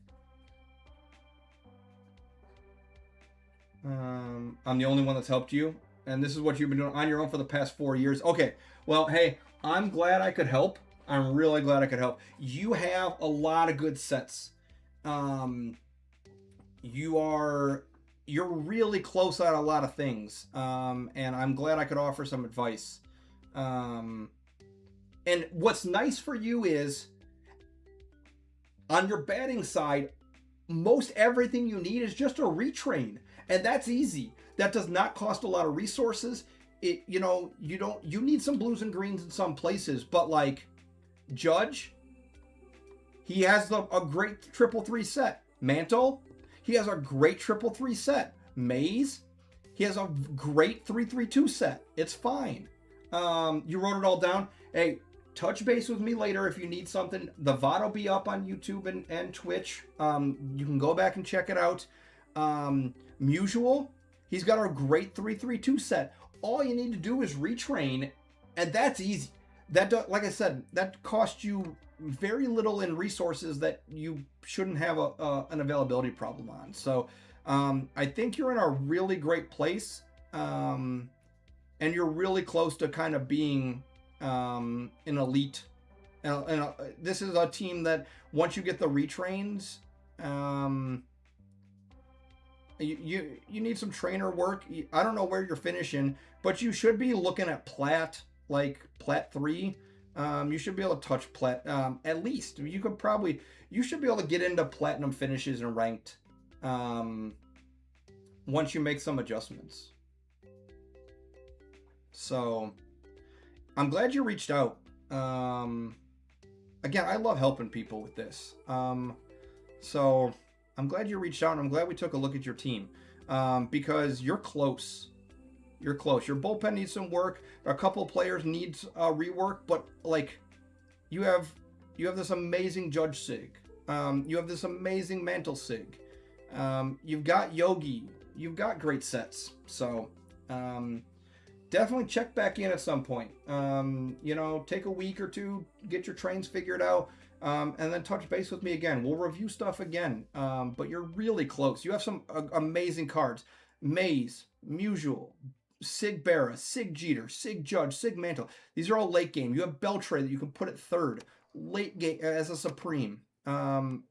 I'm the only one that's helped you, and this is what you've been doing on your own for the past 4 years. Okay, well, hey, I'm glad I could help. I'm really glad I could help. You have a lot of good sets. You're really close on a lot of things, and I'm glad I could offer some advice. And what's nice for you is, on your batting side, most everything you need is just a retrain, and that's easy. That does not cost a lot of resources. You need some blues and greens in some places, but like Judge, he has a great 3-3 set. Mantle, he has a great 3-3 set. Mays, he has a great 3-3-2 set. It's fine. You wrote it all down. Hey, touch base with me later if you need something. The VOD will be up on YouTube and Twitch. You can go back and check it out. Mutual, he's got a great 3-3-2 set. All you need to do is retrain, And that's easy. Like I said, that costs you very little in resources that you shouldn't have an availability problem on. So I think you're in a really great place, and you're really close to kind of being an elite. And this is a team that once you get the retrains, you need some trainer work. I don't know where you're finishing, but you should be looking at Plat, like Plat 3. You should be able to touch Plat, at least. You should be able to get into Platinum finishes and ranked once you make some adjustments. So I'm glad you reached out. Again, I love helping people with this. So I'm glad you reached out, and I'm glad we took a look at your team, because you're close. You're close. Your bullpen needs some work. A couple of players needs rework, but like you have this amazing Judge Sig. You have this amazing Mantle Sig. You've got Yogi. You've got great sets. So definitely check back in at some point. Take a week or two, get your trains figured out, and then touch base with me again. We'll review stuff again. But you're really close. You have some amazing cards. Maze, Musial, Sig Barra, Sig Jeter, Sig Judge, Sig Mantle. These are all late game. You have Beltray that you can put at third. Late game as a Supreme. You're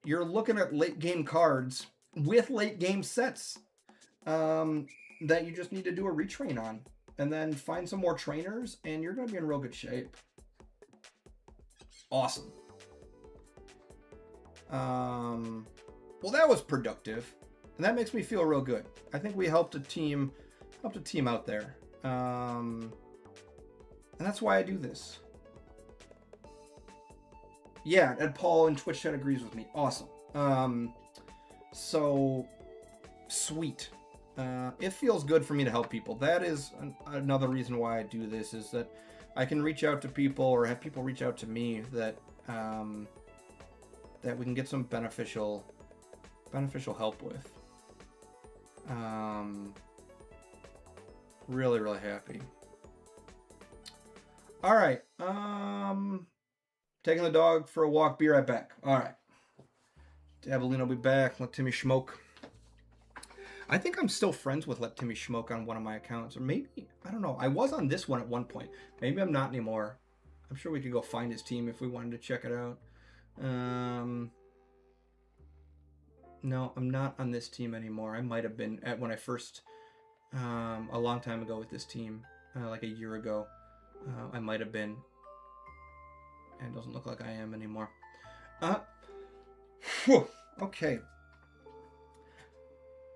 looking at late game cards with late game sets that you just need to do a retrain on. And then find some more trainers, and you're going to be in real good shape. Awesome. Well, that was productive. And that makes me feel real good. I think we helped a team out there. And that's why I do this. Yeah, and Paul in Twitch chat agrees with me. Awesome. So sweet. It feels good for me to help people. That is another reason why I do this, is that I can reach out to people, or have people reach out to me, that we can get some beneficial help with. Really, really happy. All right. Taking the dog for a walk. Be right back. All right. Dabbleline will be back. Let Timmy smoke. I think I'm still friends with Let Timmy Smoke on one of my accounts. Or maybe, I don't know. I was on this one at one point. Maybe I'm not anymore. I'm sure we could go find his team if we wanted to check it out. No, I'm not on this team anymore. I might have been when I first, a long time ago with this team, like a year ago. I might have been. And it doesn't look like I am anymore. Okay.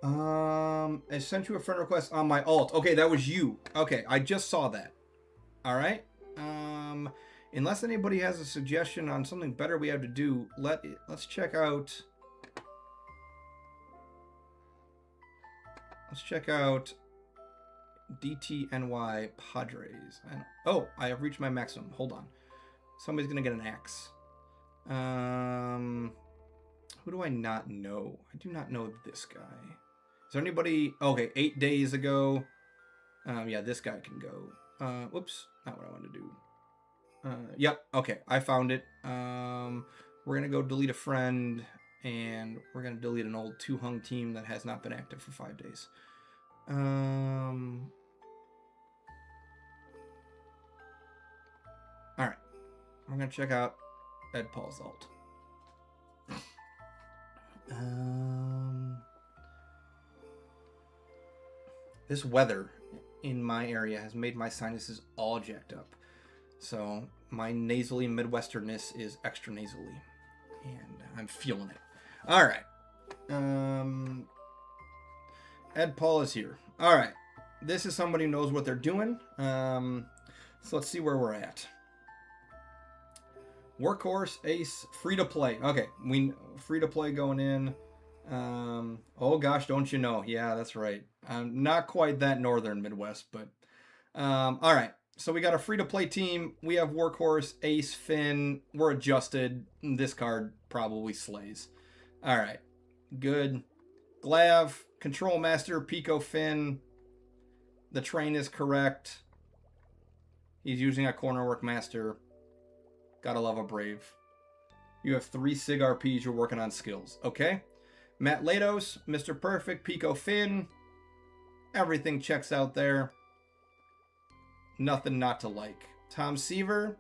I sent you a friend request on my alt. Okay, that was you. Okay, I just saw that. All right. Unless anybody has a suggestion on something better we have to do, let's check out. Let's check out DTNY Padres. I have reached my maximum. Hold on. Somebody's gonna get an axe. Who do I not know? I do not know this guy. Is there anybody? Okay, 8 days ago. Yeah, this guy can go. Whoops, not what I wanted to do. Yep, okay, I found it. We're gonna go delete a friend, and we're gonna delete an old 2-hung team that has not been active for 5 days. All right, we're gonna check out Ed Paul's alt. This weather in my area has made my sinuses all jacked up. So my nasally Midwesternness is extra nasally. And I'm feeling it. All right. Ed Paul is here. All right. This is somebody who knows what they're doing. So let's see where we're at. Workhorse, Ace, free to play. Okay, free to play going in. Oh gosh, don't you know? Yeah, that's right. Not quite that northern Midwest, but all right. So we got a free to play team. We have Workhorse, Ace, Finn. We're adjusted. This card probably slays. All right, good. Glav, Control Master, Pico, Finn. The train is correct. He's using a corner work master. Gotta love a Brave. You have 3 SIG RPs. You're working on skills. Okay. Matt Latos, Mr. Perfect, Pico Finn. Everything checks out there. Nothing not to like. Tom Seaver,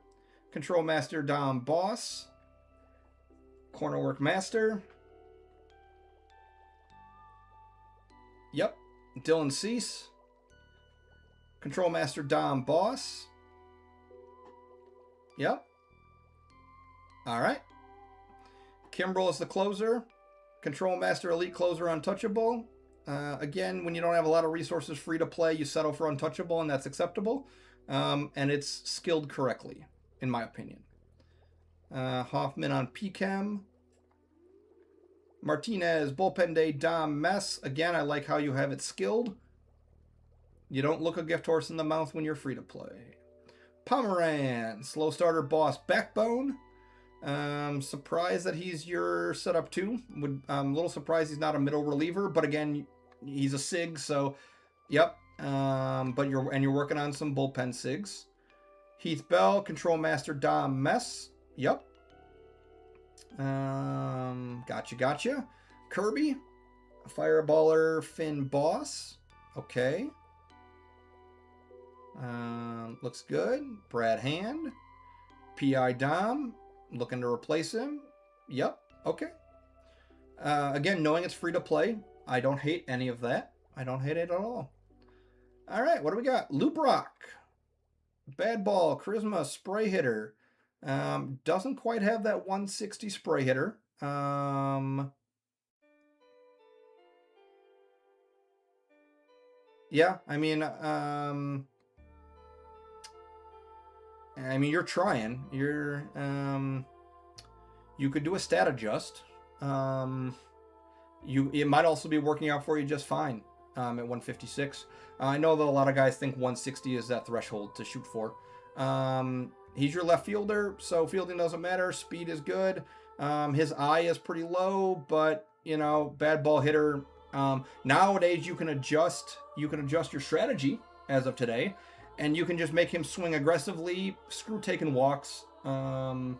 Control Master Dom Boss, Corner Work Master. Yep. Dylan Cease, Control Master Dom Boss. Yep. All right. Kimbrel is the closer. Control Master Elite Closer Untouchable. Again, when you don't have a lot of resources free to play, you settle for Untouchable, and that's acceptable. And it's skilled correctly, in my opinion. Hoffman on PChem. Martinez, Bullpen Day, Dom Mess. Again, I like how you have it skilled. You don't look a gift horse in the mouth when you're free to play. Pomeran, Slow Starter Boss Backbone. Surprised that he's your setup too. I'm a little surprised he's not a middle reliever, but again, he's a SIG, so yep. But you're working on some bullpen SIGs. Heath Bell, Control Master Dom Mess. Yep. Gotcha. Kirby, Fireballer Finn Boss. Okay. Looks good. Brad Hand, PI Dom. Looking to replace him. Yep. Okay. Again, knowing it's free to play, I don't hate any of that. I don't hate it at all. All right, what do we got? Loop Rock, Bad Ball, Charisma, Spray Hitter. Doesn't quite have that 160 spray hitter. Yeah, I mean, you're trying. You could do a stat adjust. It might also be working out for you just fine at 156. I know that a lot of guys think 160 is that threshold to shoot for. He's your left fielder, so fielding doesn't matter. Speed is good. His eye is pretty low, but bad ball hitter. Nowadays you can adjust your strategy as of today. And you can just make him swing aggressively, screw taking walks. You're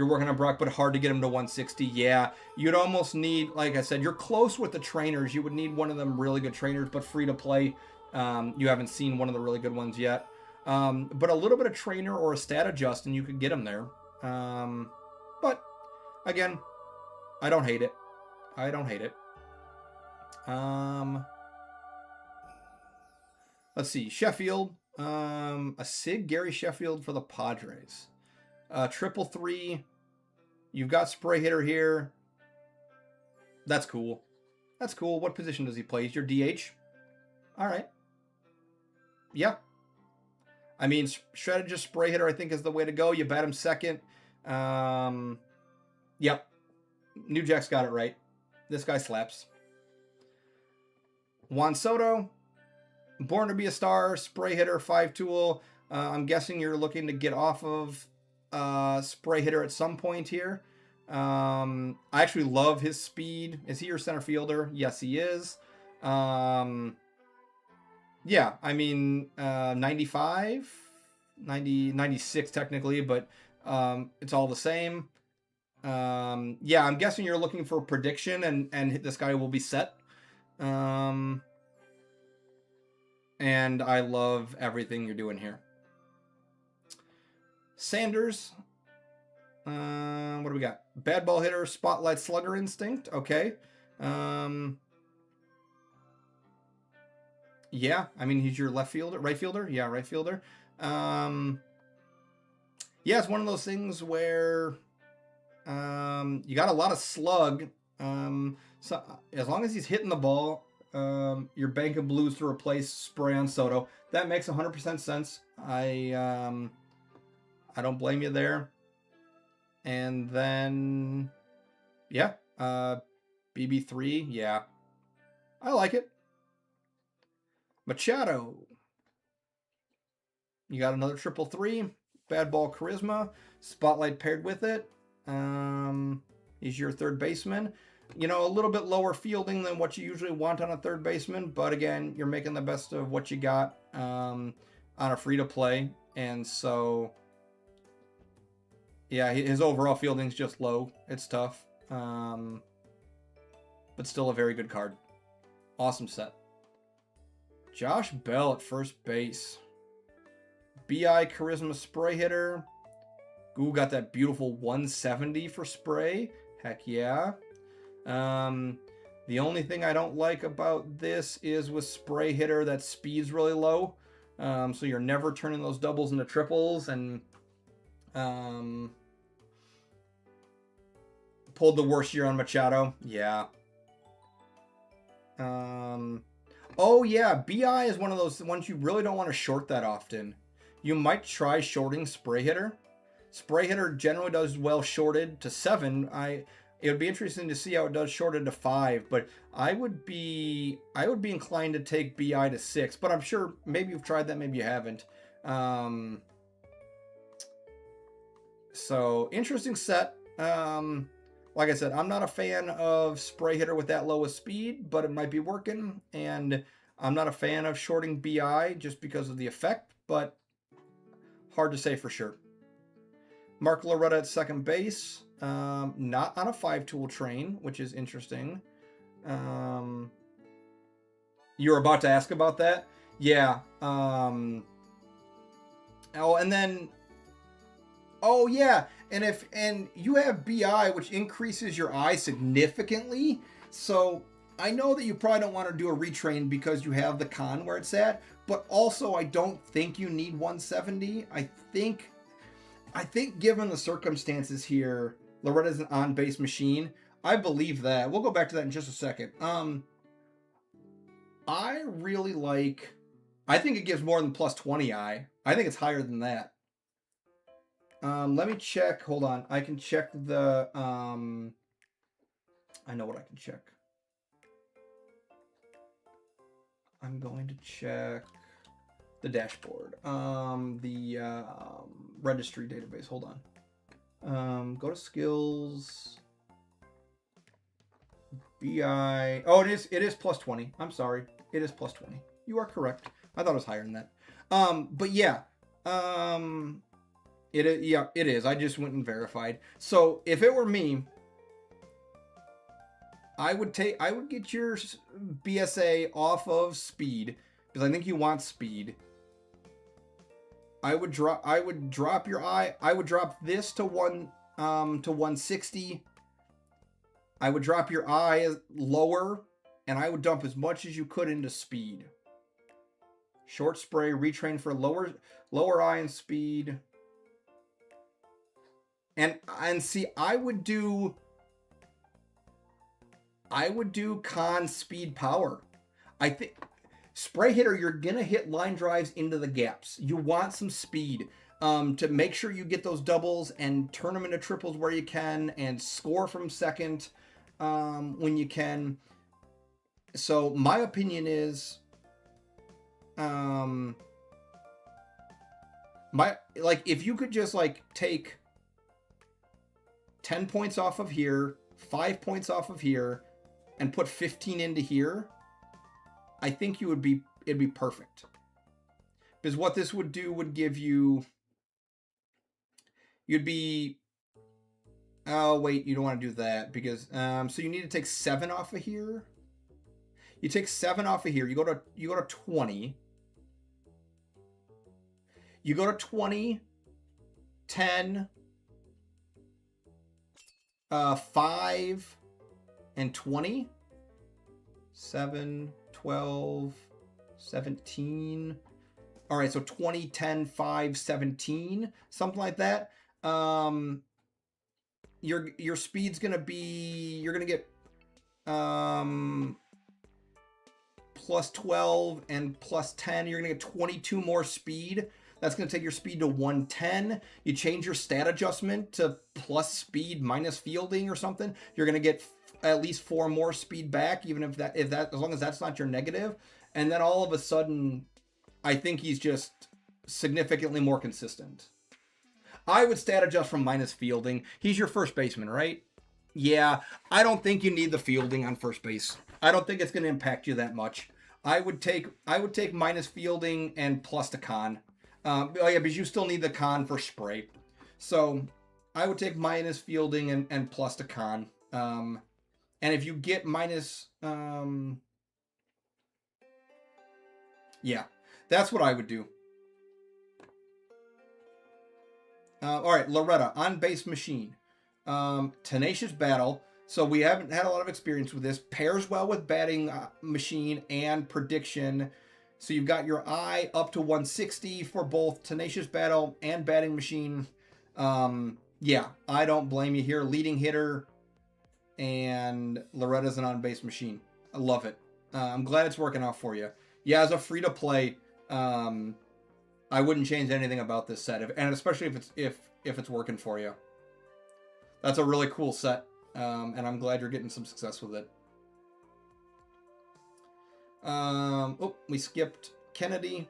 working on Brock, but hard to get him to 160. Yeah, you'd almost need, like I said, you're close with the trainers. You would need one of them really good trainers, but free to play. You haven't seen one of the really good ones yet. But a little bit of trainer or a stat adjust, and you could get him there. But, again, I don't hate it. Let's see, Sheffield, a SIG Gary Sheffield for the Padres. 333. You've got spray hitter here. That's cool. What position does he play? He's your DH. All right. Yeah. I mean, strategist spray hitter, I think, is the way to go. You bat him second. Yep. New Jack's got it right. This guy slaps. Juan Soto. Born to be a Star, spray hitter, 5-tool. I'm guessing you're looking to get off of spray hitter at some point here. I actually love his speed. Is he your center fielder? Yes, he is. Yeah, I mean, 95, 90, 96 technically, but it's all the same. Yeah, I'm guessing you're looking for prediction, and this guy will be set. And I love everything you're doing here. Sanders. What do we got? Bad ball hitter, spotlight slugger instinct. Okay. Yeah, I mean, he's your right fielder. Yeah, right fielder. Yeah, it's one of those things where you got a lot of slug. So as long as he's hitting the ball, you're banking blues to replace spray on Soto. That makes 100% sense. I don't blame you there. And then, yeah, BB3, yeah, I like it. Machado, you got another 333, bad ball charisma, spotlight paired with it. He's your third baseman. A little bit lower fielding than what you usually want on a third baseman, but again, you're making the best of what you got. on a free-to-play, and so yeah, his overall fielding's just low. It's tough, but still a very good card. Awesome set. Josh Bell at first base. BI Charisma Spray Hitter. Ooh, got that beautiful 170 for spray. Heck yeah. The only thing I don't like about this is with Spray Hitter, that speed's really low. So you're never turning those doubles into triples, and pulled the worst year on Machado. Yeah. Oh yeah, BI is one of those ones you really don't want to short that often. You might try shorting Spray Hitter. Spray Hitter generally does well shorted to 7. It would be interesting to see how it does shorted to 5, but I would be inclined to take BI to 6, but I'm sure maybe you've tried that, maybe you haven't. So interesting set. Like I said, I'm not a fan of Spray Hitter with that low of speed, but it might be working, and I'm not a fan of shorting BI just because of the effect, but hard to say for sure. Mark Loretta at second base. Not on a 5-tool train, which is interesting. You were about to ask about that? Yeah. Oh, and then... Oh, yeah. And you have BI, which increases your eye significantly. So I know that you probably don't want to do a retrain because you have the con where it's at, but also I don't think you need 170. I think given the circumstances here, Loretta's an on-base machine. I believe that. We'll go back to that in just a second. I really like... I think it gives more than plus 20 eye. I think it's higher than that. Let me check. Hold on. I can check the... I know what I can check. I'm going to check the dashboard. The registry database. Hold on. Go to skills. BI. Oh, it is plus 20. I'm sorry. It is plus 20. You are correct. I thought it was higher than that. But yeah. It is. I just went and verified. So if it were me, I would get your BSA off of speed because I think you want speed. I would drop your eye. I would drop this to 160. I would drop your eye lower, and I would dump as much as you could into speed. Short spray, retrain for lower eye and speed. And see, I would do con speed power. I think Spray Hitter, you're gonna hit line drives into the gaps. You want some speed to make sure you get those doubles and turn them into triples where you can, and score from second when you can. So my opinion is, if you could just take 10 points off of here, 5 points off of here, and put 15 into here, I think it'd be perfect. Because what this would do would give you, oh wait, you don't want to do that because so you need to take 7 off of here. You take 7 off of here. You go to 20. You go to 20, 10, 5, and 20. 7, 12, 17. All right, so 20, 10, 5, 17, something like that. Your speed's gonna be, you're gonna get plus 12 and plus 10. You're gonna get 22 more speed. That's going to take your speed to 110. You change your stat adjustment to plus speed minus fielding or something. You're going to get at least 4 more speed back, even if that, as long as that's not your negative. And then all of a sudden, I think he's just significantly more consistent. I would stat adjust from minus fielding. He's your first baseman, right? Yeah, I don't think you need the fielding on first base. I don't think it's going to impact you that much. I would take minus fielding and plus the con. Oh yeah, because you still need the con for spray. So I would take minus fielding and plus the con. And if you get minus, yeah, that's what I would do. All right, Loretta, on base machine. Tenacious battle. So we haven't had a lot of experience with this. Pairs well with batting machine and prediction. So you've got your eye up to 160 for both tenacious battle and batting machine. Yeah, I don't blame you here. Leading hitter and Loretta's an on base machine. I love it. I'm glad it's working out for you. Yeah, as a free to play, I wouldn't change anything about this set, and especially if it's working for you. That's a really cool set, and I'm glad you're getting some success with it. Oh, we skipped Kennedy.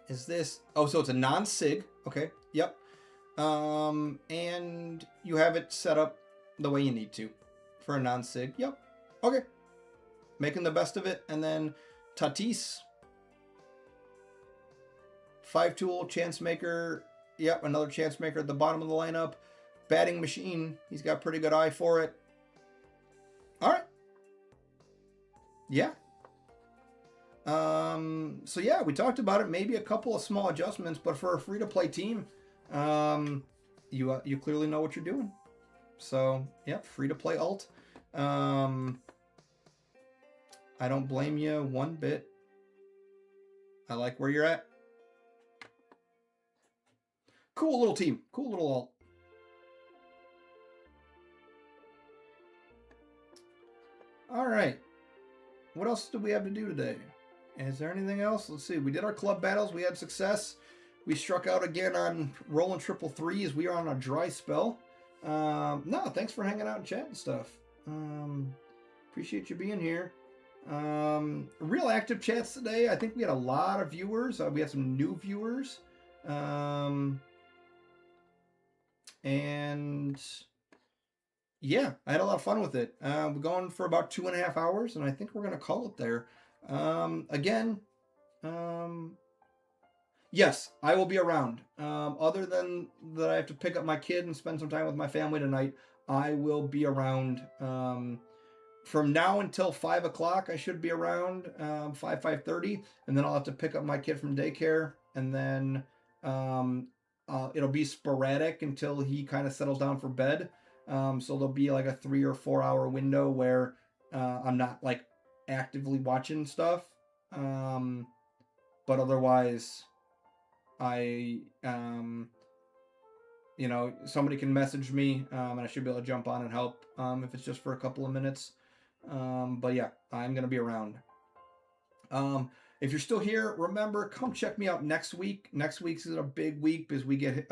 Is this? Oh, so it's a non-sig. Okay. Yep. And you have it set up the way you need to for a non-sig. Yep. Okay. Making the best of it, and then Tatis. 5-tool, chance maker. Yep, another chance maker at the bottom of the lineup. Batting machine. He's got pretty good eye for it. All right. Yeah. So yeah, we talked about it. Maybe a couple of small adjustments, but for a free-to-play team, you clearly know what you're doing. So yeah, free-to-play alt. I don't blame you one bit. I like where you're at. Cool little team. Cool little alt. All right. What else do we have to do today? Is there anything else? Let's see. We did our club battles. We had success. We struck out again on rolling triple threes. We are on a dry spell. No, thanks for hanging out and chatting stuff. Appreciate you being here. Real active chats today. I think we had a lot of viewers. We had some new viewers. And yeah, I had a lot of fun with it. We're going for about 2.5 hours, and I think we're going to call it there. Again, yes, I will be around. Other than that I have to pick up my kid and spend some time with my family tonight, I will be around. From now until 5 o'clock, I should be around, 5:30, and then I'll have to pick up my kid from daycare, and then it'll be sporadic until he kind of settles down for bed. So there'll be like a 3 or 4 hour window where I'm not like actively watching stuff. But otherwise, I, somebody can message me, and I should be able to jump on and help if it's just for a couple of minutes. But yeah, I'm going to be around. If you're still here, remember, come check me out next week. Next week's is a big week because we get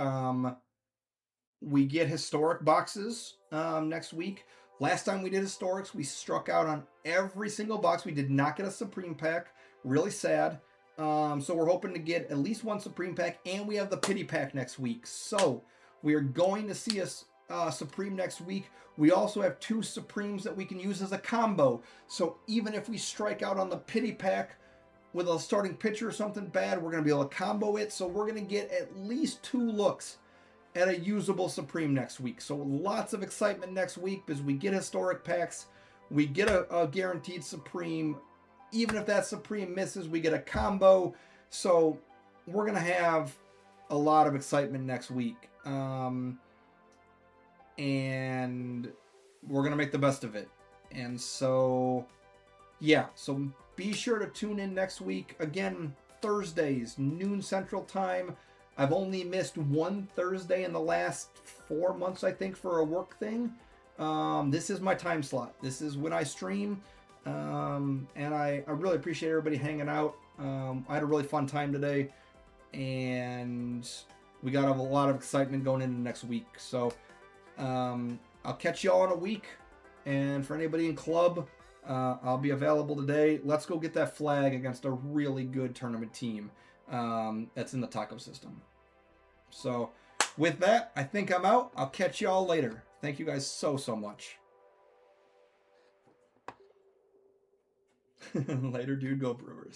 historic boxes next week. Last time we did historics, we struck out on every single box. We did not get a Supreme pack. Really sad. So we're hoping to get at least one Supreme pack, and we have the Pity pack next week. So we are going to see a Supreme next week. We also have 2 Supremes that we can use as a combo. So even if we strike out on the Pity pack with a starting pitcher or something bad, we're going to be able to combo it. So we're going to get at least 2 looks at a usable Supreme next week. So lots of excitement next week because we get historic packs. We get a guaranteed Supreme. Even if that Supreme misses, we get a combo. So we're going to have a lot of excitement next week. And we're going to make the best of it. And so, yeah. So be sure to tune in next week. Again, Thursdays, noon Central Time. I've only missed one Thursday in the last 4 months, I think, for a work thing. This is my time slot. This is when I stream. And I really appreciate everybody hanging out. I had a really fun time today. And we got a lot of excitement going into next week. So I'll catch y'all in a week. And for anybody in club, I'll be available today. Let's go get that flag against a really good tournament team that's in the taco system. So with that, I think I'm out. I'll catch y'all later. Thank you guys so much. Later, dude. Go Brewers.